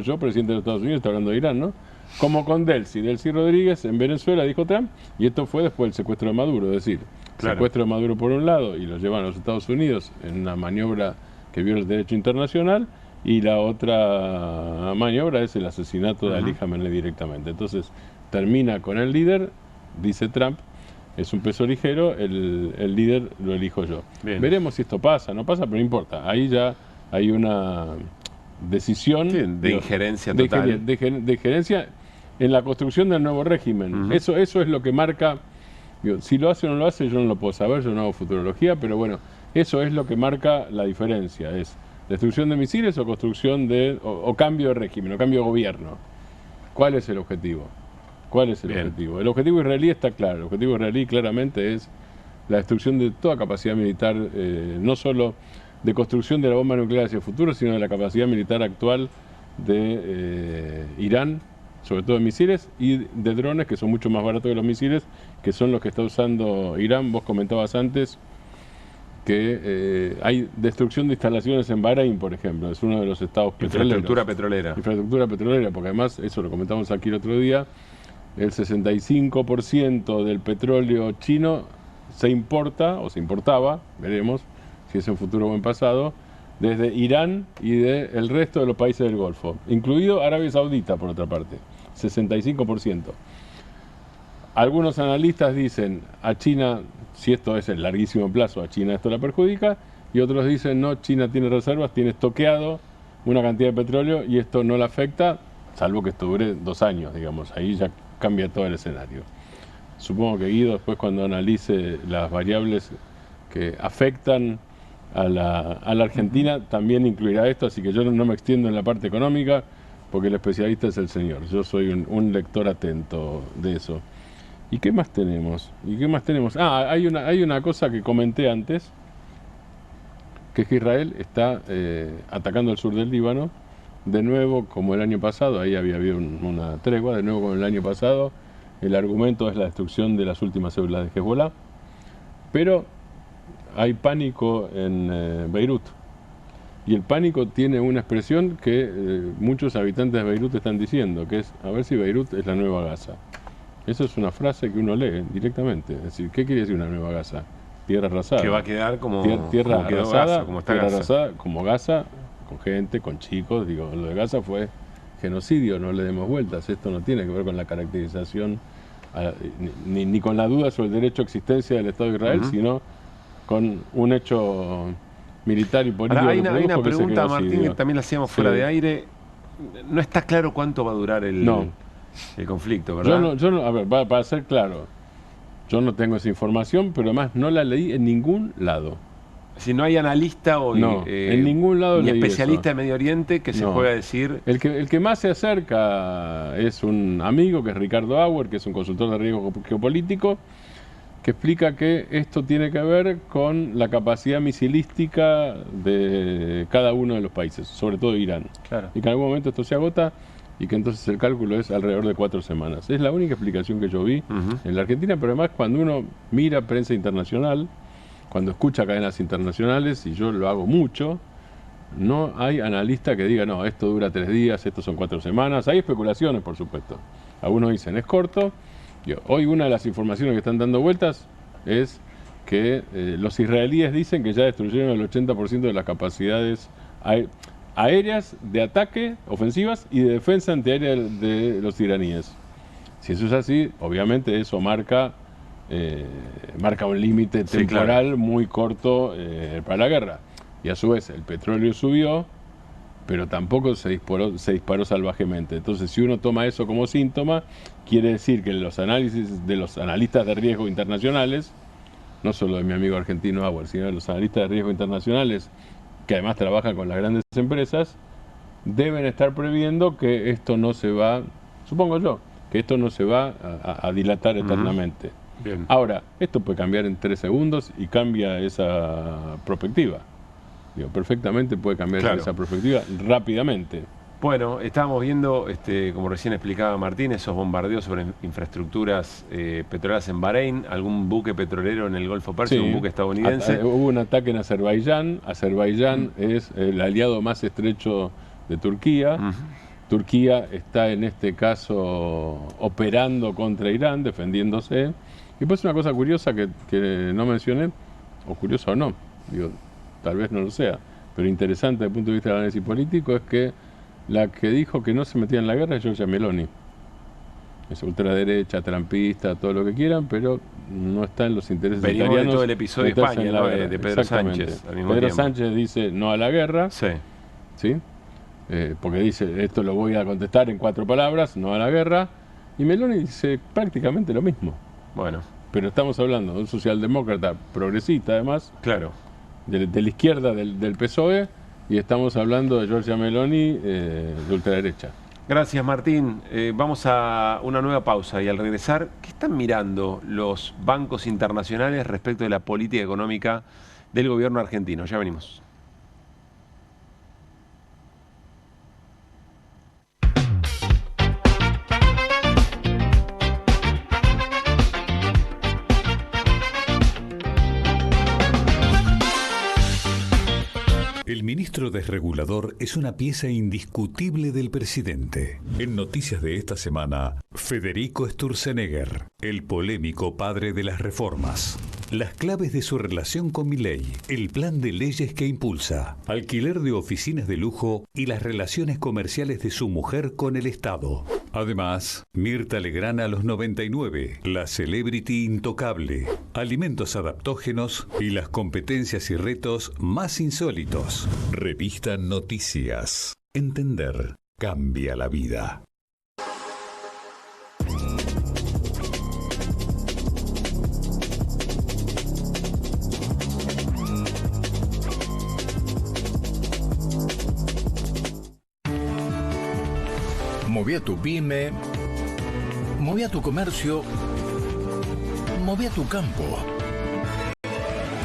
Yo, presidente de los Estados Unidos, estoy hablando de Irán, ¿no? Como con Delcy Rodríguez en Venezuela, dijo Trump, y esto fue después del secuestro de Maduro, es decir, secuestro de Maduro por un lado y lo llevan a los Estados Unidos en una maniobra que viola el derecho internacional, y la otra maniobra es el asesinato de Ali Khamenei directamente. Entonces termina con el líder, dice Trump, es un peso ligero, el líder lo elijo yo. Bien. Veremos si esto pasa, no pasa, pero no importa, ahí ya hay una decisión de injerencia total. De injerencia en la construcción del nuevo régimen. Eso es lo que marca. Si lo hace o no lo hace, yo no lo puedo saber, yo no hago futurología, pero bueno, eso es lo que marca la diferencia. Es destrucción de misiles o construcción o cambio de régimen, o cambio de gobierno. ¿Cuál es el objetivo? ¿Cuál es el objetivo? El objetivo israelí está claro. El objetivo israelí claramente es la destrucción de toda capacidad militar, no solo de construcción de la bomba nuclear hacia el futuro, sino de la capacidad militar actual de Irán sobre todo de misiles y de drones, que son mucho más baratos que los misiles, que son los que está usando Irán. Vos comentabas antes que hay destrucción de instalaciones en Bahrein, por ejemplo, es uno de los estados petroleros. Infraestructura petrolera, porque además, eso lo comentamos aquí el otro día, el 65% del petróleo chino se importa, o se importaba, veremos si es en futuro o en pasado, desde Irán y del resto de los países del Golfo, incluido Arabia Saudita, por otra parte, 65%. Algunos analistas dicen, a China, si esto es el larguísimo plazo, a China esto la perjudica, y otros dicen, no, China tiene reservas, tiene estoqueado una cantidad de petróleo y esto no la afecta, salvo que esto dure 2 años, digamos, ahí ya cambia todo el escenario. Supongo que Guido después, cuando analice las variables que afectan a la Argentina, también incluirá esto, así que yo no me extiendo en la parte económica, porque el especialista es el señor. Yo soy un lector atento de eso. ¿Y qué más tenemos? Hay una cosa que comenté antes, que es que Israel está atacando el sur del Líbano, de nuevo como el año pasado, ahí había habido una tregua, de nuevo como el año pasado, el argumento es la destrucción de las últimas células de Hezbollah, pero hay pánico en Beirut. Y el pánico tiene una expresión que muchos habitantes de Beirut están diciendo, que es, a ver si Beirut es la nueva Gaza. Eso es una frase que uno lee directamente. Es decir, ¿qué quiere decir una nueva Gaza? Tierra arrasada. Que va a quedar como tierra como arrasada, Gaza, como está tierra Gaza. Arrasada, como Gaza, con gente, con chicos. Digo, lo de Gaza fue genocidio, no le demos vueltas. Esto no tiene que ver con la caracterización, ni con la duda sobre el derecho a existencia del Estado de Israel, sino con un hecho militar y político. Ahora, hay una pregunta, Martín, que también la hacíamos fuera de aire. No está claro cuánto va a durar el conflicto, ¿verdad? Yo no, a ver, para ser claro, yo no tengo esa información, pero además no la leí en ningún lado. Si no hay analista o en ningún lado ni leí especialista eso. de Medio Oriente que se pueda decir. El que más se acerca es un amigo, que es Ricardo Auer, que es un consultor de riesgo geopolítico, que explica que esto tiene que ver con la capacidad misilística de cada uno de los países, sobre todo Irán. Claro. Y que en algún momento esto se agota y que entonces el cálculo es alrededor de 4 semanas. Es la única explicación que yo vi en la Argentina, pero además cuando uno mira prensa internacional, cuando escucha cadenas internacionales, y yo lo hago mucho, no hay analista que diga, no, esto dura 3 días, esto son 4 semanas. Hay especulaciones, por supuesto. Algunos dicen, es corto. Hoy una de las informaciones que están dando vueltas es que los israelíes dicen que ya destruyeron el 80% de las capacidades aéreas de ataque, ofensivas y de defensa antiaérea de los iraníes. Si eso es así, obviamente eso marca un límite temporal muy corto para la guerra. Y a su vez el petróleo subió, pero tampoco se disparó salvajemente. Entonces, si uno toma eso como síntoma, quiere decir que los análisis de los analistas de riesgo internacionales, no solo de mi amigo argentino Auer, sino de los analistas de riesgo internacionales, que además trabajan con las grandes empresas, deben estar previendo que esto no se va, supongo yo, que esto no se va a dilatar eternamente. Bien. Ahora, esto puede cambiar en 3 segundos y cambia esa perspectiva. Digo, perfectamente puede cambiar esa perspectiva rápidamente. Bueno, estábamos viendo, como recién explicaba Martín, esos bombardeos sobre infraestructuras petroleras en Bahrein, algún buque petrolero en el Golfo Pérsico, un buque estadounidense. Hubo un ataque en Azerbaiyán. Azerbaiyán es el aliado más estrecho de Turquía. Turquía está en este caso operando contra Irán, defendiéndose. Y pues una cosa curiosa que no mencioné, o curiosa o no, digo, tal vez no lo sea, pero interesante desde el punto de vista del análisis político, es que la que dijo que no se metía en la guerra es Giorgia Meloni. Es ultraderecha, trampista, todo lo que quieran, pero no está en los intereses italianos. Venimos de todo el episodio de España, ¿no? de Pedro Sánchez. Pedro Sánchez dice no a la guerra, ¿sí? Porque dice, esto lo voy a contestar en 4 palabras, no a la guerra, y Meloni dice prácticamente lo mismo. Bueno. Pero estamos hablando de un socialdemócrata progresista, además, claro, de la izquierda del PSOE, y estamos hablando de Giorgia Meloni de ultraderecha. Gracias, Martín. Vamos a una nueva pausa y al regresar, ¿qué están mirando los bancos internacionales respecto de la política económica del gobierno argentino? Ya venimos. ministro desregulador es una pieza indiscutible del presidente. En noticias de esta semana, Federico Sturzenegger, el polémico padre de las reformas. Las claves de su relación con Milei, el plan de leyes que impulsa, alquiler de oficinas de lujo y las relaciones comerciales de su mujer con el Estado. Además, Mirta Legrand a los 99, la celebrity intocable, alimentos adaptógenos y las competencias y retos más insólitos. Revista Noticias. Entender cambia la vida. Moví a tu pyme, moví a tu comercio, moví a tu campo.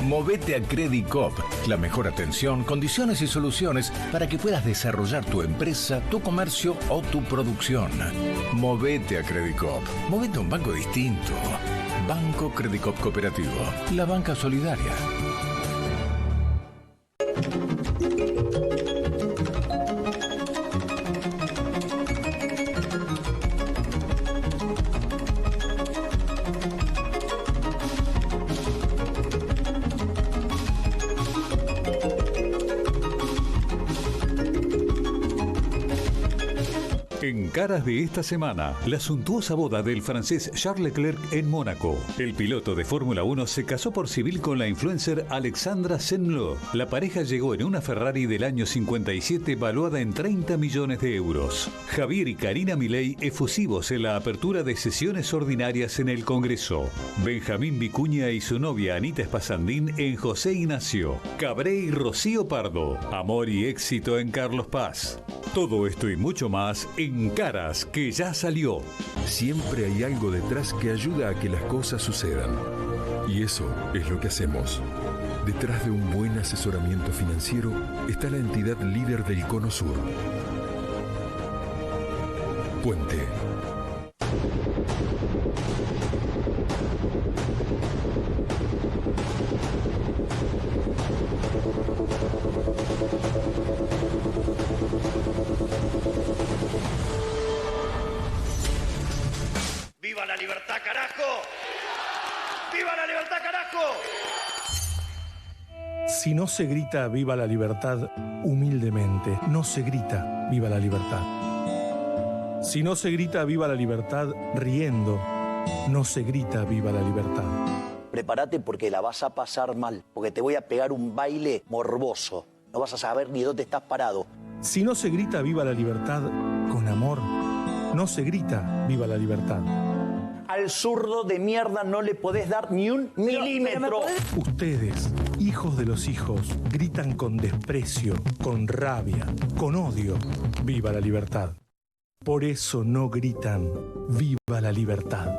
Movete a Credit Coop, la mejor atención, condiciones y soluciones para que puedas desarrollar tu empresa, tu comercio o tu producción. Movete a Credit Coop, movete a un banco distinto. Banco Credit Coop Cooperativo, la banca solidaria. En Caras de esta semana, la suntuosa boda del francés Charles Leclerc en Mónaco. El piloto de Fórmula 1 se casó por civil con la influencer Alexandra Senlo. La pareja llegó en una Ferrari del año 57 valuada en 30 millones de euros. Javier y Karina Milei efusivos en la apertura de sesiones ordinarias en el Congreso. Benjamín Vicuña y su novia Anita Espasandín en José Ignacio. Cabré y Rocío Pardo. Amor y éxito en Carlos Paz. Todo esto y mucho más en Caras que ya salió. Siempre hay algo detrás que ayuda a que las cosas sucedan. Y eso es lo que hacemos. Detrás de un buen asesoramiento financiero está la entidad líder del Cono Sur. Puente. ¡Viva la libertad, carajo! ¡Viva la libertad, carajo! Si no se grita viva la libertad humildemente, no se grita viva la libertad. Si no se grita viva la libertad riendo, no se grita viva la libertad. Prepárate porque la vas a pasar mal, porque te voy a pegar un baile morboso. No vas a saber ni dónde estás parado. Si no se grita viva la libertad con amor, no se grita viva la libertad. Al zurdo de mierda no le podés dar ni un milímetro. Ustedes, hijos de los hijos, gritan con desprecio, con rabia, con odio, viva la libertad. Por eso no gritan viva la libertad.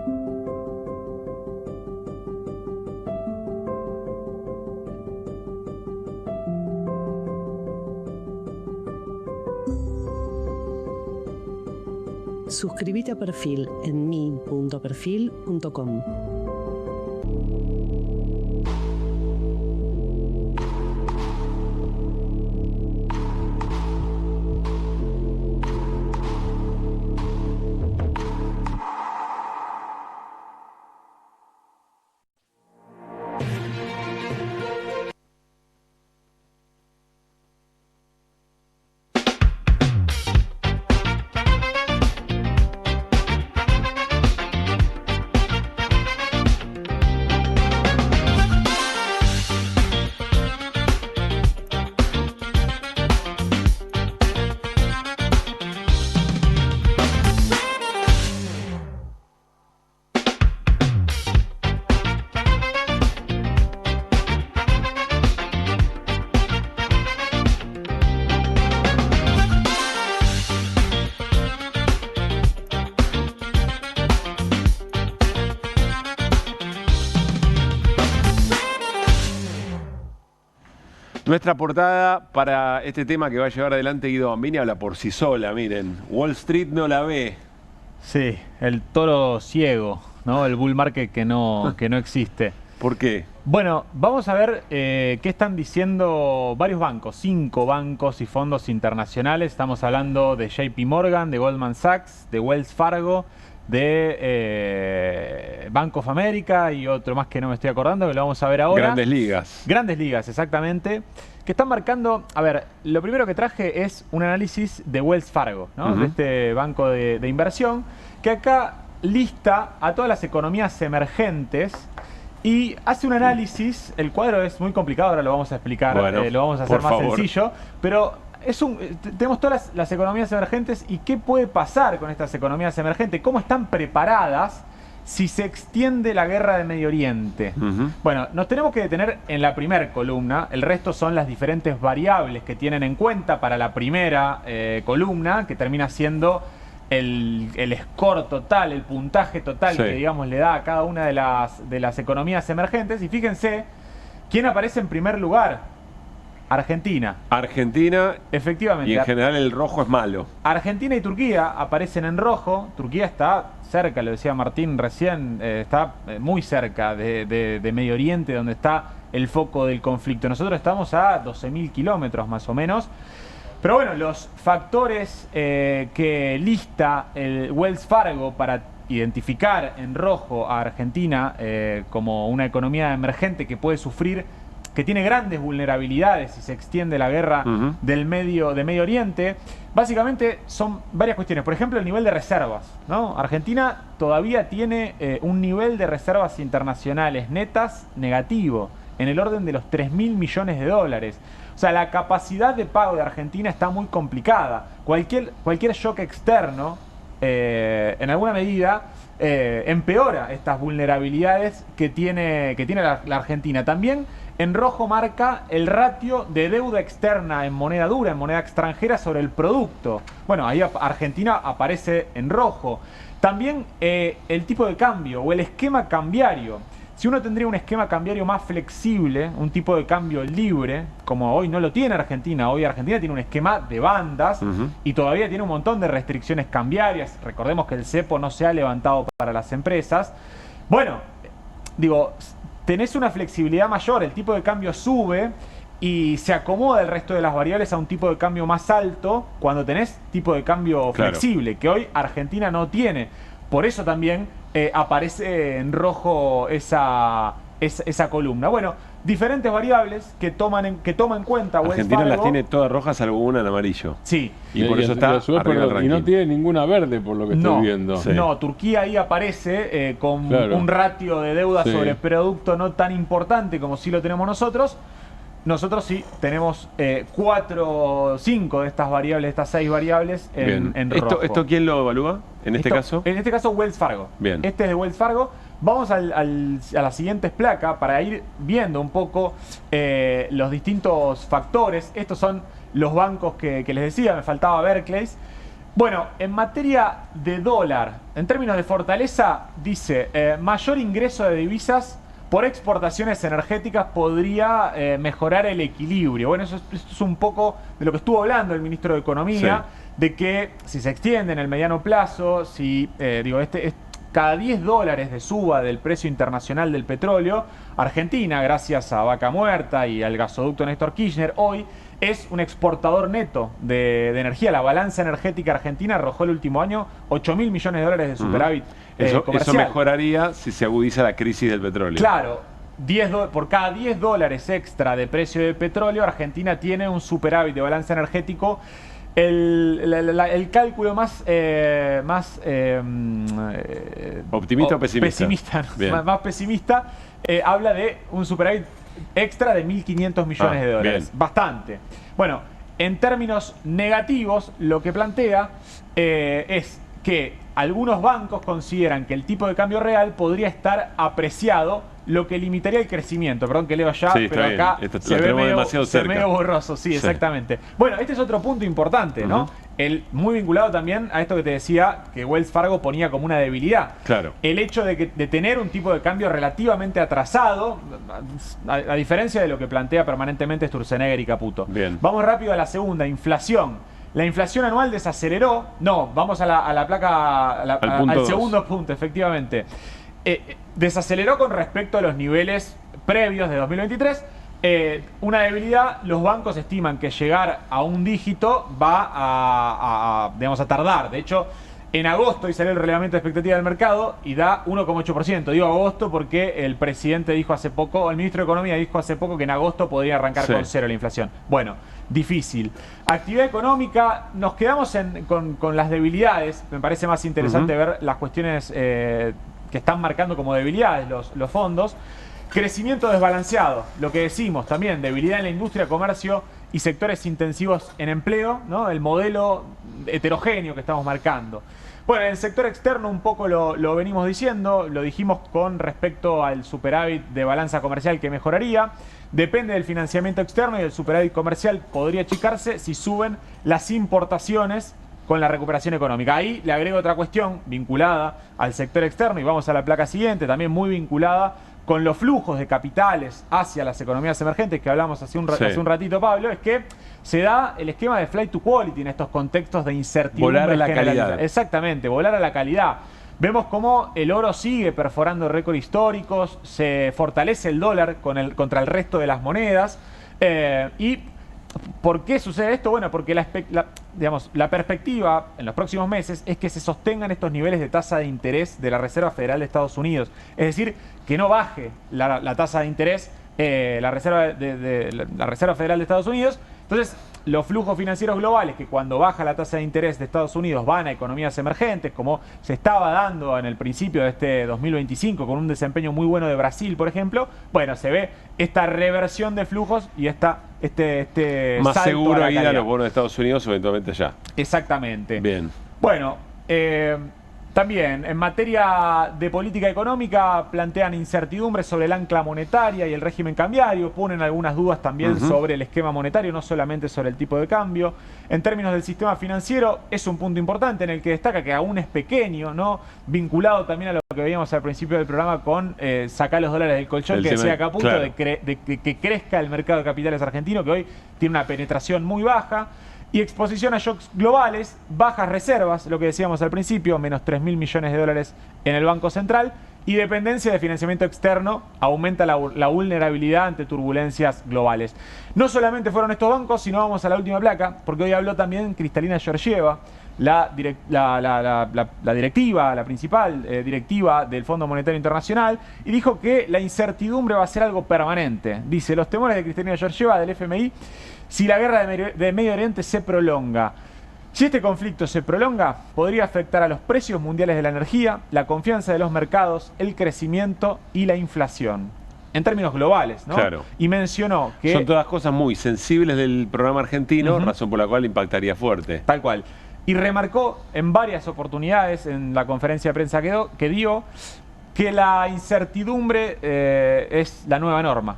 Suscríbete a Perfil en mi.perfil.com. Nuestra portada para este tema que va a llevar adelante Guido Bambini habla por sí sola, miren. Wall Street no la ve. Sí, el toro ciego, ¿no? El bull market que no existe. ¿Por qué? Bueno, vamos a ver qué están diciendo varios bancos, 5 bancos y fondos internacionales. Estamos hablando de JP Morgan, de Goldman Sachs, de Wells Fargo, de Bank of America y otro más que no me estoy acordando, que lo vamos a ver ahora. Grandes ligas. Grandes ligas, exactamente. Que están marcando... A ver, lo primero que traje es un análisis de Wells Fargo, ¿no? De este banco de inversión, que acá lista a todas las economías emergentes y hace un análisis. El cuadro es muy complicado, ahora lo vamos a explicar, bueno, lo vamos a hacer más sencillo, pero tenemos todas las economías emergentes y qué puede pasar con estas economías emergentes, cómo están preparadas si se extiende la guerra de Medio Oriente. Bueno, nos tenemos que detener en la primera columna, el resto son las diferentes variables que tienen en cuenta para la primera columna, que termina siendo el score total, el puntaje total que, digamos, le da a cada una de las economías emergentes. Y fíjense, ¿quién aparece en primer lugar? Argentina. Argentina. Efectivamente. Y en general el rojo es malo. Argentina y Turquía aparecen en rojo. Turquía está cerca, lo decía Martín recién, está muy cerca de Medio Oriente, donde está el foco del conflicto. Nosotros estamos a 12.000 kilómetros más o menos. Pero bueno, los factores que lista el Wells Fargo para identificar en rojo a Argentina como una economía emergente que puede sufrir, que tiene grandes vulnerabilidades si se extiende la guerra de Medio Oriente, básicamente son varias cuestiones. Por ejemplo, el nivel de reservas, ¿no? Argentina todavía tiene un nivel de reservas internacionales netas negativo, en el orden de los 3.000 millones de dólares. O sea, la capacidad de pago de Argentina está muy complicada. Cualquier shock externo, en alguna medida, empeora estas vulnerabilidades que tiene la Argentina. También en rojo marca el ratio de deuda externa en moneda dura, en moneda extranjera, sobre el producto. Bueno, ahí Argentina aparece en rojo. También el tipo de cambio o el esquema cambiario. Si uno tendría un esquema cambiario más flexible, un tipo de cambio libre, como hoy no lo tiene Argentina, hoy Argentina tiene un esquema de bandas y todavía tiene un montón de restricciones cambiarias. Recordemos que el cepo no se ha levantado para las empresas. Bueno, digo, tenés una flexibilidad mayor, el tipo de cambio sube y se acomoda el resto de las variables a un tipo de cambio más alto cuando tenés tipo de cambio flexible, que hoy Argentina no tiene. Por eso también aparece en rojo esa columna. Bueno, diferentes variables que toma en cuenta Wells Argentina Fargo. las tiene todas rojas, salvo una en amarillo. Sí. Y por eso está arriba del ranking. Y no tiene ninguna verde, por lo que estoy viendo. Sí. No, Turquía ahí aparece con un ratio de deuda sobre producto no tan importante como sí lo tenemos nosotros. Nosotros sí tenemos 4 o 5 de estas variables, estas 6 variables en rojo. ¿Esto quién lo evalúa en este caso? En este caso Wells Fargo. Bien. Este es de Wells Fargo. Vamos a las siguientes placas para ir viendo un poco los distintos factores. Estos son los bancos que les decía, me faltaba Barclays. Bueno, en materia de dólar, en términos de fortaleza, dice mayor ingreso de divisas por exportaciones energéticas podría mejorar el equilibrio. Bueno, esto es un poco de lo que estuvo hablando el ministro de Economía, de que si se extiende en el mediano plazo, si cada $10 de suba del precio internacional del petróleo, Argentina, gracias a Vaca Muerta y al gasoducto Néstor Kirchner, hoy es un exportador neto de energía. La balanza energética argentina arrojó el último año $8.000 millones de superávit comercial. Eso mejoraría si se agudiza la crisis del petróleo. Claro, por cada $10 extra de precio de petróleo, Argentina tiene un superávit de balanza energético. El cálculo más optimista o pesimista. Más pesimista, habla de un superávit extra de 1.500 millones de dólares. Bien. Bastante. Bueno, en términos negativos, lo que plantea es que algunos bancos consideran que el tipo de cambio real podría estar apreciado, lo que limitaría el crecimiento. Perdón que leo allá, pero acá se ve medio borroso. Sí, exactamente. Bueno, este es otro punto importante, ¿no? Muy vinculado también a esto que te decía que Wells Fargo ponía como una debilidad. Claro. El hecho de tener un tipo de cambio relativamente atrasado, a diferencia de lo que plantea permanentemente Sturzenegger y Caputo. Bien. Vamos rápido a la segunda, inflación. La inflación anual desaceleró. No, vamos a la placa, al segundo punto, efectivamente. desaceleró con respecto a los niveles previos de 2023. Una debilidad, los bancos estiman que llegar a un dígito va digamos, a tardar. De hecho, en agosto hoy salió el relevamiento de expectativa del mercado y da 1,8%. Digo agosto porque el presidente dijo hace poco, el ministro de Economía dijo hace poco que en agosto podría arrancar con cero la inflación. Bueno, difícil. Actividad económica, nos quedamos con las debilidades. Me parece más interesante ver las cuestiones que están marcando como debilidades los fondos. Crecimiento desbalanceado, lo que decimos también, debilidad en la industria, comercio y sectores intensivos en empleo, ¿no? El modelo heterogéneo que estamos marcando. Bueno, en el sector externo un poco lo venimos diciendo, lo dijimos con respecto al superávit de balanza comercial que mejoraría. Depende del financiamiento externo y el superávit comercial podría achicarse si suben las importaciones con la recuperación económica. Ahí le agrego otra cuestión vinculada al sector externo y vamos a la placa siguiente, también muy vinculada con los flujos de capitales hacia las economías emergentes que hablamos hace un ratito, Pablo, es que se da el esquema de flight to quality en estos contextos de incertidumbre. Volar a la calidad. Exactamente, volar a la calidad. Vemos cómo el oro sigue perforando récords históricos, se fortalece el dólar contra el resto de las monedas. ¿Y por qué sucede esto? Bueno, porque la perspectiva en los próximos meses es que se sostengan estos niveles de tasa de interés de la Reserva Federal de Estados Unidos. Es decir, que no baje la tasa de interés la Reserva Federal de Estados Unidos. Entonces, los flujos financieros globales, que cuando baja la tasa de interés de Estados Unidos van a economías emergentes, como se estaba dando en el principio de este 2025 con un desempeño muy bueno de Brasil, por ejemplo, bueno, se ve esta reversión de flujos y este más salto seguro a ir a los bonos de Estados Unidos, eventualmente allá. Exactamente. Bien. Bueno, también en materia de política económica plantean incertidumbres sobre el ancla monetaria y el régimen cambiario, ponen algunas dudas también sobre el esquema monetario, no solamente sobre el tipo de cambio. En términos del sistema financiero es un punto importante en el que destaca que aún es pequeño, ¿no? Vinculado también a lo que veíamos al principio del programa con sacar los dólares del colchón, que decía Caputo, claro, de que crezca el mercado de capitales argentino, que hoy tiene una penetración muy baja. Y exposición a shocks globales, bajas reservas, lo que decíamos al principio, menos 3.000 millones de dólares en el Banco Central, y dependencia de financiamiento externo, aumenta la vulnerabilidad ante turbulencias globales. No solamente fueron estos bancos, sino vamos a la última placa, porque hoy habló también Kristalina Georgieva, la principal directiva del Fondo Monetario Internacional, y dijo que la incertidumbre va a ser algo permanente. Dice, los temores de Kristalina Georgieva del FMI, si la guerra de Medio Oriente se prolonga. Si este conflicto se prolonga, podría afectar a los precios mundiales de la energía, la confianza de los mercados, el crecimiento y la inflación. En términos globales, ¿no? Claro. Y mencionó que... Son todas cosas muy sensibles del programa argentino, razón por la cual impactaría fuerte. Tal cual. Y remarcó en varias oportunidades en la conferencia de prensa que dio que la incertidumbre es la nueva norma.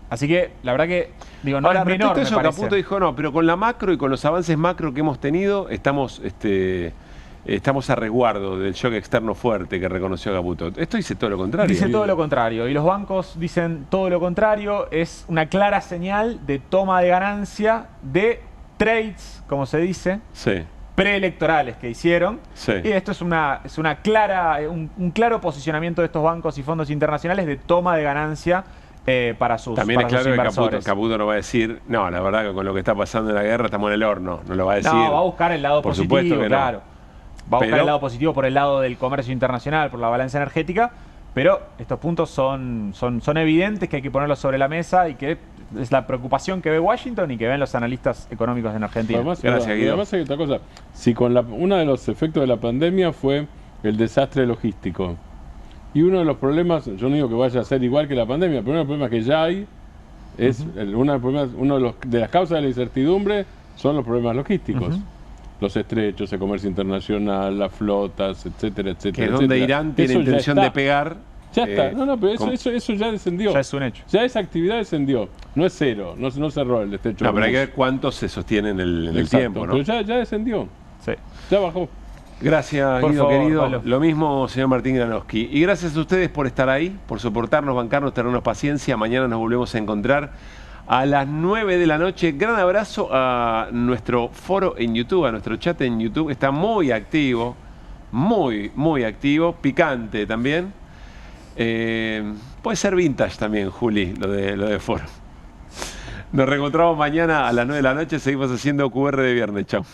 Así que, la verdad que, digo, no ahora, es menor, eso, me parece. Caputo dijo, no, pero con la macro y con los avances macro que hemos tenido, estamos a resguardo del shock externo fuerte que reconoció Caputo. Esto dice todo lo contrario. Dice todo lo contrario. Y los bancos dicen todo lo contrario. Es una clara señal de toma de ganancia de trades, como se dice, preelectorales que hicieron. Y esto es un claro posicionamiento de estos bancos y fondos internacionales de toma de ganancia para sus también es claro inversores. Que Caputo no va a decir, no, la verdad que con lo que está pasando en la guerra estamos en el horno. No lo va a decir. No, va a buscar el lado por positivo, supuesto que claro. Va a buscar el lado positivo por el lado del comercio internacional, por la balanza energética, pero estos puntos son evidentes, que hay que ponerlos sobre la mesa y que es la preocupación que ve Washington y que ven los analistas económicos en Argentina. Además, gracias, Guido. Además hay otra cosa. Si con uno de los efectos de la pandemia fue el desastre logístico. Y uno de los problemas, yo no digo que vaya a ser igual que la pandemia, pero uno de los problemas que ya hay es, de las causas de la incertidumbre son los problemas logísticos. Los estrechos, el comercio internacional, las flotas, etcétera, etcétera. Que es donde Irán tiene intención de pegar. Ya está, pero eso ya descendió. Ya es un hecho. Ya esa actividad descendió. No es cero, no cerró el estrecho. No, pero hay que ver cuánto se sostiene en el tiempo, ¿no? Pero ya descendió. Sí. Ya bajó. Gracias, Guido, querido. Pablo. Lo mismo, señor Martín Granowski. Y gracias a ustedes por estar ahí, por soportarnos, bancarnos, tenernos paciencia. Mañana nos volvemos a encontrar a las 9 de la noche. Gran abrazo a nuestro foro en YouTube, a nuestro chat en YouTube. Está muy activo, muy activo, picante también. Puede ser vintage también, Juli, lo de Ford. Nos reencontramos mañana a las 9 de la noche. Seguimos haciendo QR de viernes. Chau.